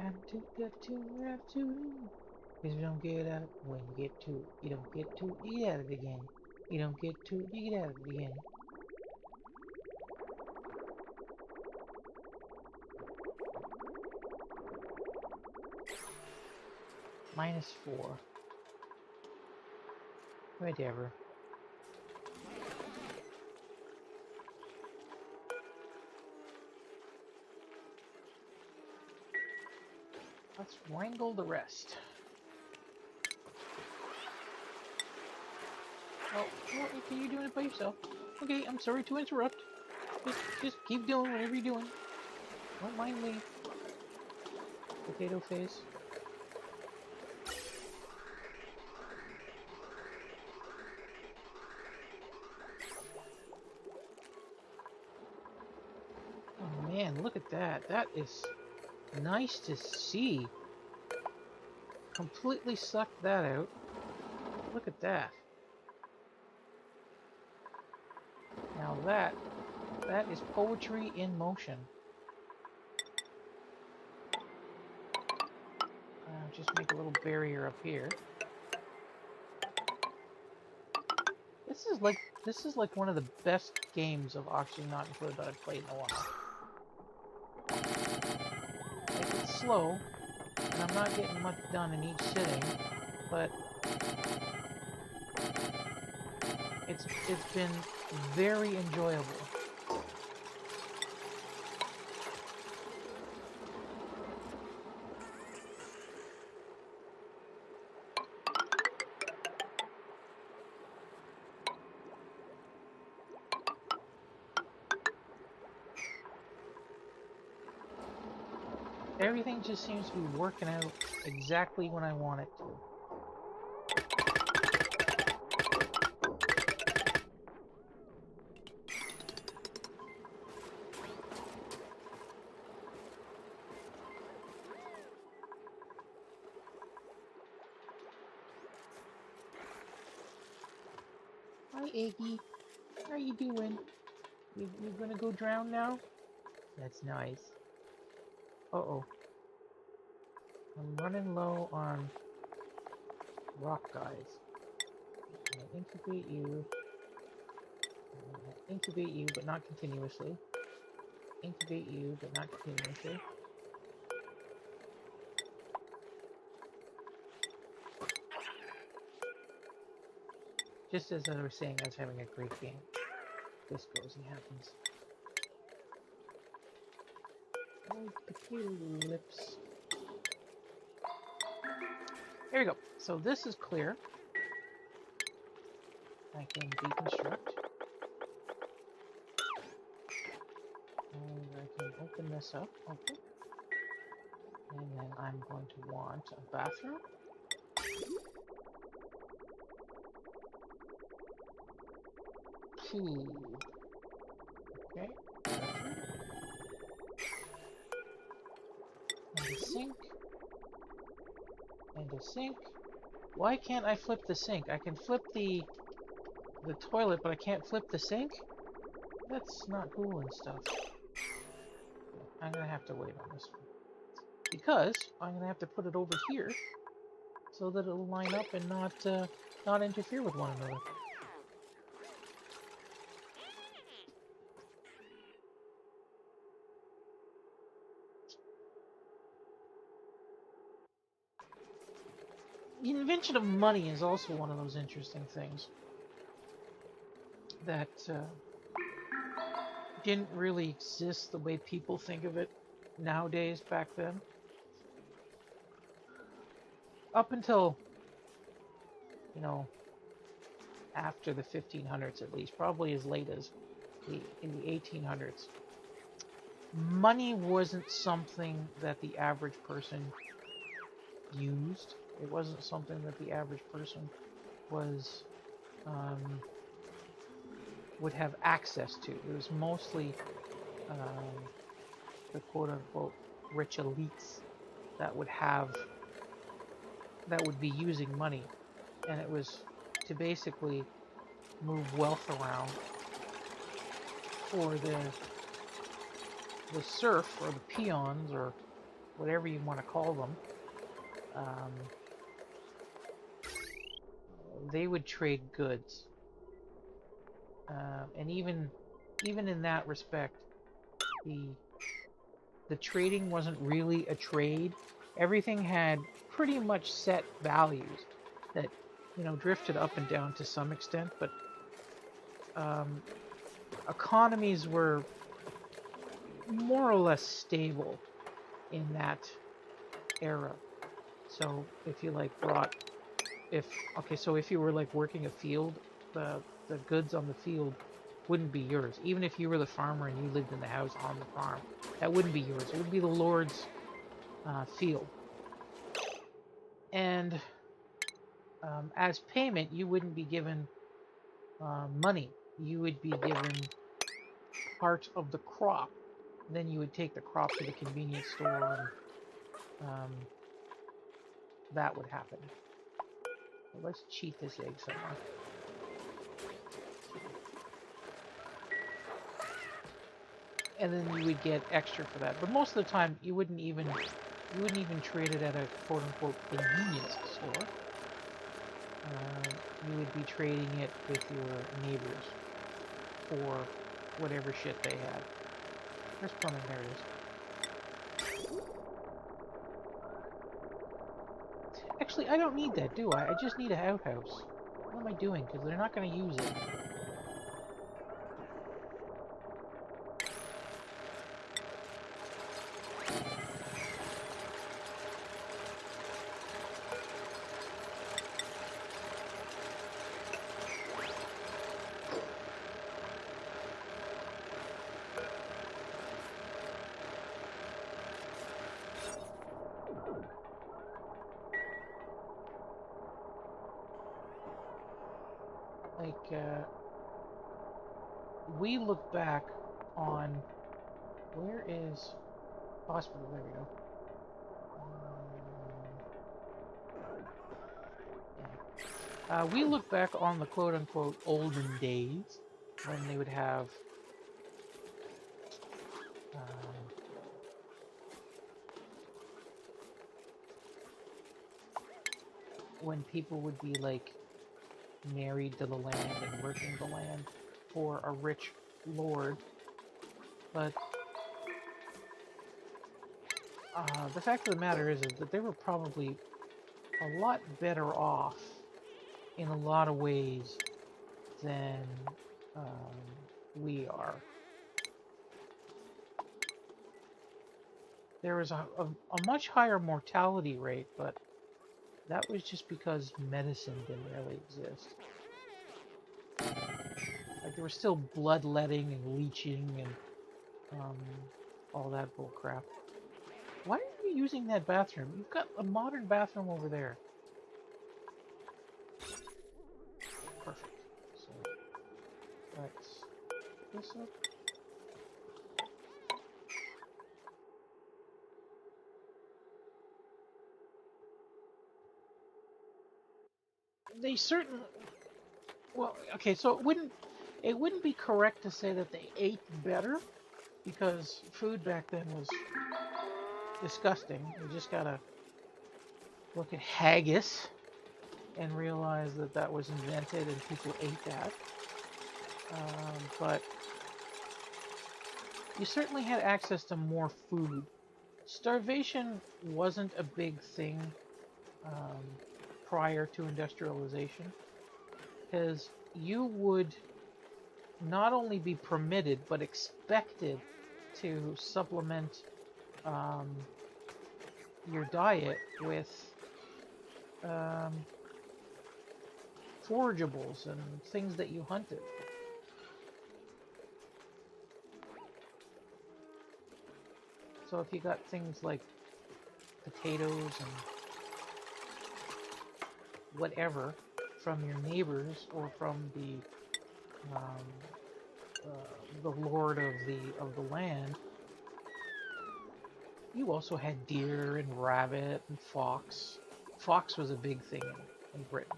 Speaker 1: Add to, get to, have to. Because you don't get at it when you get to it. You don't get to it, you get at it again. You don't get to it, you get at it again. -4. Whatever. Let's wrangle the rest. Oh, okay, you're doing it by yourself. Okay, I'm sorry to interrupt. Just keep doing whatever you're doing. Don't mind me. Potato face. Oh man, look at that. That is nice to see. Completely sucked that out. Look at that. Now that is poetry in motion. Just make a little barrier up here. This is like one of the best games of Oxygen Not Included that I've played in a while. Like, it's slow, and I'm not getting much done in each sitting, but it's been very enjoyable. Everything just seems to be working out exactly when I want it to. Hi, Iggy. How you doing? You gonna go drown now? That's nice. Uh-oh. I'm running low on rock guys. I incubate you. Incubate you, but not continuously. Incubate you, but not continuously. Just as I was saying, I was having a great game. This goes and happens. Oh, potato lips. There we go. So this is clear. I can deconstruct. And I can open this up. Okay. And then I'm going to want a bathroom. Pool. Okay. Bathroom. And a sink. And a sink. Why can't I flip the sink? I can flip the toilet, but I can't flip the sink? That's not cool and stuff. I'm gonna have to wait on this one. Because I'm gonna have to put it over here so that it'll line up and not interfere with one another. The invention of money is also one of those interesting things that didn't really exist the way people think of it nowadays back then. Up until, you know, after the 1500s at least, probably as late as in the 1800s, money wasn't something that the average person used. It wasn't something that the average person was would have access to. It was mostly the quote-unquote rich elites that would be using money, and it was to basically move wealth around for the serf or the peons or whatever you want to call them. They would trade goods, and even in that respect, the trading wasn't really a trade. Everything had pretty much set values that, you know, drifted up and down to some extent, but economies were more or less stable in that era. So if you like so if you were like working a field, the goods on the field wouldn't be yours. Even if you were the farmer and you lived in the house on the farm, that wouldn't be yours. It would be the lord's field. And as payment, you wouldn't be given money. You would be given part of the crop. Then you would take the crop to the convenience store, and that would happen. So let's cheat this egg somewhere. And then you would get extra for that. But most of the time, you wouldn't even trade it at a quote-unquote convenience store. You would be trading it with your neighbors for whatever shit they had. There's plumbing, there it is. Actually, I don't need that, do I? I just need a outhouse. What am I doing? Because they're not going to use it. Like, we look back on... Where is... Hospital, there we go. We look back on the quote-unquote olden days when they would have when people would be like married to the land and working the land for a rich lord. But the fact of the matter is that they were probably a lot better off in a lot of ways than we are. There was a much higher mortality rate, but that was just because medicine didn't really exist. Like, there was still bloodletting and leeching and all that bull crap. Why are you using that bathroom? You've got a modern bathroom over there. Perfect. So let's put this up. They certainly... Well, okay, so it wouldn't be correct to say that they ate better, because food back then was disgusting. You just gotta look at haggis and realize that that was invented and people ate that. But you certainly had access to more food. Starvation wasn't a big thing prior to industrialization, because you would not only be permitted but expected to supplement your diet with forageables and things that you hunted. So if you got things like potatoes and whatever from your neighbors or from the lord of the land, you also had deer and rabbit and fox. Fox was a big thing in Britain,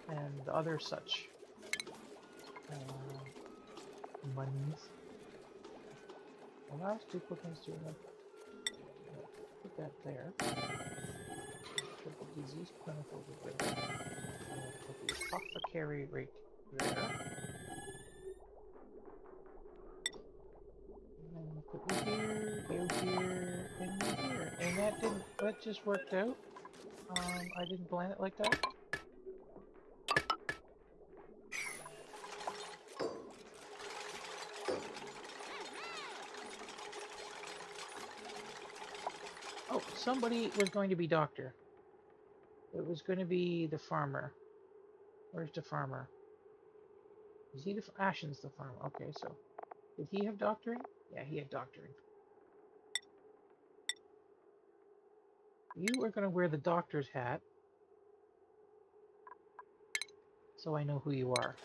Speaker 1: and other such monies. Allows duplicates to put that there. Put the disease clinic over there. Put the apothecary right there. And then put you here, and you here. And that just worked out. I didn't plan it like that. Oh, somebody was going to be doctor. It was going to be the farmer. Where's the farmer? Is he Ashen's the farmer? Okay, so did he have doctoring? Yeah, he had doctoring. You are going to wear the doctor's hat, so I know who you are.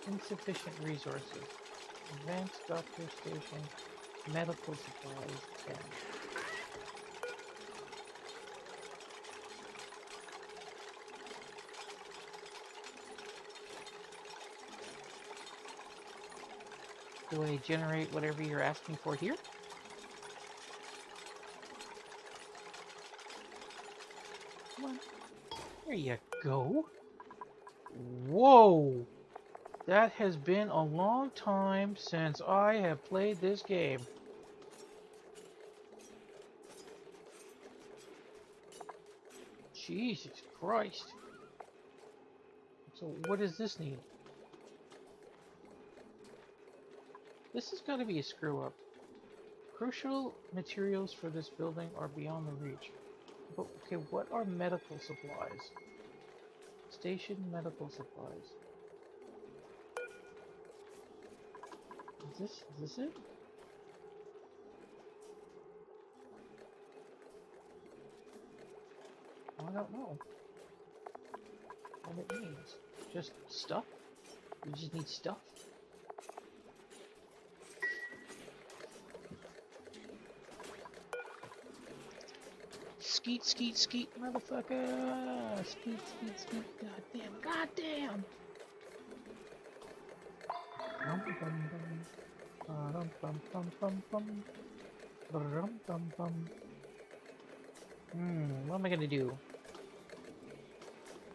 Speaker 1: Insufficient resources. Advanced doctor station. Medical supplies 10. Do I generate whatever you're asking for here? Come on. There you go. Whoa! That has been a long time since I have played this game. Jesus Christ. So what does this need? This has got to be a screw up. Crucial materials for this building are beyond the reach. But, okay, what are medical supplies? Station medical supplies. Is this it? I don't know what it means. Just stuff? You just need stuff? Skeet, skeet, skeet, motherfucker! Skeet, skeet, skeet, goddamn, goddamn! Bum bum bum. Bum bum bum bum bum. Bum bum bum. What am I gonna do?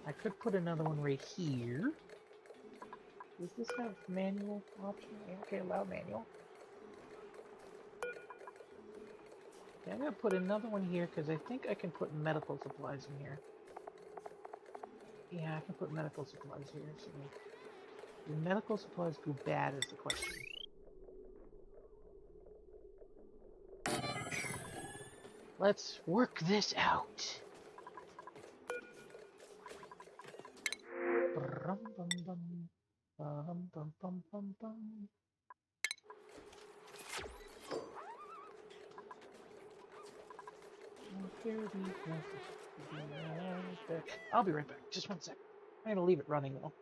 Speaker 1: I could put another one right here. Does this have manual option? Okay, allow manual. Yeah, I'm gonna put another one here because I think I can put medical supplies in here. Yeah, I can put medical supplies here. So, do medical supplies go bad is the question. Let's work this out. Bum, bum, bum. Bum, bum, bum, bum, bum. I'll be right back. Just one sec. I'm gonna leave it running though.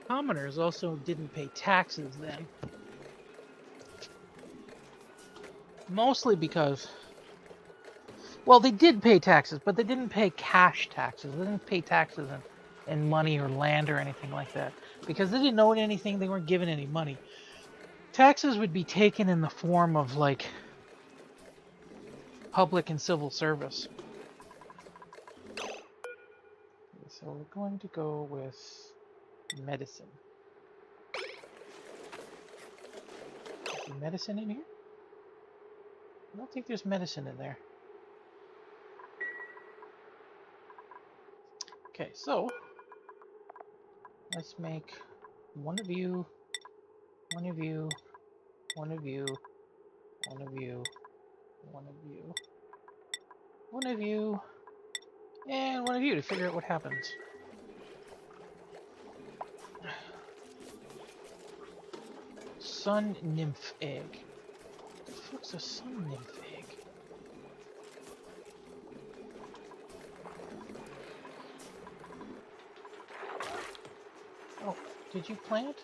Speaker 1: Commoners also didn't pay taxes then. Mostly because, well, they did pay taxes, but they didn't pay cash taxes. They didn't pay taxes in money or land or anything like that. Because they didn't own anything, they weren't given any money. Taxes would be taken in the form of, like, public and civil service. So we're going to go with medicine. Is there medicine in here? I don't think there's medicine in there. Okay, so let's make one of you, one of you, one of you, one of you, one of you, one of you, and one of you to figure out what happens. Sun nymph egg. What the fuck's a sun nymph egg? Oh, did you plant?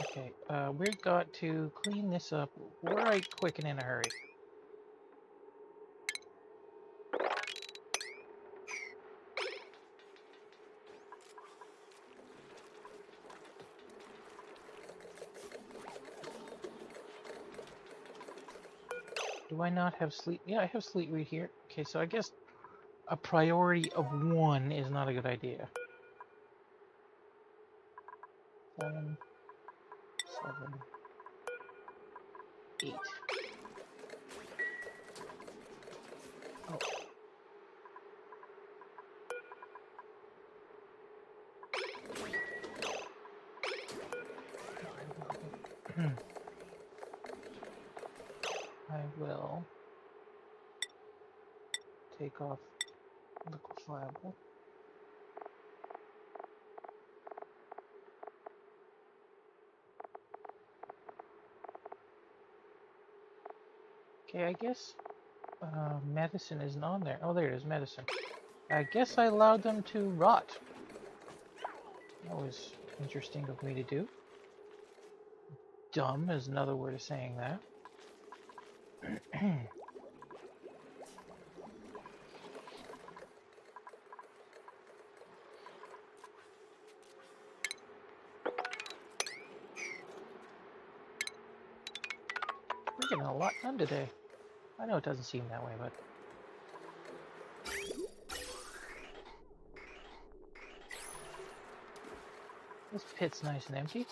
Speaker 1: Okay, we've got to clean this up right quick and in a hurry. Do I not have sleep? Yeah, I have sleep right here. Okay, so I guess a priority of 1 is not a good idea. 7, 7, 8. Oh. I will take off liquefiable. Okay, I guess medicine isn't on there. Oh, there it is, medicine. I guess I allowed them to rot. That was interesting of me to do. Dumb is another word of saying that. We're getting a lot done today. I know it doesn't seem that way, but... This pit's nice and empty.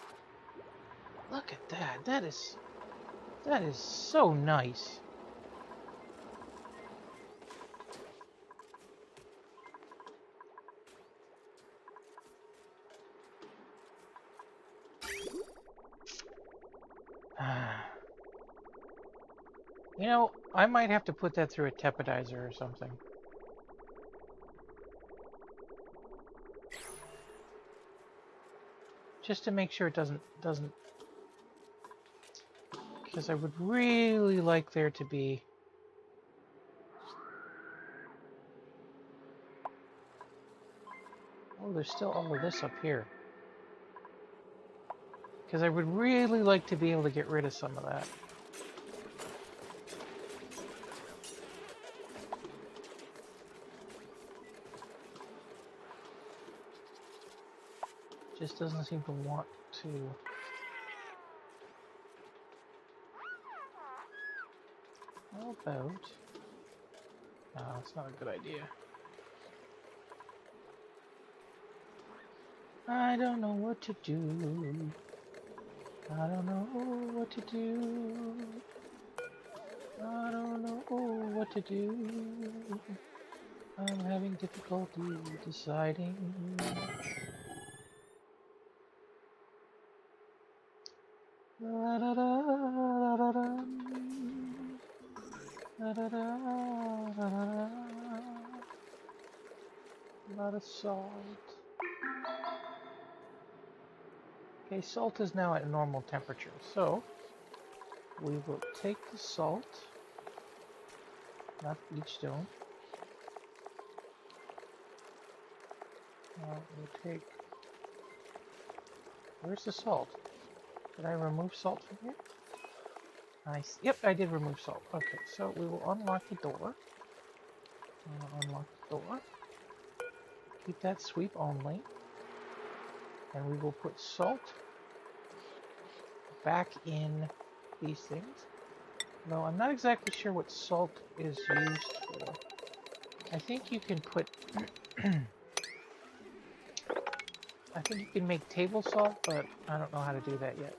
Speaker 1: Look at that. That is so nice. You know, I might have to put that through a tepidizer or something. Just to make sure it doesn't... Because I would really like there to be... Oh, there's still all of this up here. Because I would really like to be able to get rid of some of that. Just doesn't seem to want to. How about... No, it's not a good idea. I don't know what to do. I don't know what to do. I don't know what to do. I'm having difficulty deciding. La da da da da da. La da da da da. A lot of salt. Okay, salt is now at normal temperature, so we will take the salt, not each stone. We'll take... Where's the salt? Did I remove salt from here? Nice. Yep, I did remove salt. Okay, so we will unlock the door. Unlock the door. Keep that sweep only. And we will put salt back in these things. No, I'm not exactly sure what salt is used for. I think you can put... I think you can make table salt, but I don't know how to do that yet.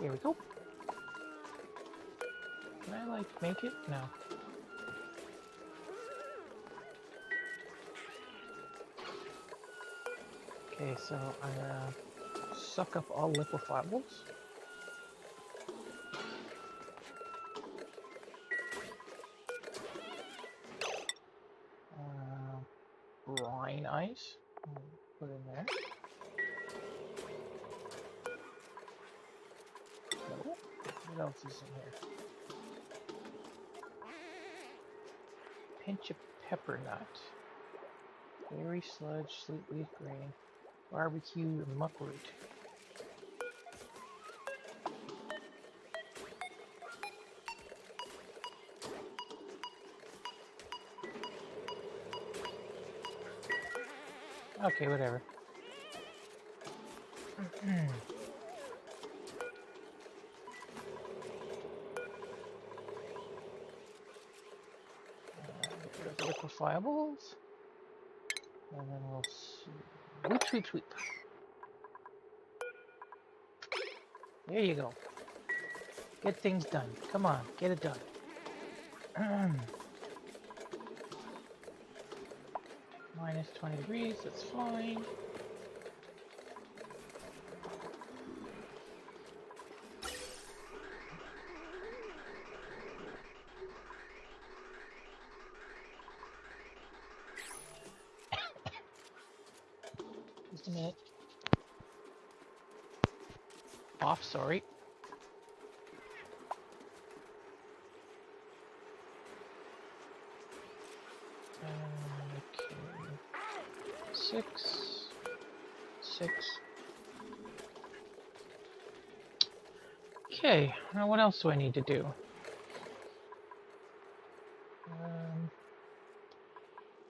Speaker 1: Here we go. Can I, like, make it? No. Okay, so I'm gonna suck up all liquefiables. Brine ice. Put in there. No. What else is in here? pinch of pepper nut, berry sludge, sweet leaf grain, barbecue, and muckroot. Okay, whatever. Liquefiables. And then we'll sweep, sweep, sweep. There you go. Get things done. Come on, get it done. Minus 20 degrees, that's fine. Just a minute. Off, sorry. Okay. 6. Okay, now what else do I need to do?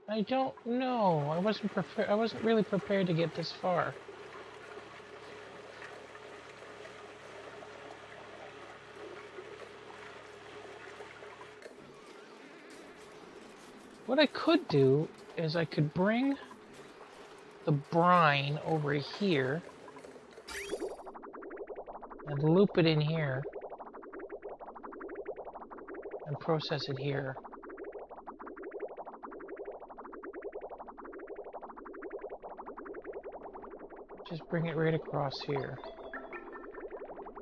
Speaker 1: I don't know. I wasn't really prepared to get this far. What I could do is I could bring the brine over here and loop it in here and process it here. Just bring it right across here.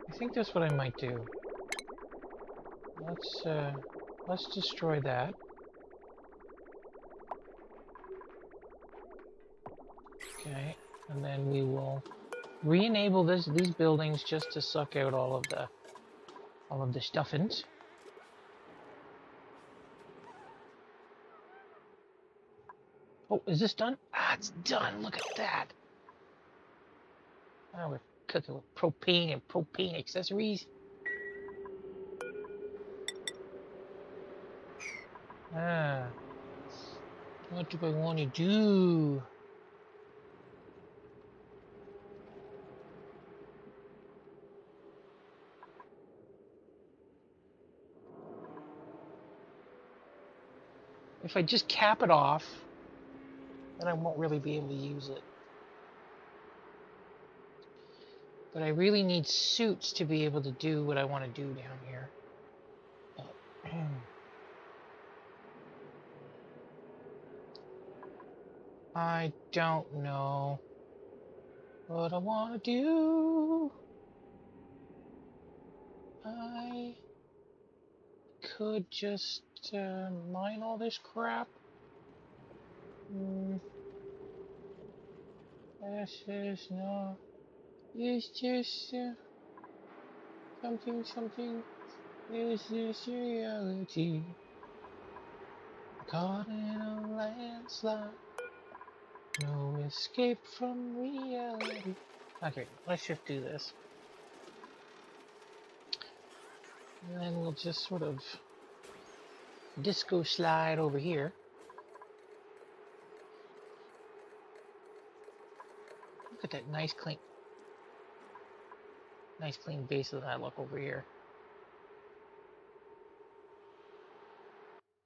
Speaker 1: I think that's what I might do. Let's destroy that. Okay, and then we will re-enable these buildings just to suck out all of the stuffings. Oh, is this done? Ah, it's done. Look at that. Oh, we're cooking with propane and propane accessories. Ah, what do I want to do? If I just cap it off, then I won't really be able to use it. But I really need suits to be able to do what I want to do down here. I don't know what I want to do. I could just mine all this crap. This is not. It's just something. Is this reality? Caught in a landslide. No escape from reality. Okay, let's just do this. And then we'll just sort of disco slide over here. Look at that nice clean base of that look over here.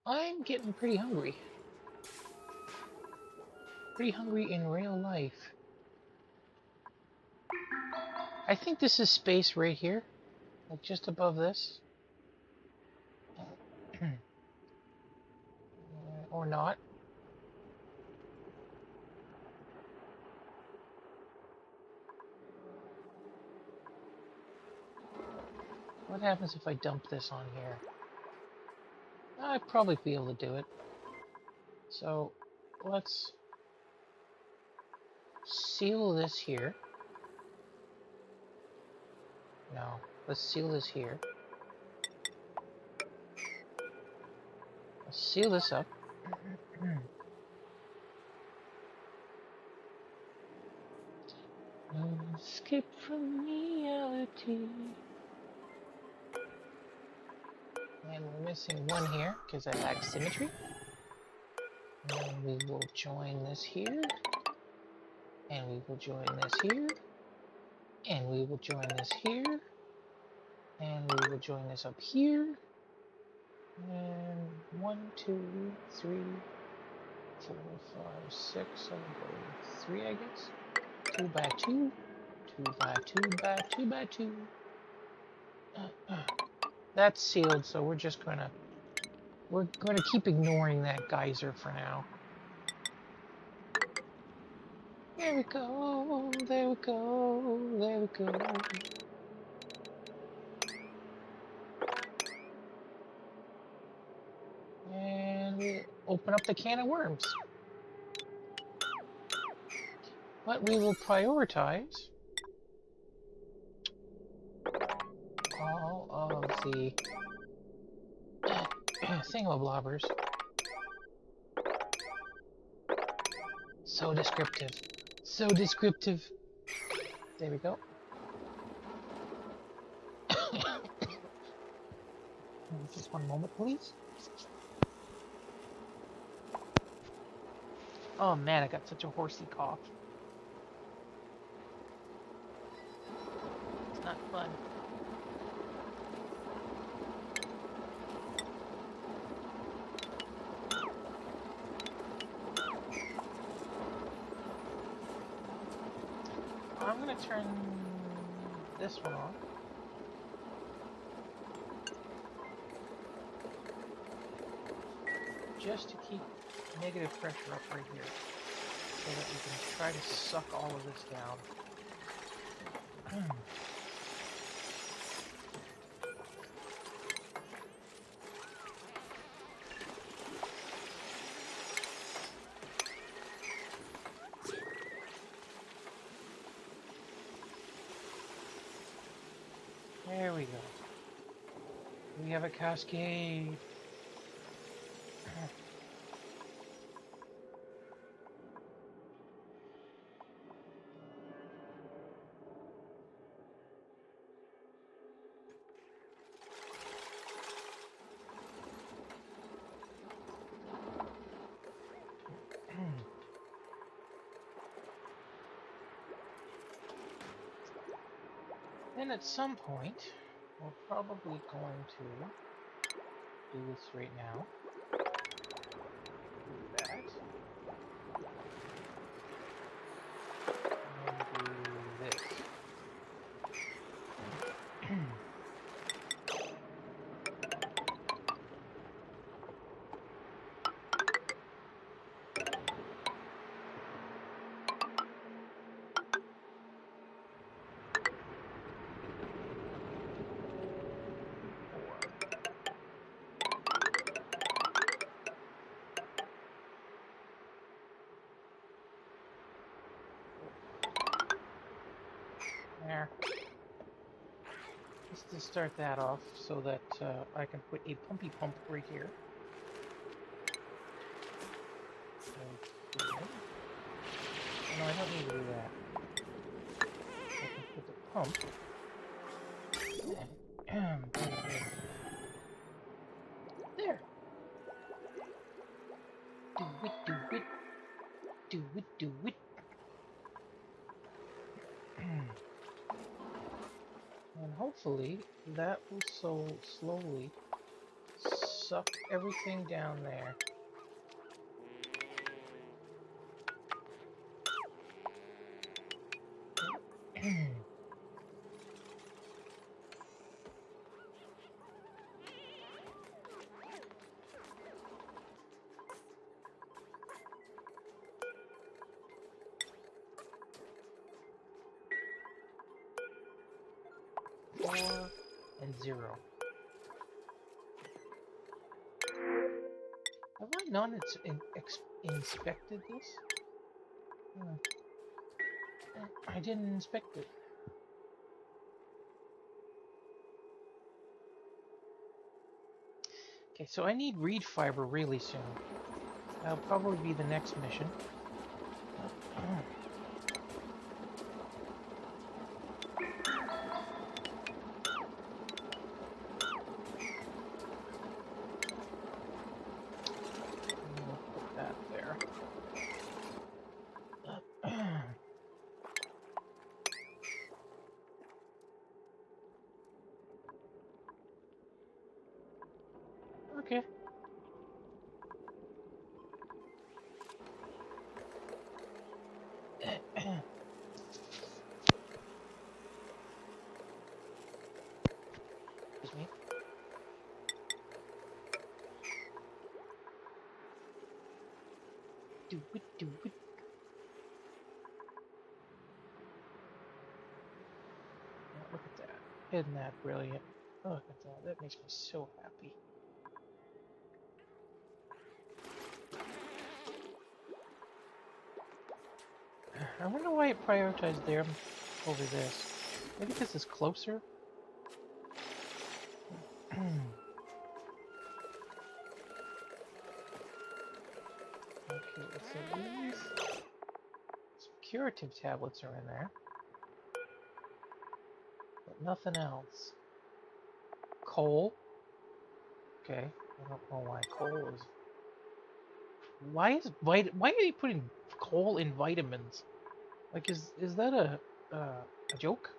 Speaker 1: I'm getting pretty hungry. Pretty hungry in real life. I think this is space right here. Like just above this. Or not. What happens if I dump this on here? I'd probably be able to do it. So let's seal this here. No, let's seal this here. Let's seal this up. Escape from reality. And we're missing one here because I lack symmetry. And we will join this here. And we will join this here. And we will join this here. And we will join this up here. And 1, 2, 3, 4, 5, 6, 7, 8, 3, I guess. 2 by 2. 2 by 2 by 2 by 2. That's sealed, so we're going to keep ignoring that geyser for now. There we go, there we go, there we go. And we open up the can of worms. But we will prioritize all of the thingamablobbers. So descriptive. So descriptive. There we go. Just one moment, please. Oh man, I got such a horsey cough. It's not fun. I'm gonna turn this one on. Just to keep negative pressure up right here, so that we can try to suck all of this down. There we go. We have a cascade. Then at some point, we're probably going to do this right now. Do that. And do this. There. Just to start that off so that I can put a pumpy pump right here. Okay. No, I don't need to do that. I can put the pump. There. Do it, do it. Do it, do it. And hopefully that will so slowly suck everything down there. And 0. Have I not inspected this? I didn't inspect it. Okay, so I need reed fiber really soon. That'll probably be the next mission. We'll put that there. Okay. Excuse me. Do it, do it. Look at that. Isn't that brilliant? Look at that. That makes me so happy. I wonder why it prioritized them over this. Maybe because it's closer? Okay, so these some curative tablets are in there, but nothing else. Coal. Okay, I don't know why coal is. Why are they putting coal in vitamins? Like, is that a joke?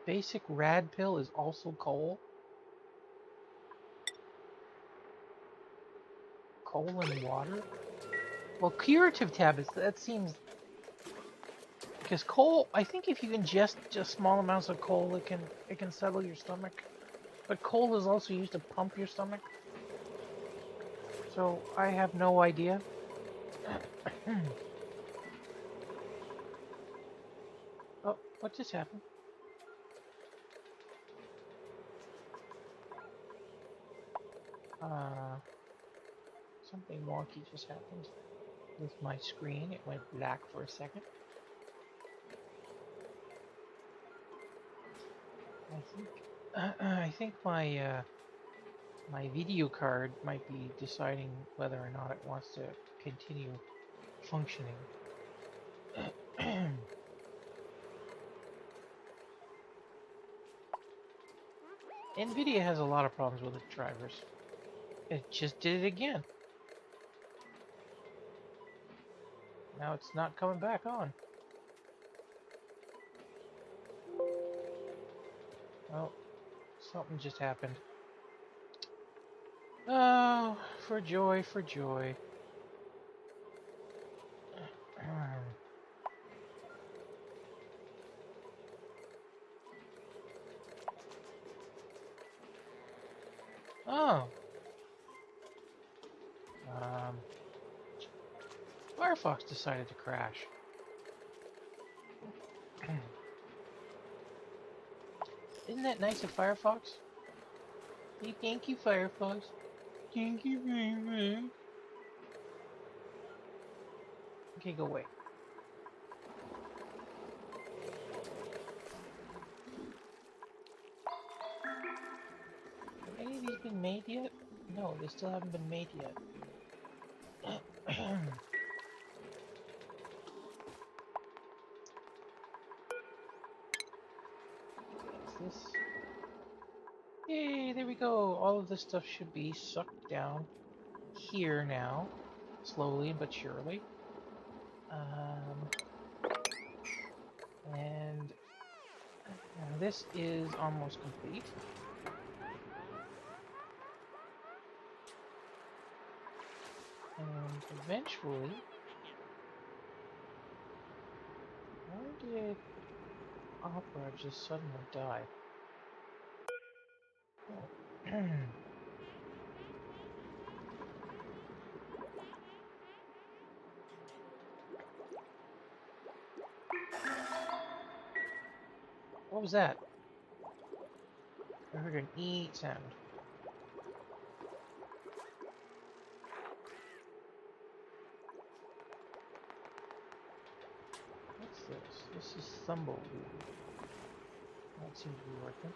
Speaker 1: Basic rad pill is also coal. Coal and water. Well, curative tablets. That seems because coal. I think if you ingest just small amounts of coal, it can settle your stomach. But coal is also used to pump your stomach. So I have no idea. Oh, what just happened? Something wonky just happened with my screen. It went black for a second. I think my my video card might be deciding whether or not it wants to continue functioning. NVIDIA has a lot of problems with its drivers. It just did it again. Now it's not coming back on. Oh, something just happened. Oh, for joy, for joy. Oh. Firefox decided to crash. Isn't that nice of Firefox? Hey, thank you, Firefox. Thank you very much. Okay, go away. Have any of these been made yet? No, they still haven't been made yet. What's this? Yay, there we go. All of this stuff should be sucked down here now. Slowly but surely. And this is almost complete. And eventually, why did Opera just suddenly die? Oh. What was that? I heard an E sound. What's this? This is Thumbleweed. That seems to be working.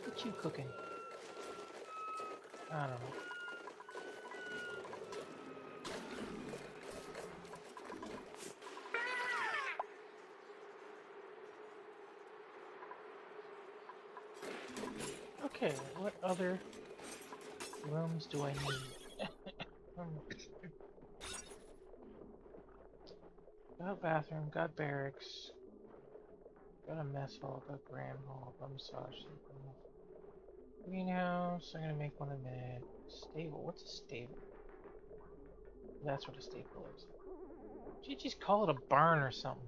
Speaker 1: What you cooking? I don't know. Okay, what other rooms do I need? Got bathroom, got barracks, got a mess hall, got grand hall, got massage room. Greenhouse, I'm gonna make one in a minute. Stable, what's a stable? That's what a stable is. You just call it a barn or something.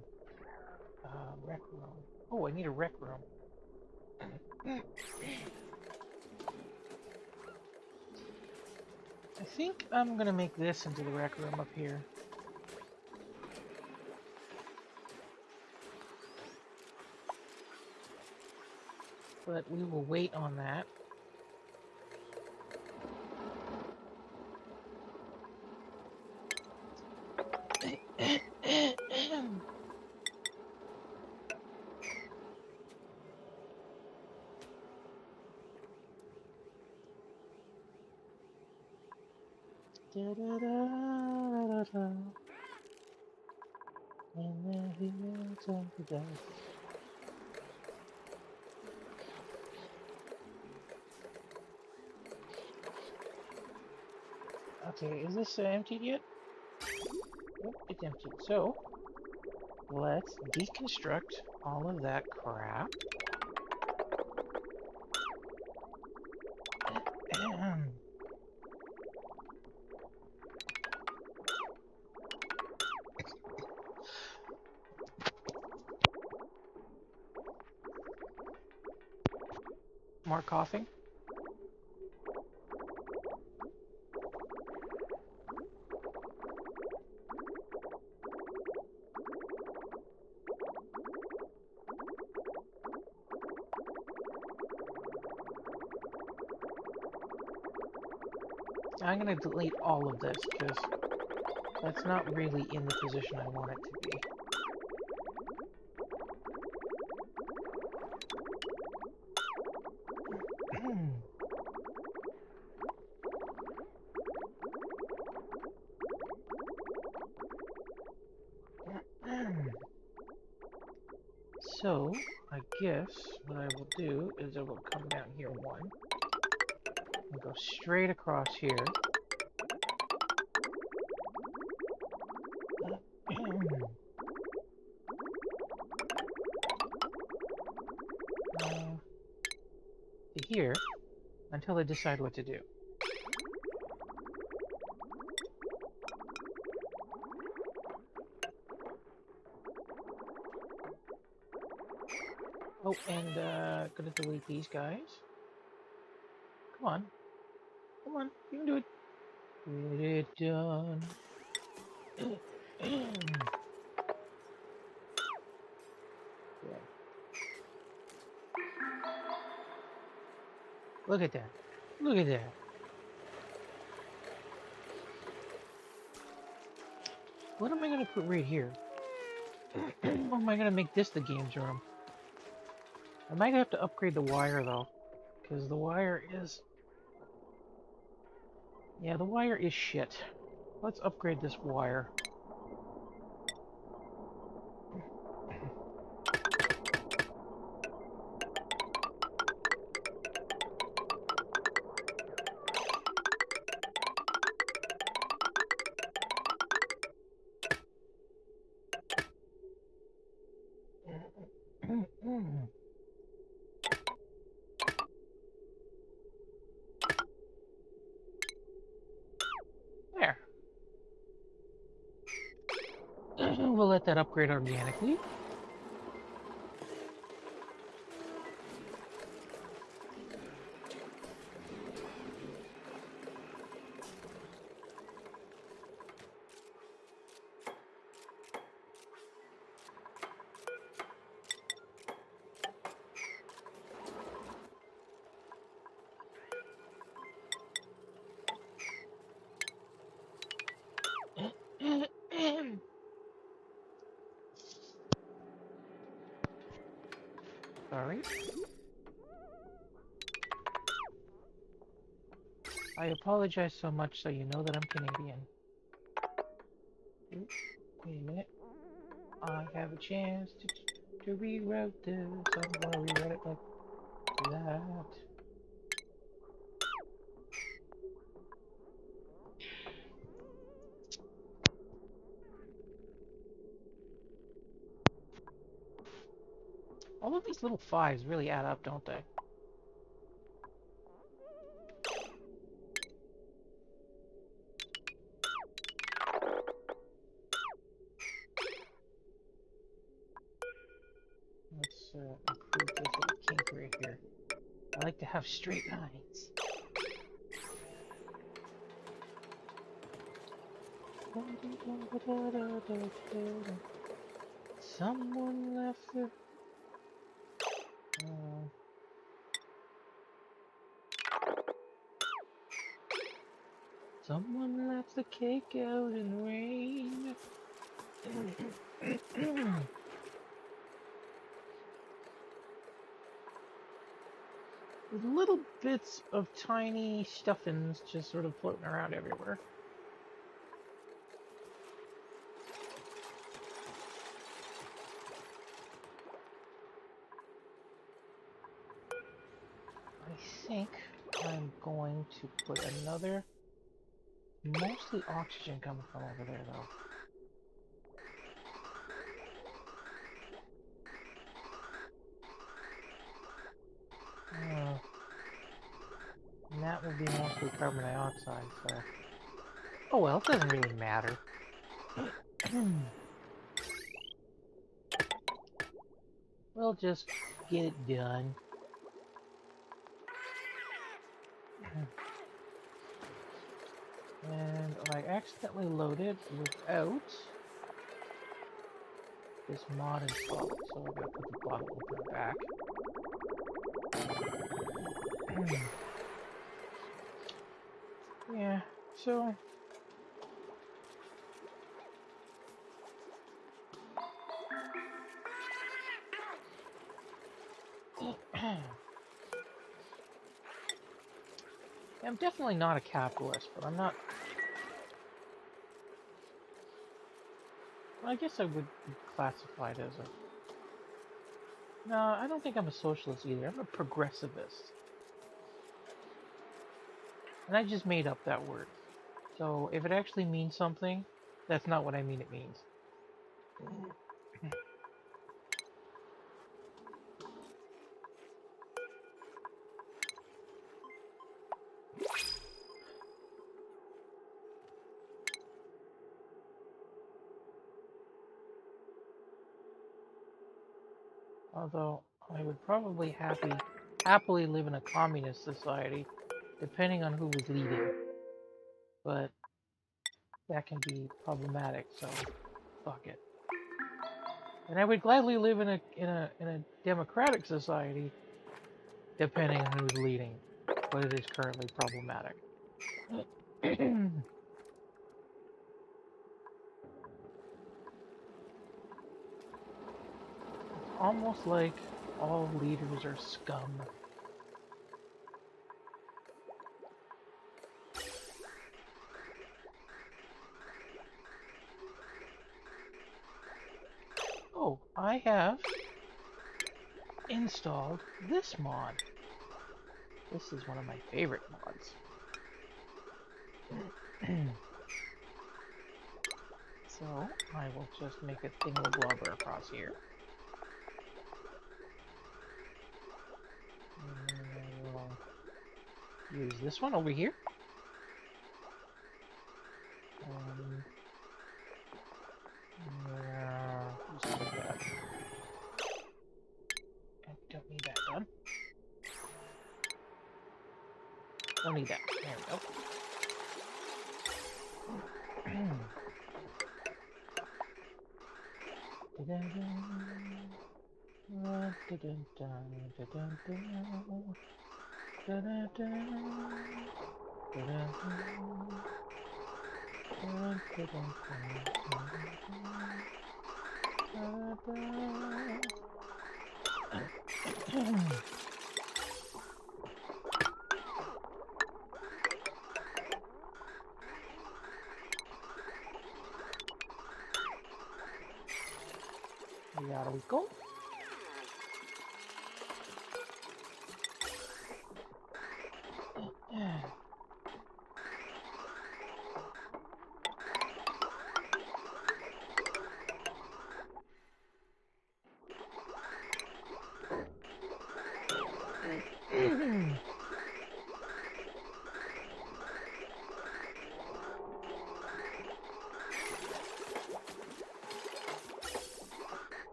Speaker 1: Rec room. Oh, I need a rec room. I think I'm gonna make this into the rec room up here. But we will wait on that. Okay, is this emptied yet? Nope, it's empty. So, let's deconstruct all of that crap. More coughing. I'm going to delete all of this because that's not really in the position I want it to be. So, I guess what I will do is I will come down here one and go straight across here. To here until I decide what to do. Oh, and gonna delete these guys. Come on. Come on, you can do it. Get it done. Yeah. Look at that. Look at that. What am I gonna put right here? Or am I gonna make this the games room? I might have to upgrade the wire though, because the wire is... Yeah, the wire is shit. Let's upgrade this wire. There. We'll let that upgrade organically. I apologize so much so you know that I'm Canadian. Ooh, wait a minute. I have a chance to rewrite this. I'm gonna rewrite it like that. All of these little fives really add up, don't they? Let's improve this little kink right here. I like to have straight lines. Someone left the... someone left the cake out in the rain. With little bits of tiny stuffings just sort of floating around everywhere. I think I'm going to put another, mostly oxygen coming from over there though. And that will be mostly carbon dioxide, so... oh well, it doesn't really matter. We'll just get it done. And I accidentally loaded without this mod installed, so I gotta put the bottle opener back. Yeah, so... I'm definitely not a capitalist, but I'm not... well, I guess I would be classified as a... no, I don't think I'm a socialist either. I'm a progressivist. And I just made up that word. So if it actually means something, that's not what I mean it means. Although I would probably happily live in a communist society, depending on who was leading. But that can be problematic, so fuck it. And I would gladly live in a democratic society, depending on who's leading. But it is currently problematic. Almost like all leaders are scum. Oh, I have installed this mod. This is one of my favorite mods. So, I will just make a thingle-blobber across here. And I will use this one over here. Just like that. I don't need that done. Don't need that. There we go. There we go.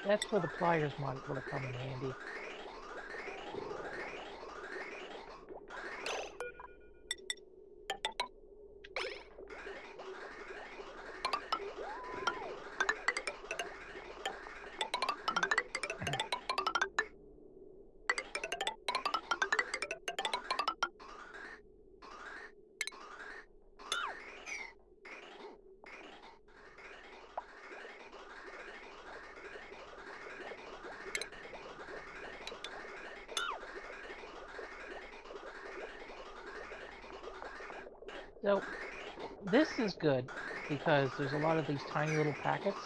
Speaker 1: That's where the pliers might would have come in handy. So this is good because there's a lot of these tiny little packets,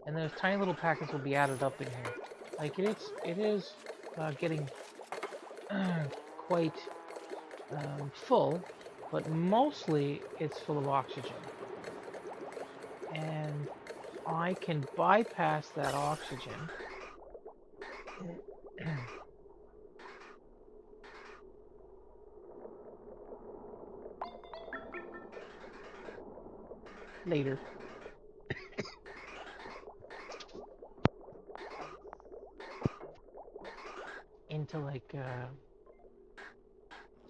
Speaker 1: and those tiny little packets will be added up in here. Like it is getting quite full, but mostly it's full of oxygen. And I can bypass that oxygen later. Into like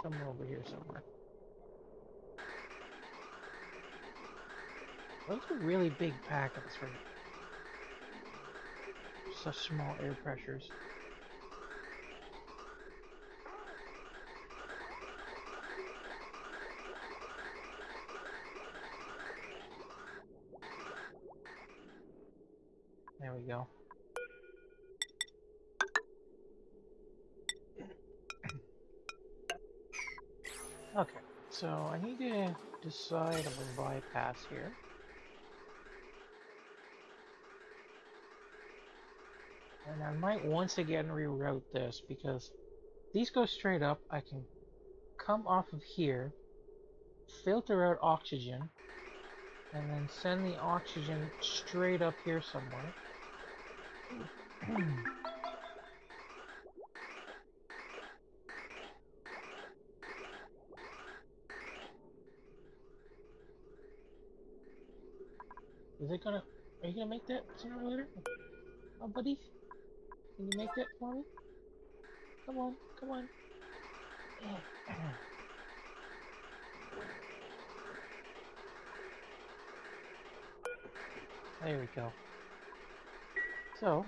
Speaker 1: somewhere over here somewhere. Those are really big packets for such small air pressures. There we go. Okay, so I need to decide on a bypass here. And I might once again reroute this because these go straight up. I can come off of here, filter out oxygen, and then send the oxygen straight up here somewhere. Is it gonna... Are you gonna make that sooner or later? Oh, buddy? Can you make that for me? Come on, come on. There we go. So,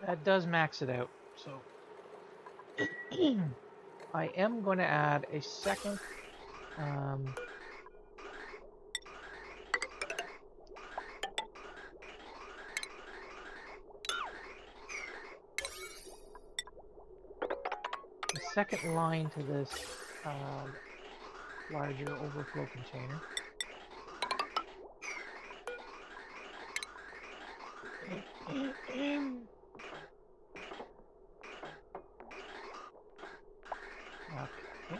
Speaker 1: that does max it out. So, I am going to add a second line to this larger overflow container. Okay.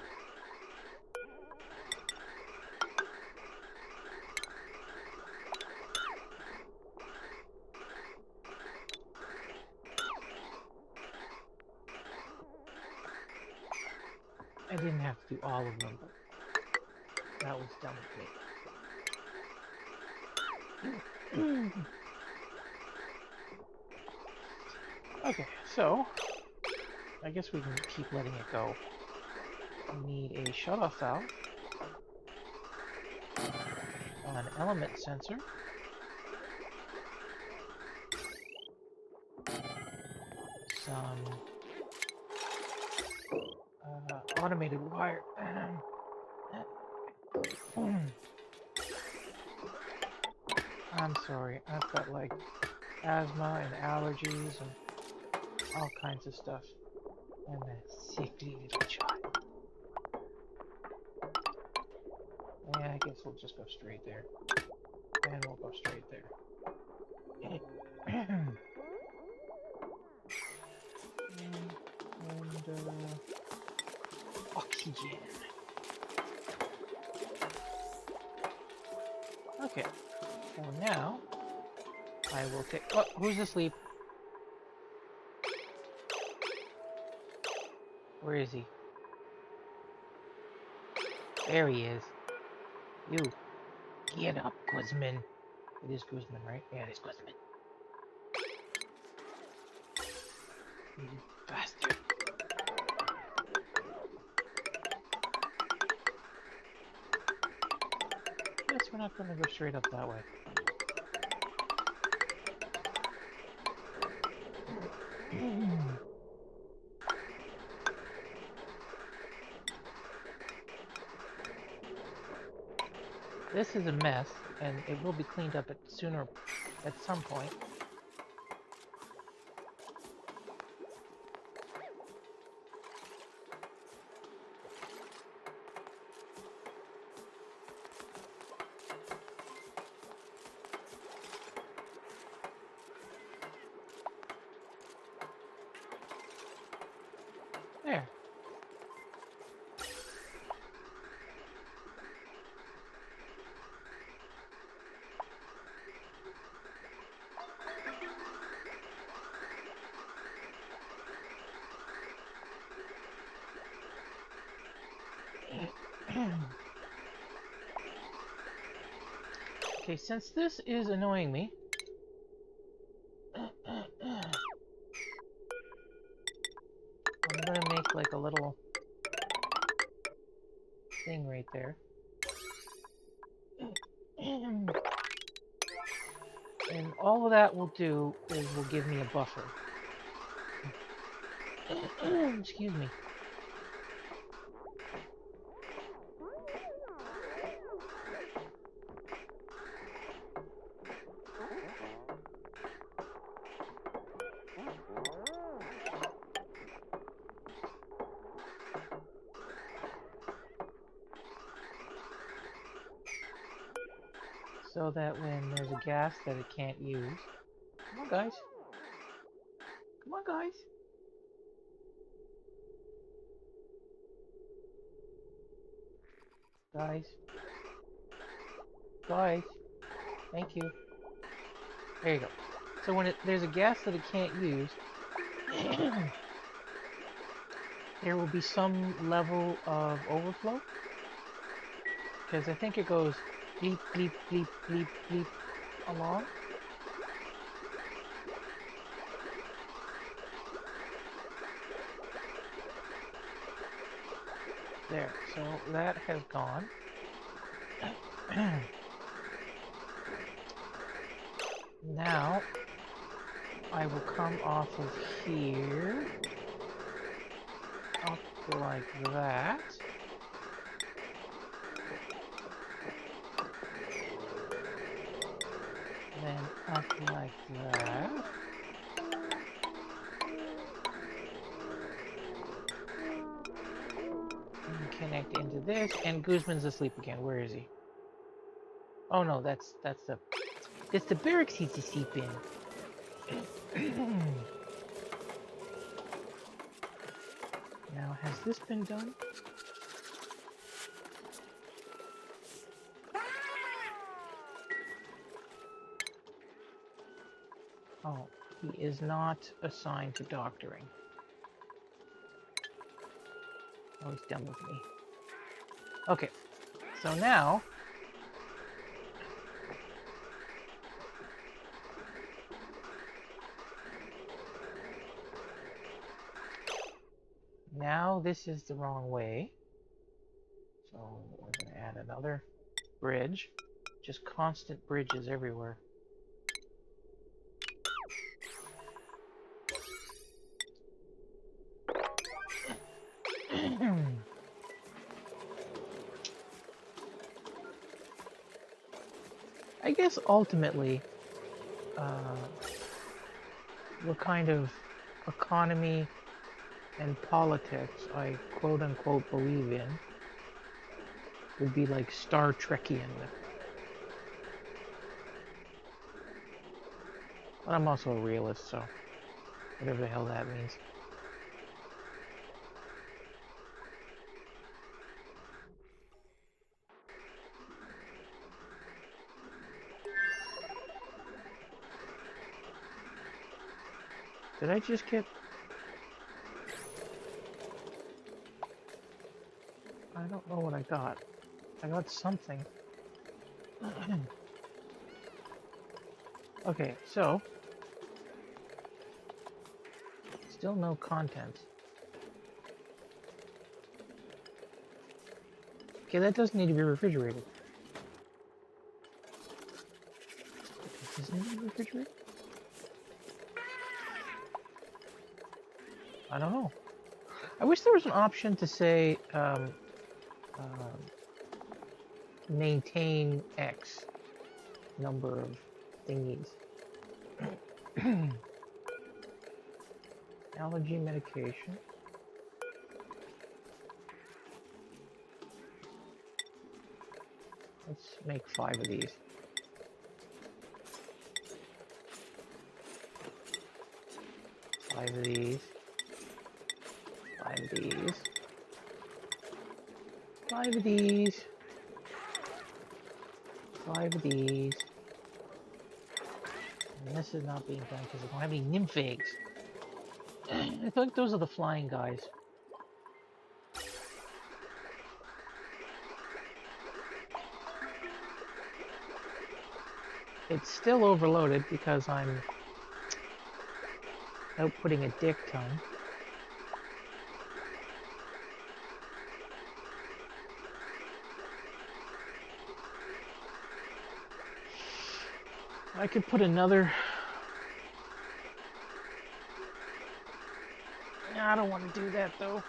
Speaker 1: I didn't have to do all of them, but that was dumb of me. Okay, so I guess we can keep letting it go. We need a shutoff valve, an element sensor, some automated wire, I'm sorry, I've got like asthma and allergies and all kinds of stuff. I'm a sickly little child. Yeah, I guess we'll just go straight there. And we'll go straight there. and oxygen. Okay, so now I will take. Oh, who's asleep? Where is he? There he is. You. Get up, Guzman. It is Guzman, right? Yeah, it is Guzman. You bastard. Yes, we're not going to go straight up that way. This is a mess, and it will be cleaned up at some point. There. Okay, since this is annoying me, I'm gonna make like a little thing right there. And all of that will do is will give me a buffer. Excuse me. So that when there's a gas that it can't use. Come on, guys. Come on, guys. Guys. Guys. Thank you. There you go. So when there's a gas that it can't use, there will be some level of overflow. Because I think it goes bleep, bleep, bleep, bleep, bleep along. There, so that has gone. Now, I will come off of here, up like that. Then up like that. And connect into this, and Guzman's asleep again. Where is he? Oh no, that's the barracks he's asleep in. Now, has this been done? Oh, he is not assigned to doctoring. Oh, he's done with me. Okay, so now this is the wrong way. So we're going to add another bridge. Just constant bridges everywhere. I guess ultimately, what kind of economy and politics I quote unquote believe in would be like Star Trekian. But I'm also a realist, so whatever the hell that means. Did I just get... I don't know what I got. I got something. Okay, so... Still no content. Okay, that doesn't need to be refrigerated. Does this need to be refrigerated? I don't know. I wish there was an option to say, maintain X number of thingies. Allergy medication. Let's make 5 of these. Five of these. 5 of these. 5 of these. 5 of these. And this is not being done because I don't have any nymph eggs. I think those are the flying guys. It's still overloaded because I'm outputting a dick ton. I could put another... I don't want to do that though.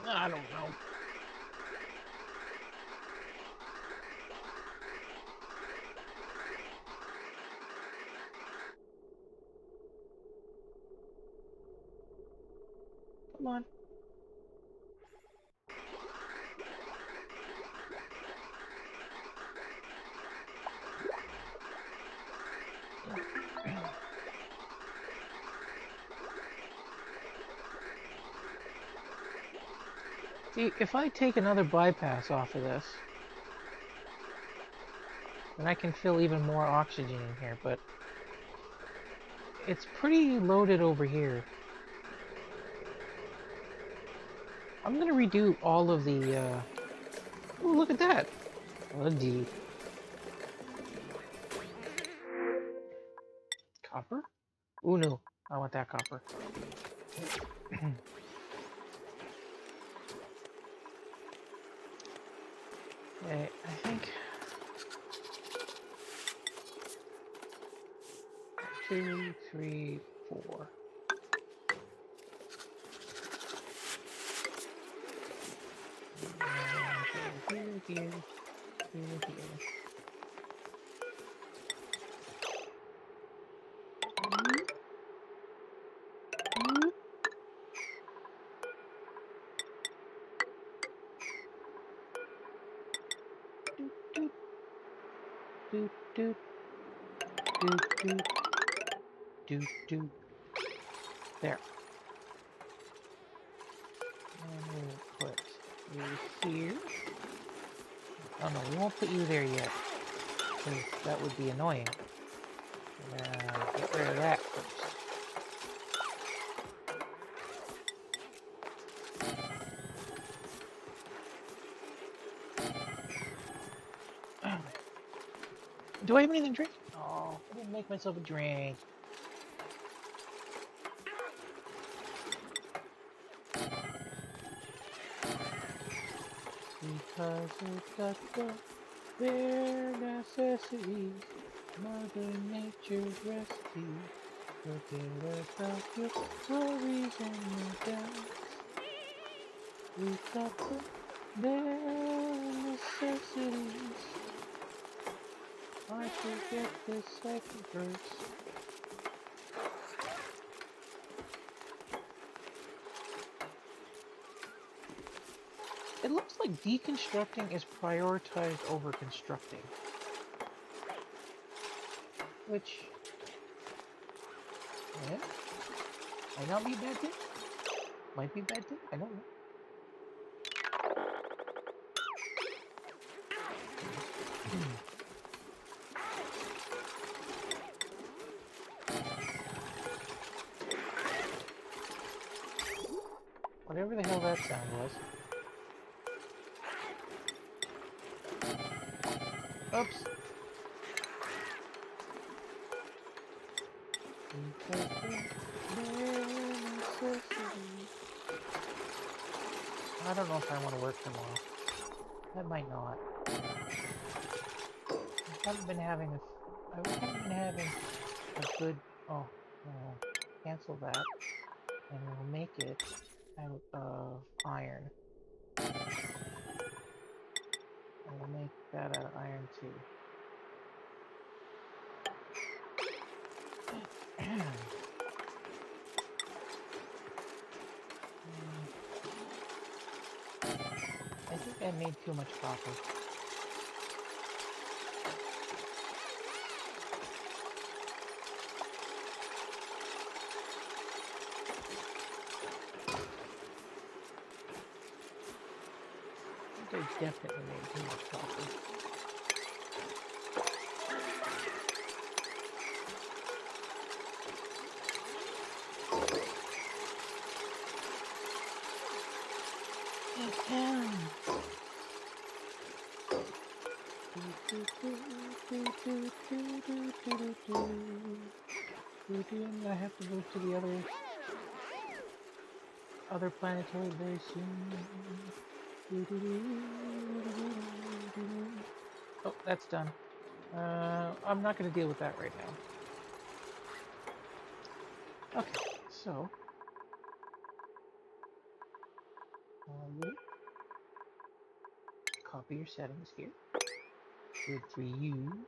Speaker 1: I don't know. Come on. See, if I take another bypass off of this, then I can fill even more oxygen in here, but it's pretty loaded over here. I'm gonna redo all of the, oh, look at that! Bloody. Copper? Ooh, no. I want that copper. Okay, I think... 2, 3, 4. Here. Do. There. And we'll put you here. Oh no, we won't put you there yet, because that would be annoying. Get rid of that first. Do I have anything to drink? Oh, I didn't make myself a drink. Because it's got the bare necessities, Mother Nature's recipe. Forget about your worries and your doubts. We've got the Bare necessities. I forget the second verse. It looks like deconstructing is prioritized over constructing. Which, yeah, might not be a bad thing. Might be a bad thing, I don't know. Whatever the hell that sound was. Oops. I don't know if I want to work tomorrow. I might not. I haven't been having a good. Oh, no. Cancel that, and we'll make it out of iron. And we'll make that out of iron too. I think I made too much copper. I think I definitely made too much copper. I have to go to the other planetoid very soon. Oh, that's done. I'm not going to deal with that right now. Okay, so copy your settings here. Good for you.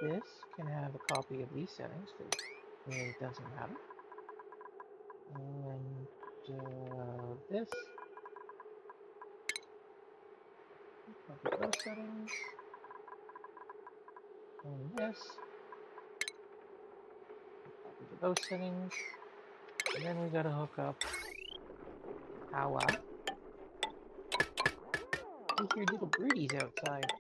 Speaker 1: This can have a copy of these settings because it doesn't matter. And this, copy those settings. And this, copy those settings. And then we gotta hook up power. I hear little birdies outside.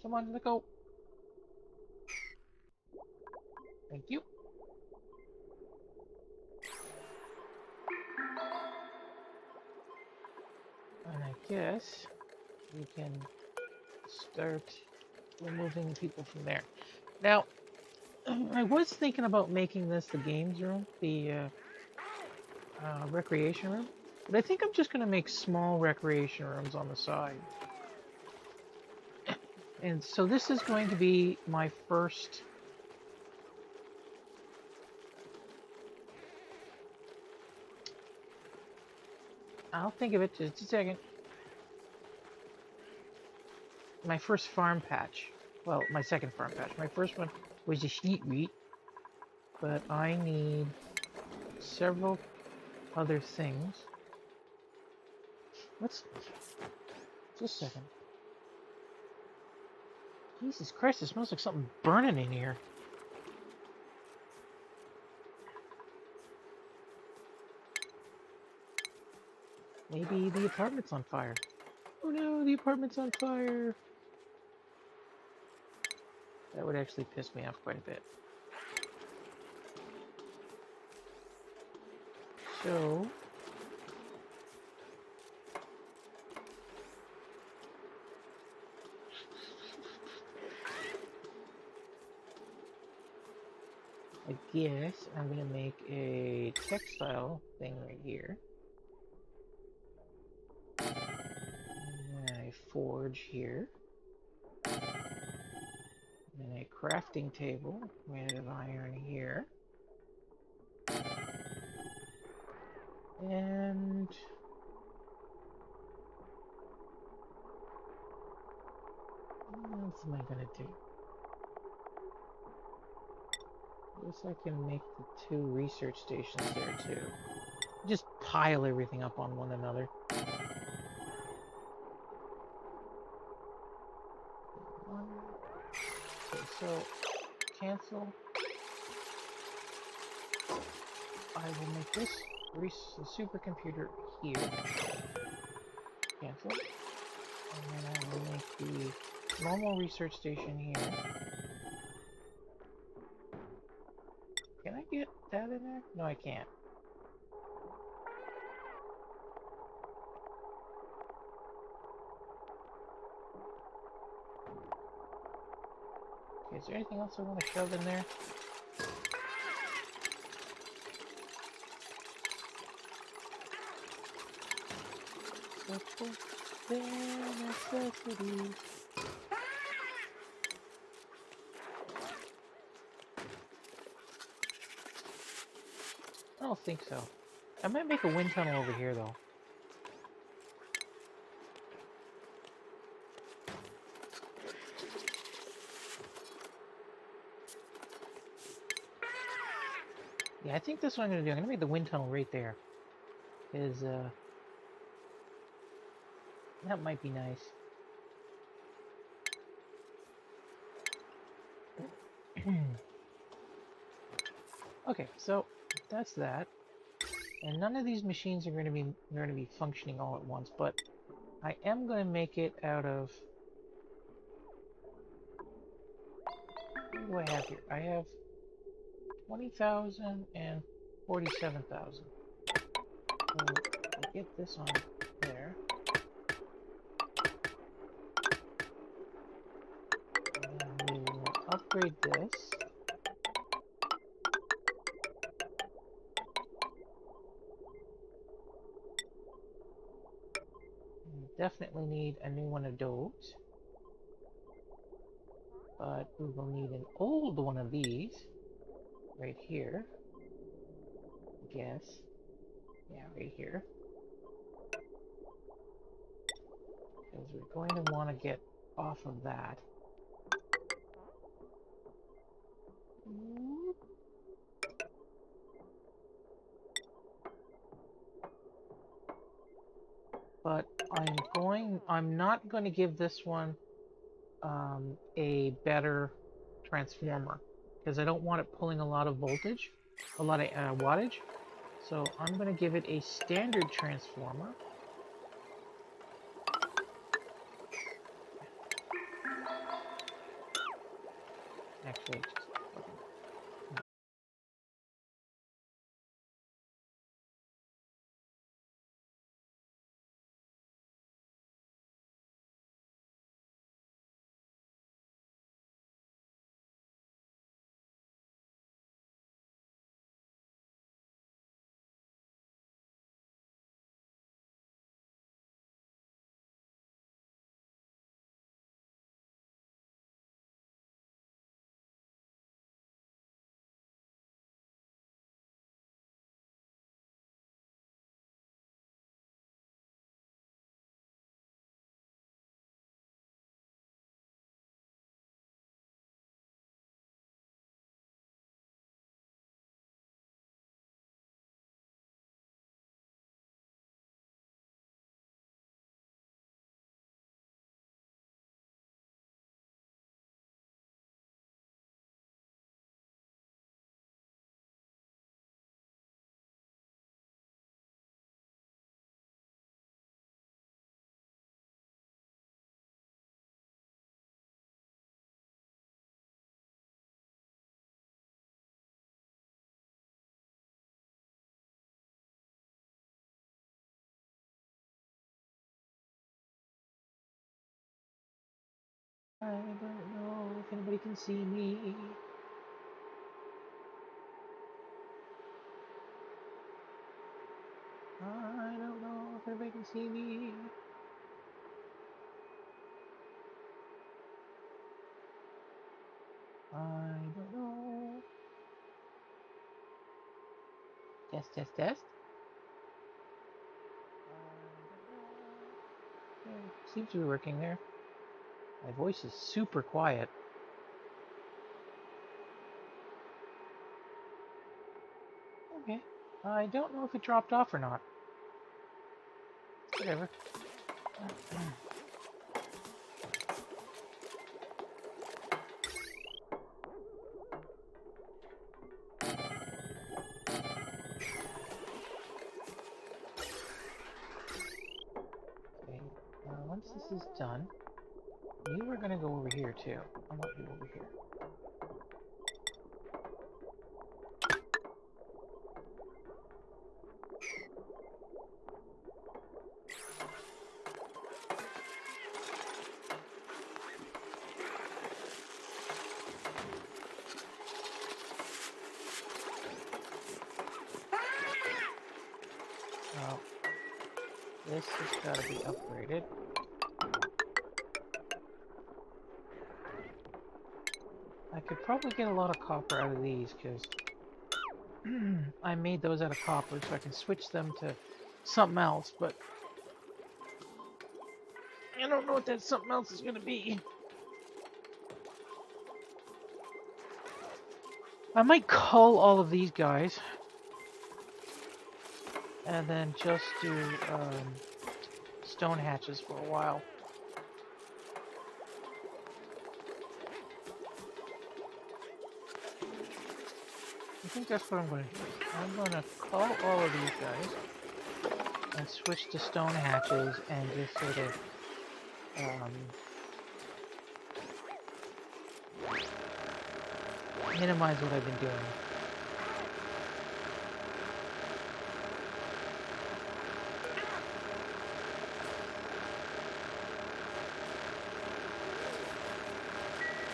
Speaker 1: Come on, let go. Thank you. And I guess we can start removing people from there. Now, I was thinking about making this the games room, the recreation room, but I think I'm just going to make small recreation rooms on the side. And so this is going to be my first I'll think of it just a second. My first farm patch. Well, my second farm patch. My first one was a sheet wheat, but I need several other things. What's just a second? Jesus Christ, it smells like something burning in here. Maybe the apartment's on fire. Oh no, the apartment's on fire. That would actually piss me off quite a bit. So I guess I'm gonna make a textile thing right here. And a forge here. And a crafting table made of iron here. And what else am I gonna do? I guess I can make the 2 research stations there too. Just pile everything up on one another. One. Okay, so cancel. I will make this supercomputer here. Cancel. And then I will make the normal research station here. Can I get that in there? No, I can't. Okay, is there anything else I want to shove in there? Their necessities. I don't think so. I might make a wind tunnel over here, though. Yeah, I think that's what I'm going to do. I'm going to make the wind tunnel right there. Because, that might be nice. Okay, so that's that. And none of these machines are going to be functioning all at once, but I am going to make it out of... What do I have here? I have 20,000 and 47,000. So we'll get this on there. And then we will upgrade this. We definitely need a new one of those. But we will need an old one of these right here. I guess. Yeah, right here. Because we're going to want to get off of that. But I'm not going to give this one a better transformer because I don't want it pulling a lot of voltage, a lot of wattage. So I'm going to give it a standard transformer. Actually, just I don't know if anybody can see me. I don't know if anybody can see me. I don't know. Test, test, test. Seems to be working there. My voice is super quiet. Okay. I don't know if it dropped off or not. Whatever. Okay. Once this is done, you are gonna go over here too. I want you over here. Well, this has got to be upgraded. I could probably get a lot of copper out of these because I made those out of copper so I can switch them to something else, but I don't know what that something else is going to be. I might cull all of these guys and then just do stone hatches for a while. I think that's what I'm going to do. I'm going to cull all of these guys and switch to stone hatches and just sort of minimize what I've been doing.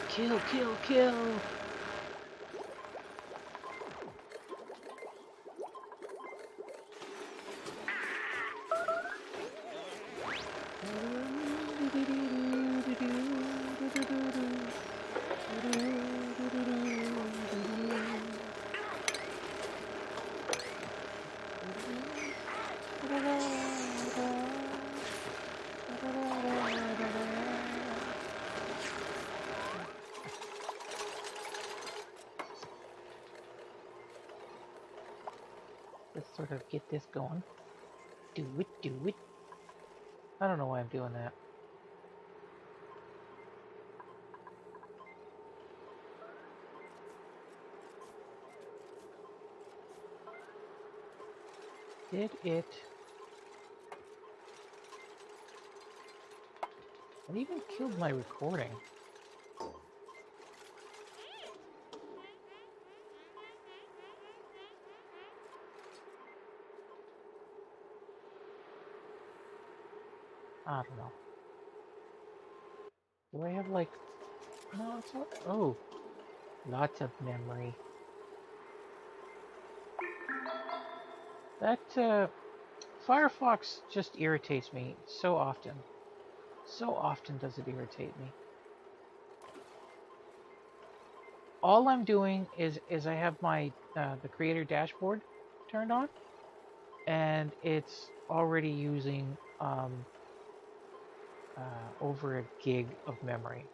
Speaker 1: Kill, kill, kill! Let's sort of get this going. Do it, do it. I don't know why I'm doing that. Did it? It even killed my recording. I don't know. Do I have like... No, it's not... Oh. Lots of memory. That, Firefox just irritates me so often. So often does it irritate me. All I'm doing is I have my, the creator dashboard turned on. And it's already using, over a gig of memory.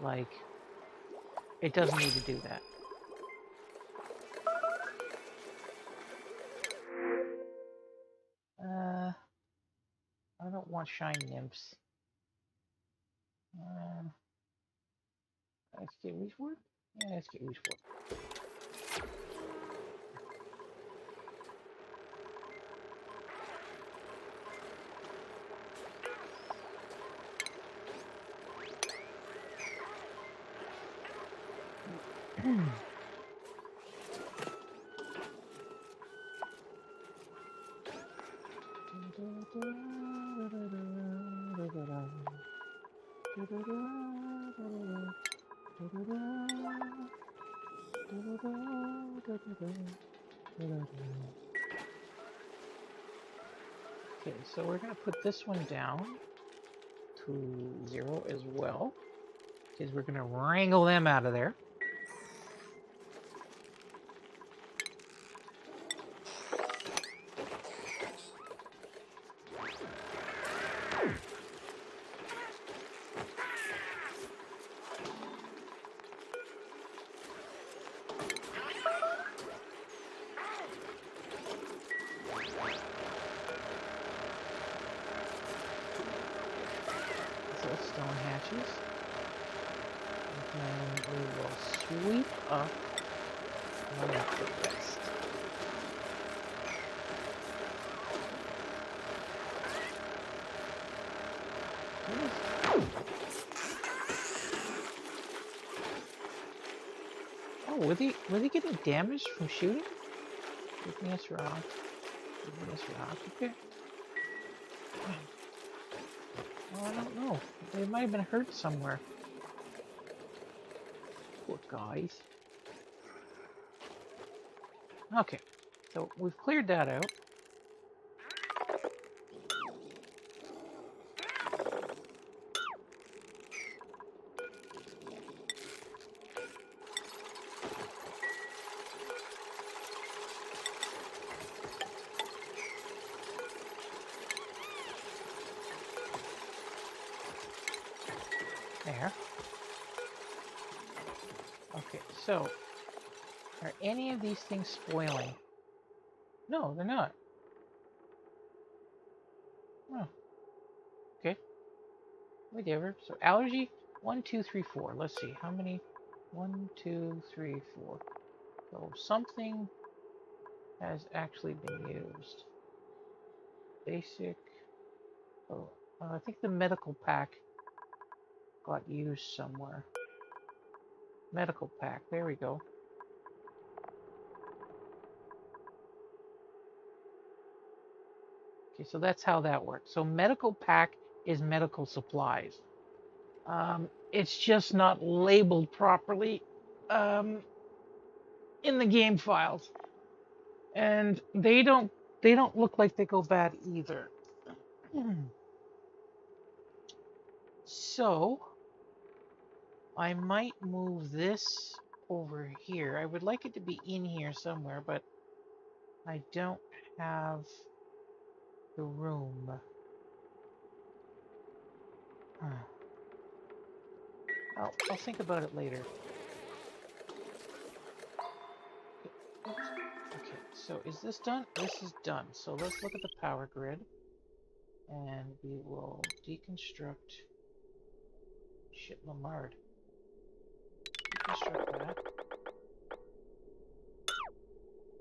Speaker 1: Like, it doesn't need to do that. I don't want shiny nymphs. Let's get Wishward? Yeah, let's get Wishward. Okay, so we're going to put this one down to 0 as well, because we're going to wrangle them out of there. stone hatches. And then we will sweep up one of the west. Oh, were they getting damaged from shooting? Igneous rock. Igneous rock. Okay. Well, I don't know. They might have been hurt somewhere. Poor guys. Okay. So we've cleared that out. There. Okay, so are any of these things spoiling? No, they're not. Oh, okay. Whatever. So allergy 1, 2, 3, 4. Let's see how many. 1, 2, 3, 4. So something has actually been used. Basic. Oh, I think the medical pack got used somewhere. Medical pack. There we go. Okay, so that's how that works. So medical pack is medical supplies. It's just not labeled properly in the game files, and they don't look like they go bad either. So I might move this over here. I would like it to be in here somewhere, but I don't have the room. I'll think about it later. Okay, so is this done? This is done. So let's look at the power grid. And we will deconstruct... Shit, Lamard. Deconstruct that.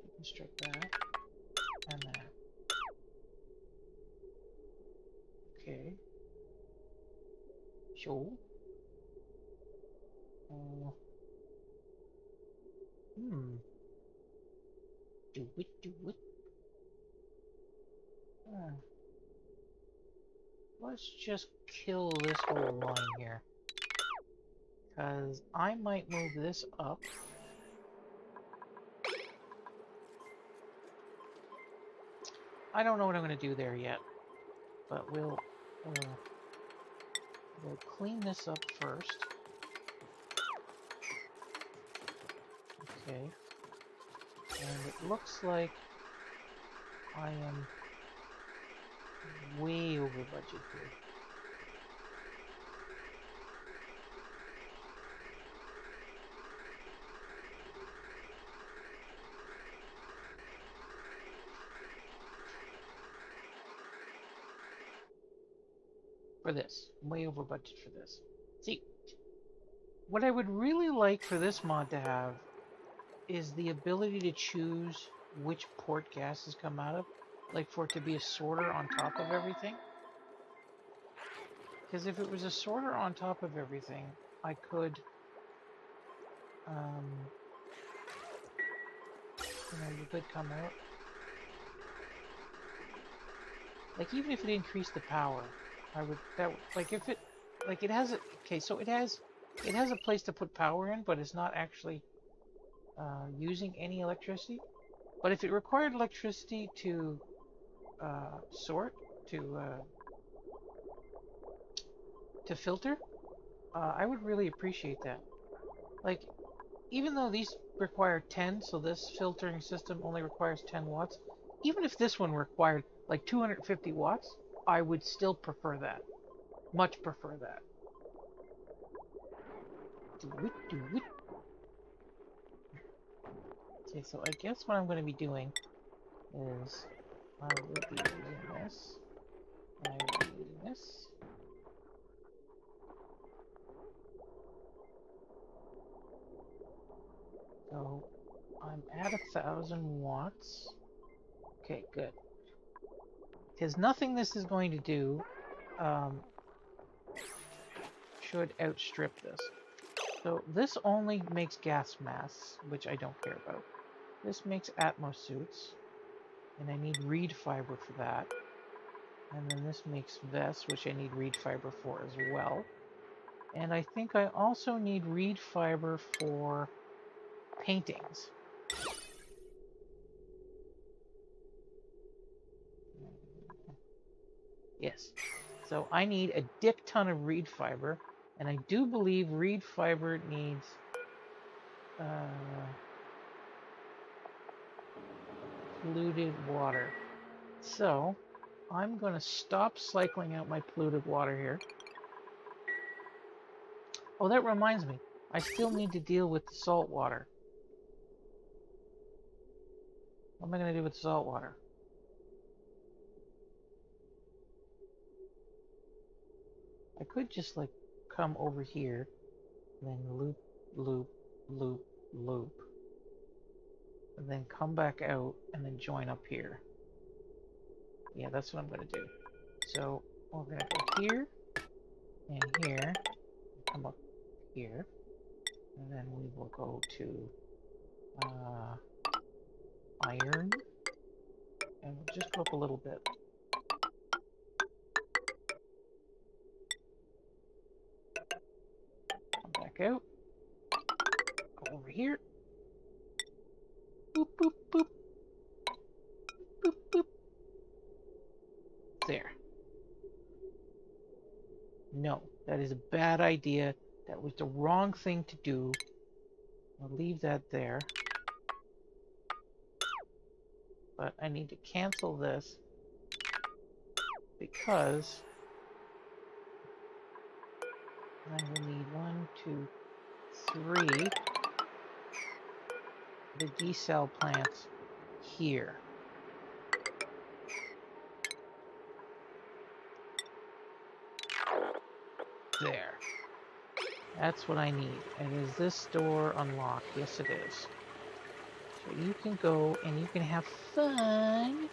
Speaker 1: Deconstruct that. And that. Okay. Sure. Do it, do it. Let's just kill this whole line here. Because I might move this up. I don't know what I'm going to do there yet. But we'll clean this up first. Okay. And it looks like I am way over budget here. For this. I'm way over budget for this. See, what I would really like for this mod to have is the ability to choose which port gases come out of. Like for it to be a sorter on top of everything. Because if it was a sorter on top of everything, I could, you could come out. Like even if it increased the power, I would, like if it, like it has a, okay, so it has a place to put power in, but it's not actually using any electricity. But if it required electricity to sort, to filter, I would really appreciate that. Like, even though these require 10, so this filtering system only requires 10 watts, even if this one required like 250 watts, I would still prefer that. Much prefer that. Do it, do it. Okay, so I guess what I'm going to be doing is I will be using this. I will be using this. I'm at 1,000 watts. Okay, good. Because nothing this is going to do should outstrip this. So this only makes gas masks, which I don't care about. This makes Atmos suits, and I need reed fiber for that. And then this makes vests, which I need reed fiber for as well. And I think I also need reed fiber for paintings. Yes. So I need a dick ton of reed fiber, and I do believe reed fiber needs polluted water. So I'm going to stop cycling out my polluted water here. Oh, that reminds me. I still need to deal with the salt water. What am I going to do with salt water? I could just like come over here and then loop, loop, loop, loop. And then come back out and then join up here. Yeah, that's what I'm going to do. So we're going to go here and here, come up here, and then we will go to iron, and we'll just go up a little bit. Come back out, go over here, boop, boop, boop, boop, boop. There. No, that is a bad idea. That was the wrong thing to do. I'll leave that there. But I need to cancel this because I will need 1, 2, 3 the decel plants here. There. That's what I need. And is this door unlocked? Yes, it is. So you can go and you can have fun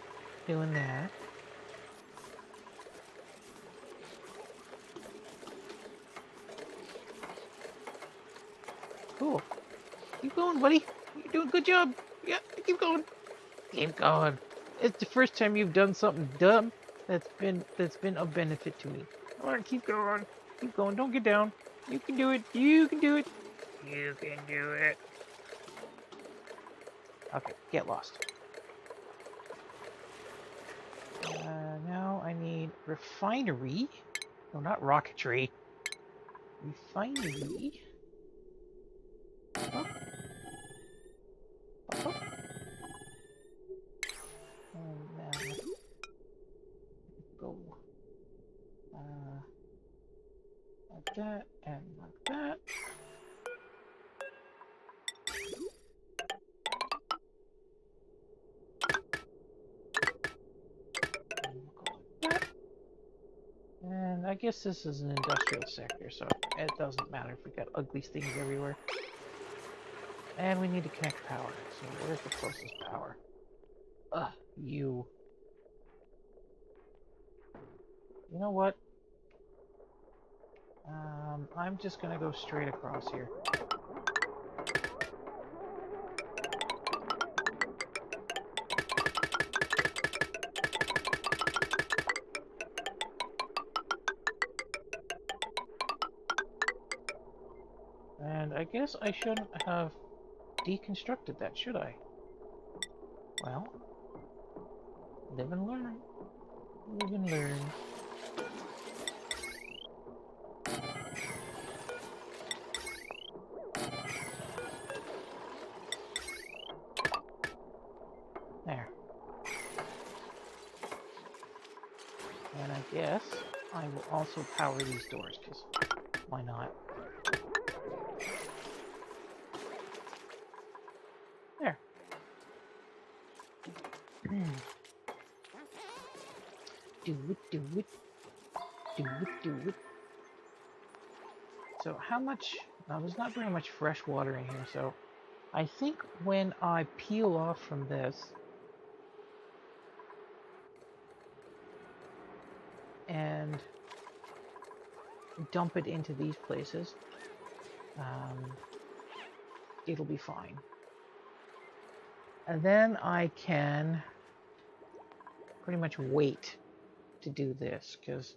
Speaker 1: doing that. Cool. Keep going, buddy. You're doing a good job. Yeah, keep going. Keep going. It's the first time you've done something dumb that's been of benefit to me. Come on, keep going. Keep going. Don't get down. You can do it. You can do it. You can do it. Okay, get lost. Now I need refinery. No, not rocketry. Refinery. Oh. Oh. And then go like that and like that. And we'll go like that. And I guess this is an industrial sector, so it doesn't matter if we got ugly things everywhere. And we need to connect power. So where's the closest power? Ugh, you. You know what? I'm just gonna go straight across here. And I guess I shouldn't have deconstructed that, should I? Well, live and learn. Live and learn. There. And I guess I will also power these doors, because why not? There. Do it, do it. Do it, do it. So how much... Now, there's not very much fresh water in here, so I think when I peel off from this and dump it into these places, it'll be fine. And then I can pretty much wait to do this, because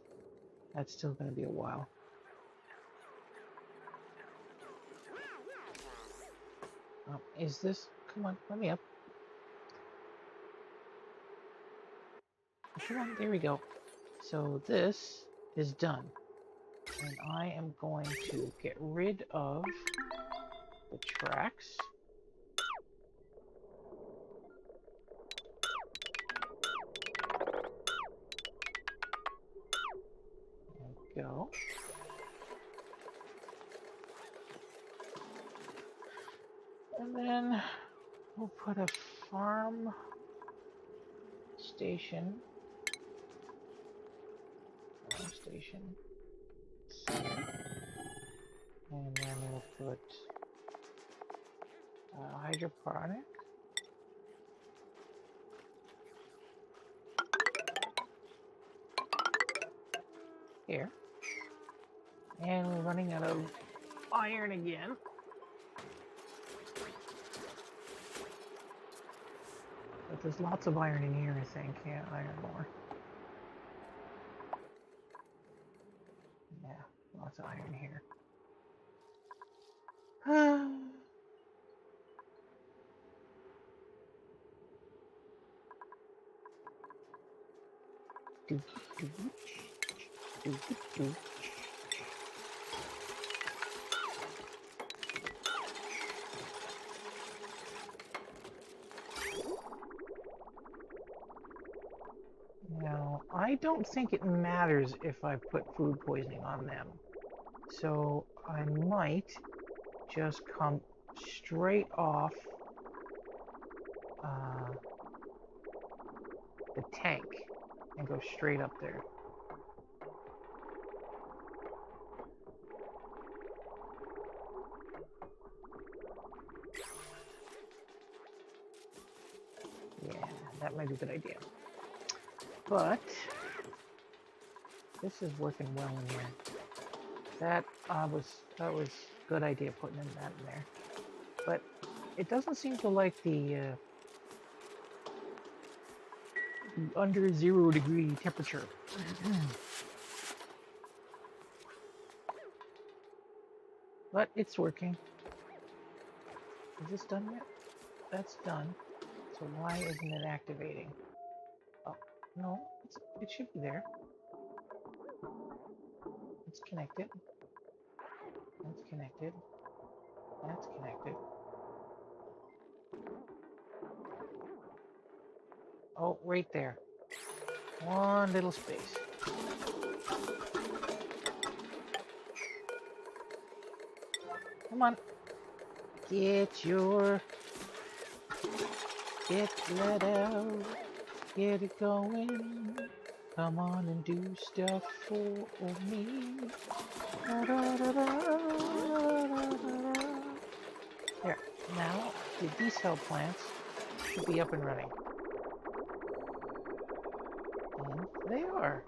Speaker 1: that's still going to be a while. Is this... Come on, let me up. Come on, there we go. So this is done. And I am going to get rid of the tracks. There we go. And then we'll put a farm station. And then we'll put hydroponic. Here. And we're running out of iron again. But there's lots of iron in here, I think. Yeah, iron ore. Yeah, lots of iron here. Now, I don't think it matters if I put food poisoning on them. So I might just come straight off the tank and go straight up there. Yeah, that might be a good idea. But this is working well in here. That was a good idea putting that in there. But it doesn't seem to like the under 0 degree temperature. But it's working. Is this done yet? That's done. So why isn't it activating? Oh, no, it should be there. It's connected. That's connected. That's connected. Oh, right there. One little space. Come on. Get let out. Get it going. Come on and do stuff for me. There. Now, the desal plants should be up and running. And they are.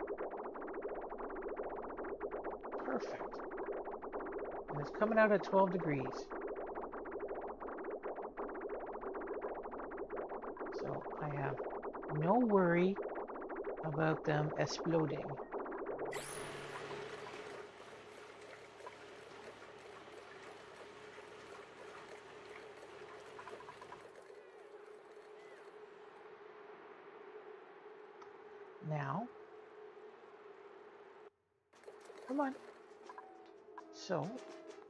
Speaker 1: Perfect. And it's coming out at 12 degrees. So I have no worry about them exploding. Now, come on. So,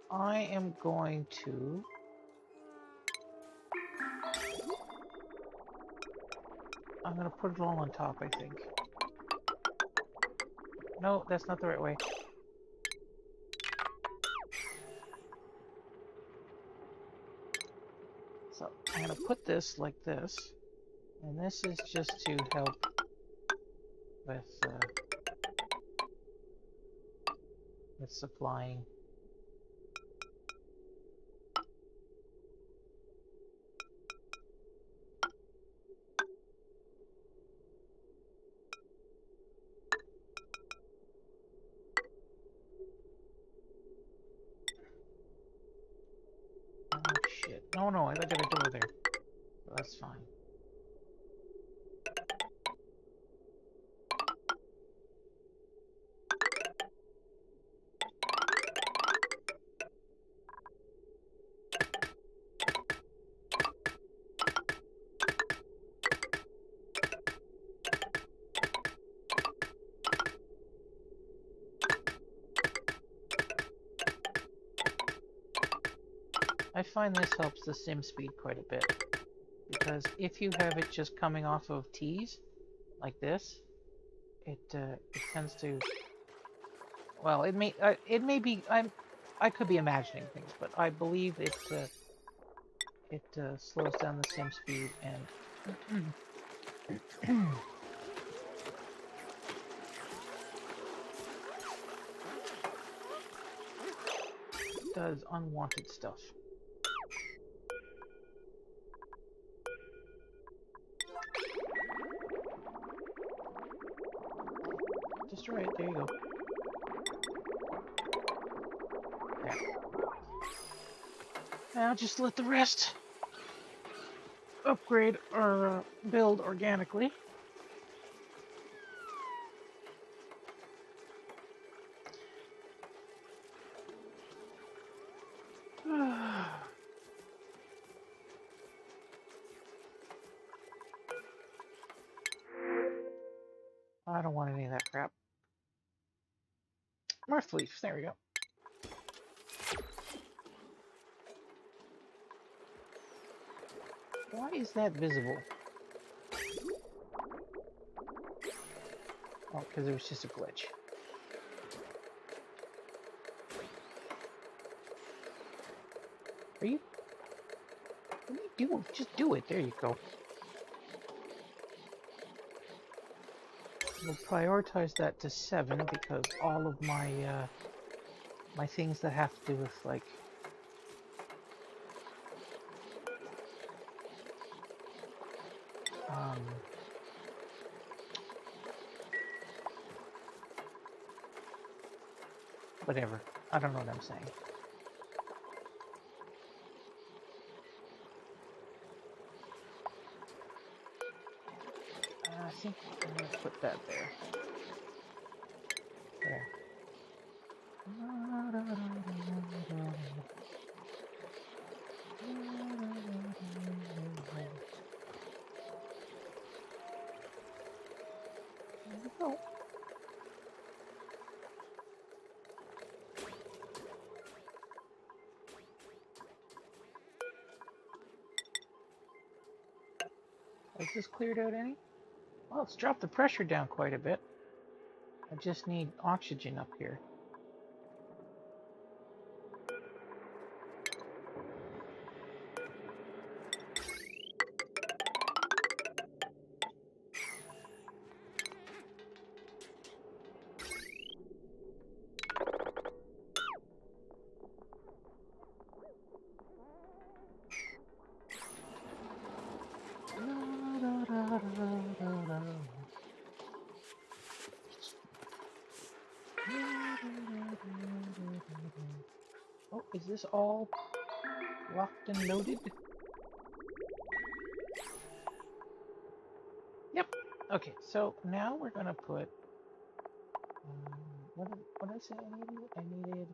Speaker 1: I am going to put it all on top, I think. No, that's not the right way. So, I'm going to put this like this. And this is just to help with supplying. No, no, I got a door there. So that's fine. I find this helps the sim speed quite a bit, because if you have it just coming off of T's, like this, it tends to, well, it may be, I could be imagining things, but I believe it slows down the sim speed and does unwanted stuff. Destroy it. There you go. There. Now just let the rest upgrade or build organically. I don't want any of that crap. Mirth leaf. There we go. Why is that visible? Oh, because it was just a glitch. Are you? What are you doing? Just do it. There you go. We'll prioritize that to 7 because all of my my things that have to do with like whatever. I don't know what I'm saying. I think I'm going to put that there. There. There we go. Has this cleared out any? Well, it's dropped the pressure down quite a bit. I just need oxygen up here. Oh, is this all locked and loaded? Yep. Okay, so now we're gonna put. What did I say I needed? I needed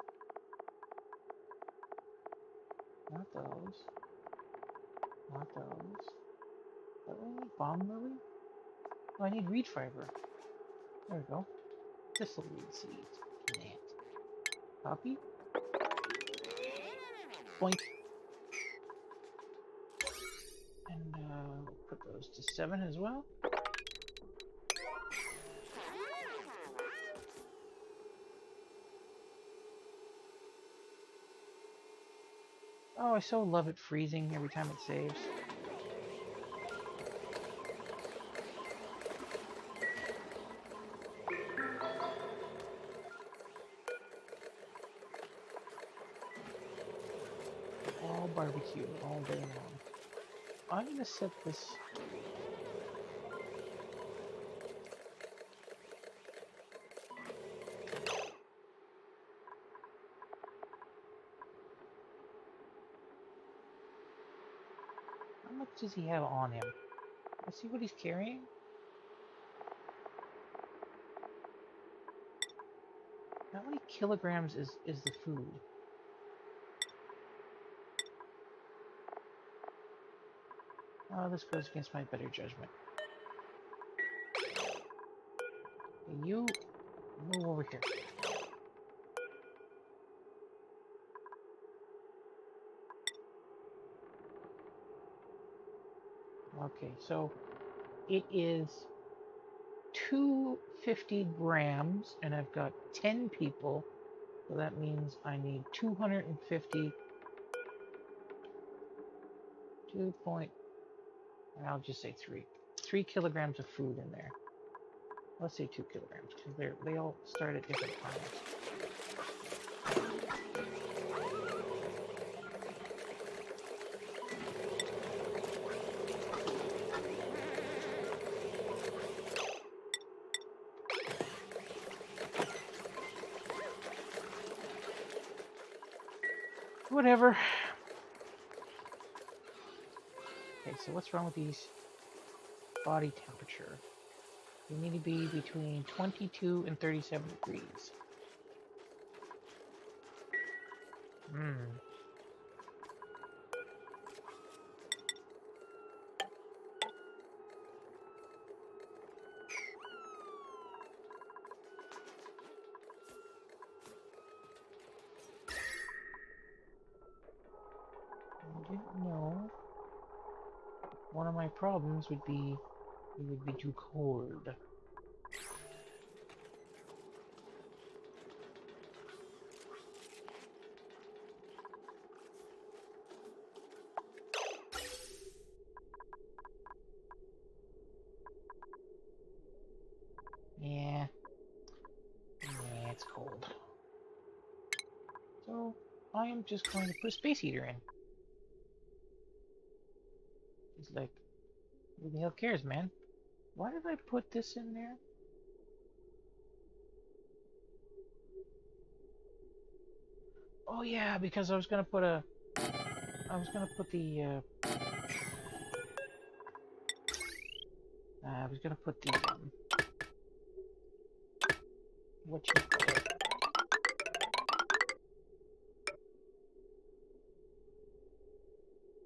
Speaker 1: not those, not those. What do I need? Bomb lily? Oh, I need reed fiber. There we go. Thistle reed seeds. Plant. Copy. Boink. And we'll put those to 7 as well. Oh, I so love it freezing every time it saves. All barbecue all day long. I'm gonna set this. How much does he have on him? Let's see what he's carrying. How many kilograms is the food? Oh, this goes against my better judgment. You move over here. Okay, so it is 250 grams, and I've got 10 people, so that means I need 250. 2 point, I'll just say 3 kilograms of food in there. Let's say 2 kilograms, because they all start at different times. Whatever. Okay, so what's wrong with these? Body temperature. You need to be between 22 and 37 degrees. I didn't know. One of my problems would be it would be too cold. Yeah, it's cold. So I am just going to put a space heater in. It's like, who the hell cares, man? Why did I put this in there? Oh yeah, because I was gonna put the what you call it?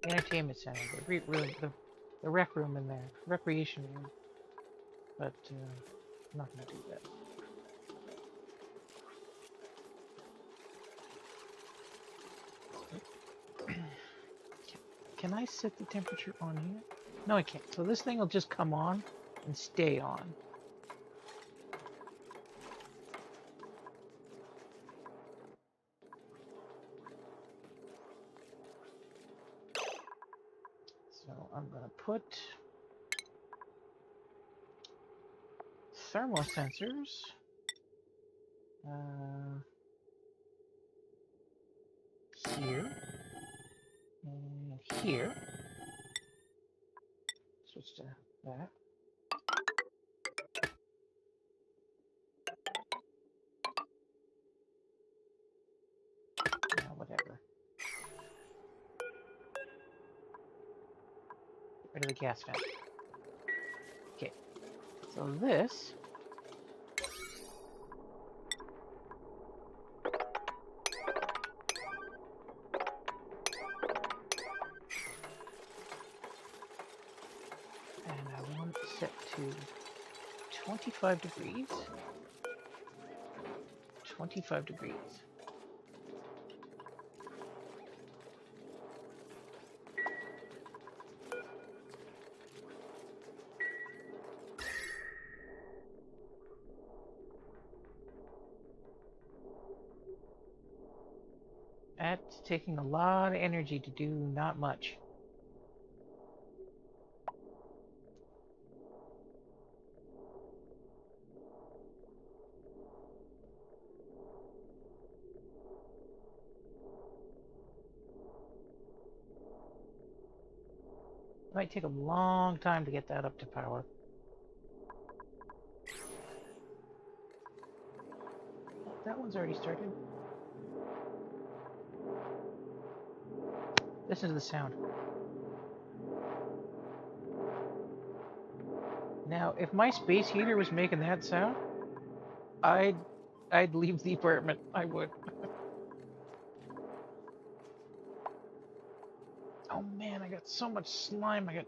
Speaker 1: Entertainment center, the rec room in there, recreation room. But I'm not gonna do that. Can I set the temperature on here? No, I can't. So this thing will just come on and stay on. So I'm going to put thermal sensors here and here. Switch to that. Whatever. Get rid of the gas vent. Okay. So this and I want it set to 25 degrees. 25 degrees. That's taking a lot of energy to do not much. It might take a long time to get that up to power. That one's already started. Listen to the sound. Now, if my space heater was making that sound, I'd I'd leave the apartment. I would. Oh man, I got so much slime. I got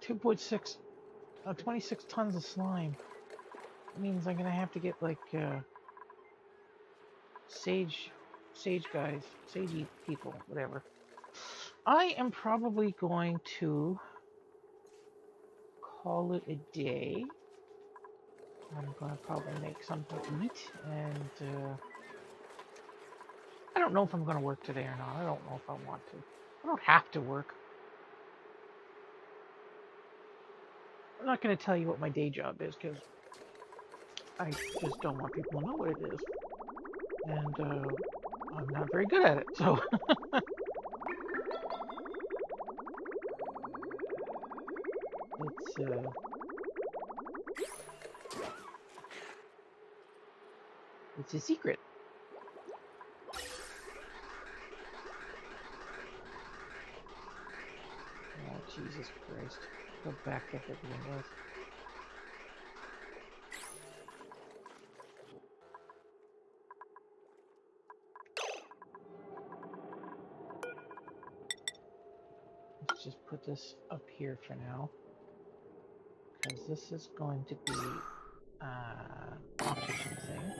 Speaker 1: 2.6, 26 tons of slime. That means I'm gonna have to get like sage, sage guys, sagey people, whatever. I am probably going to call it a day. I'm gonna probably make something to eat, and I don't know if I'm gonna work today or not. I don't know if I want to. I don't have to work. I'm not gonna tell you what my day job is because I just don't want people to know what it is, and I'm not very good at it. So it's it's a secret. Oh Jesus Christ! How backed up everything was. Let's just put this up here for now, because this is going to be competition thing.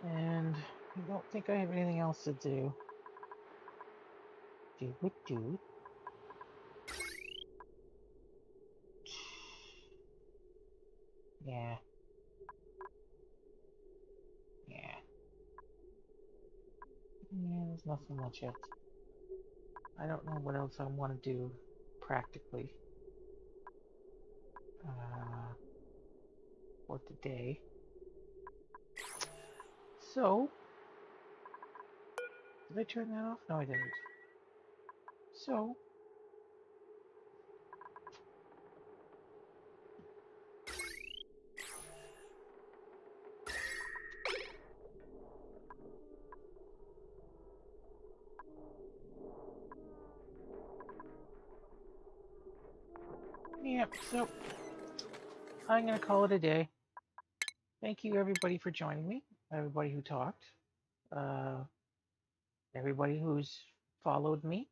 Speaker 1: And I don't think I have anything else to do. Do it, do it. Yeah. Yeah. Yeah, there's nothing much yet. I don't know what else I want to do practically for today. So, did I turn that off? No, I didn't. So, yeah, so I'm going to call it a day. Thank you, everybody, for joining me. Everybody who talked. Uh, everybody who's followed me.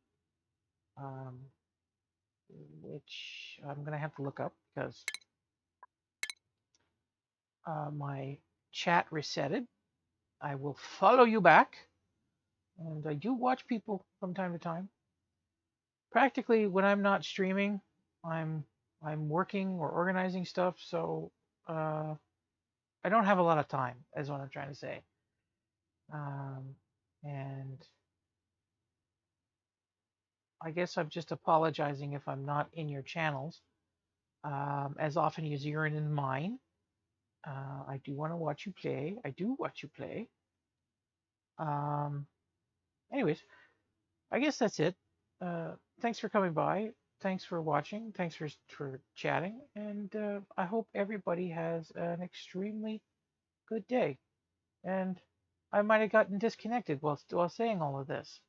Speaker 1: Um, which I'm going to have to look up because my chat resetted. I will follow you back. And I do watch people from time to time. Practically when I'm not streaming, I'm I'm working or organizing stuff, so uh, I don't have a lot of time, is what I'm trying to say. Um, and I guess I'm just apologizing if I'm not in your channels as often as you're in mine. I do want to watch you play. I do watch you play. Um, anyways, I guess that's it. Thanks for coming by. Thanks for watching. Thanks for chatting. And I hope everybody has an extremely good day. And I might have gotten disconnected while saying all of this.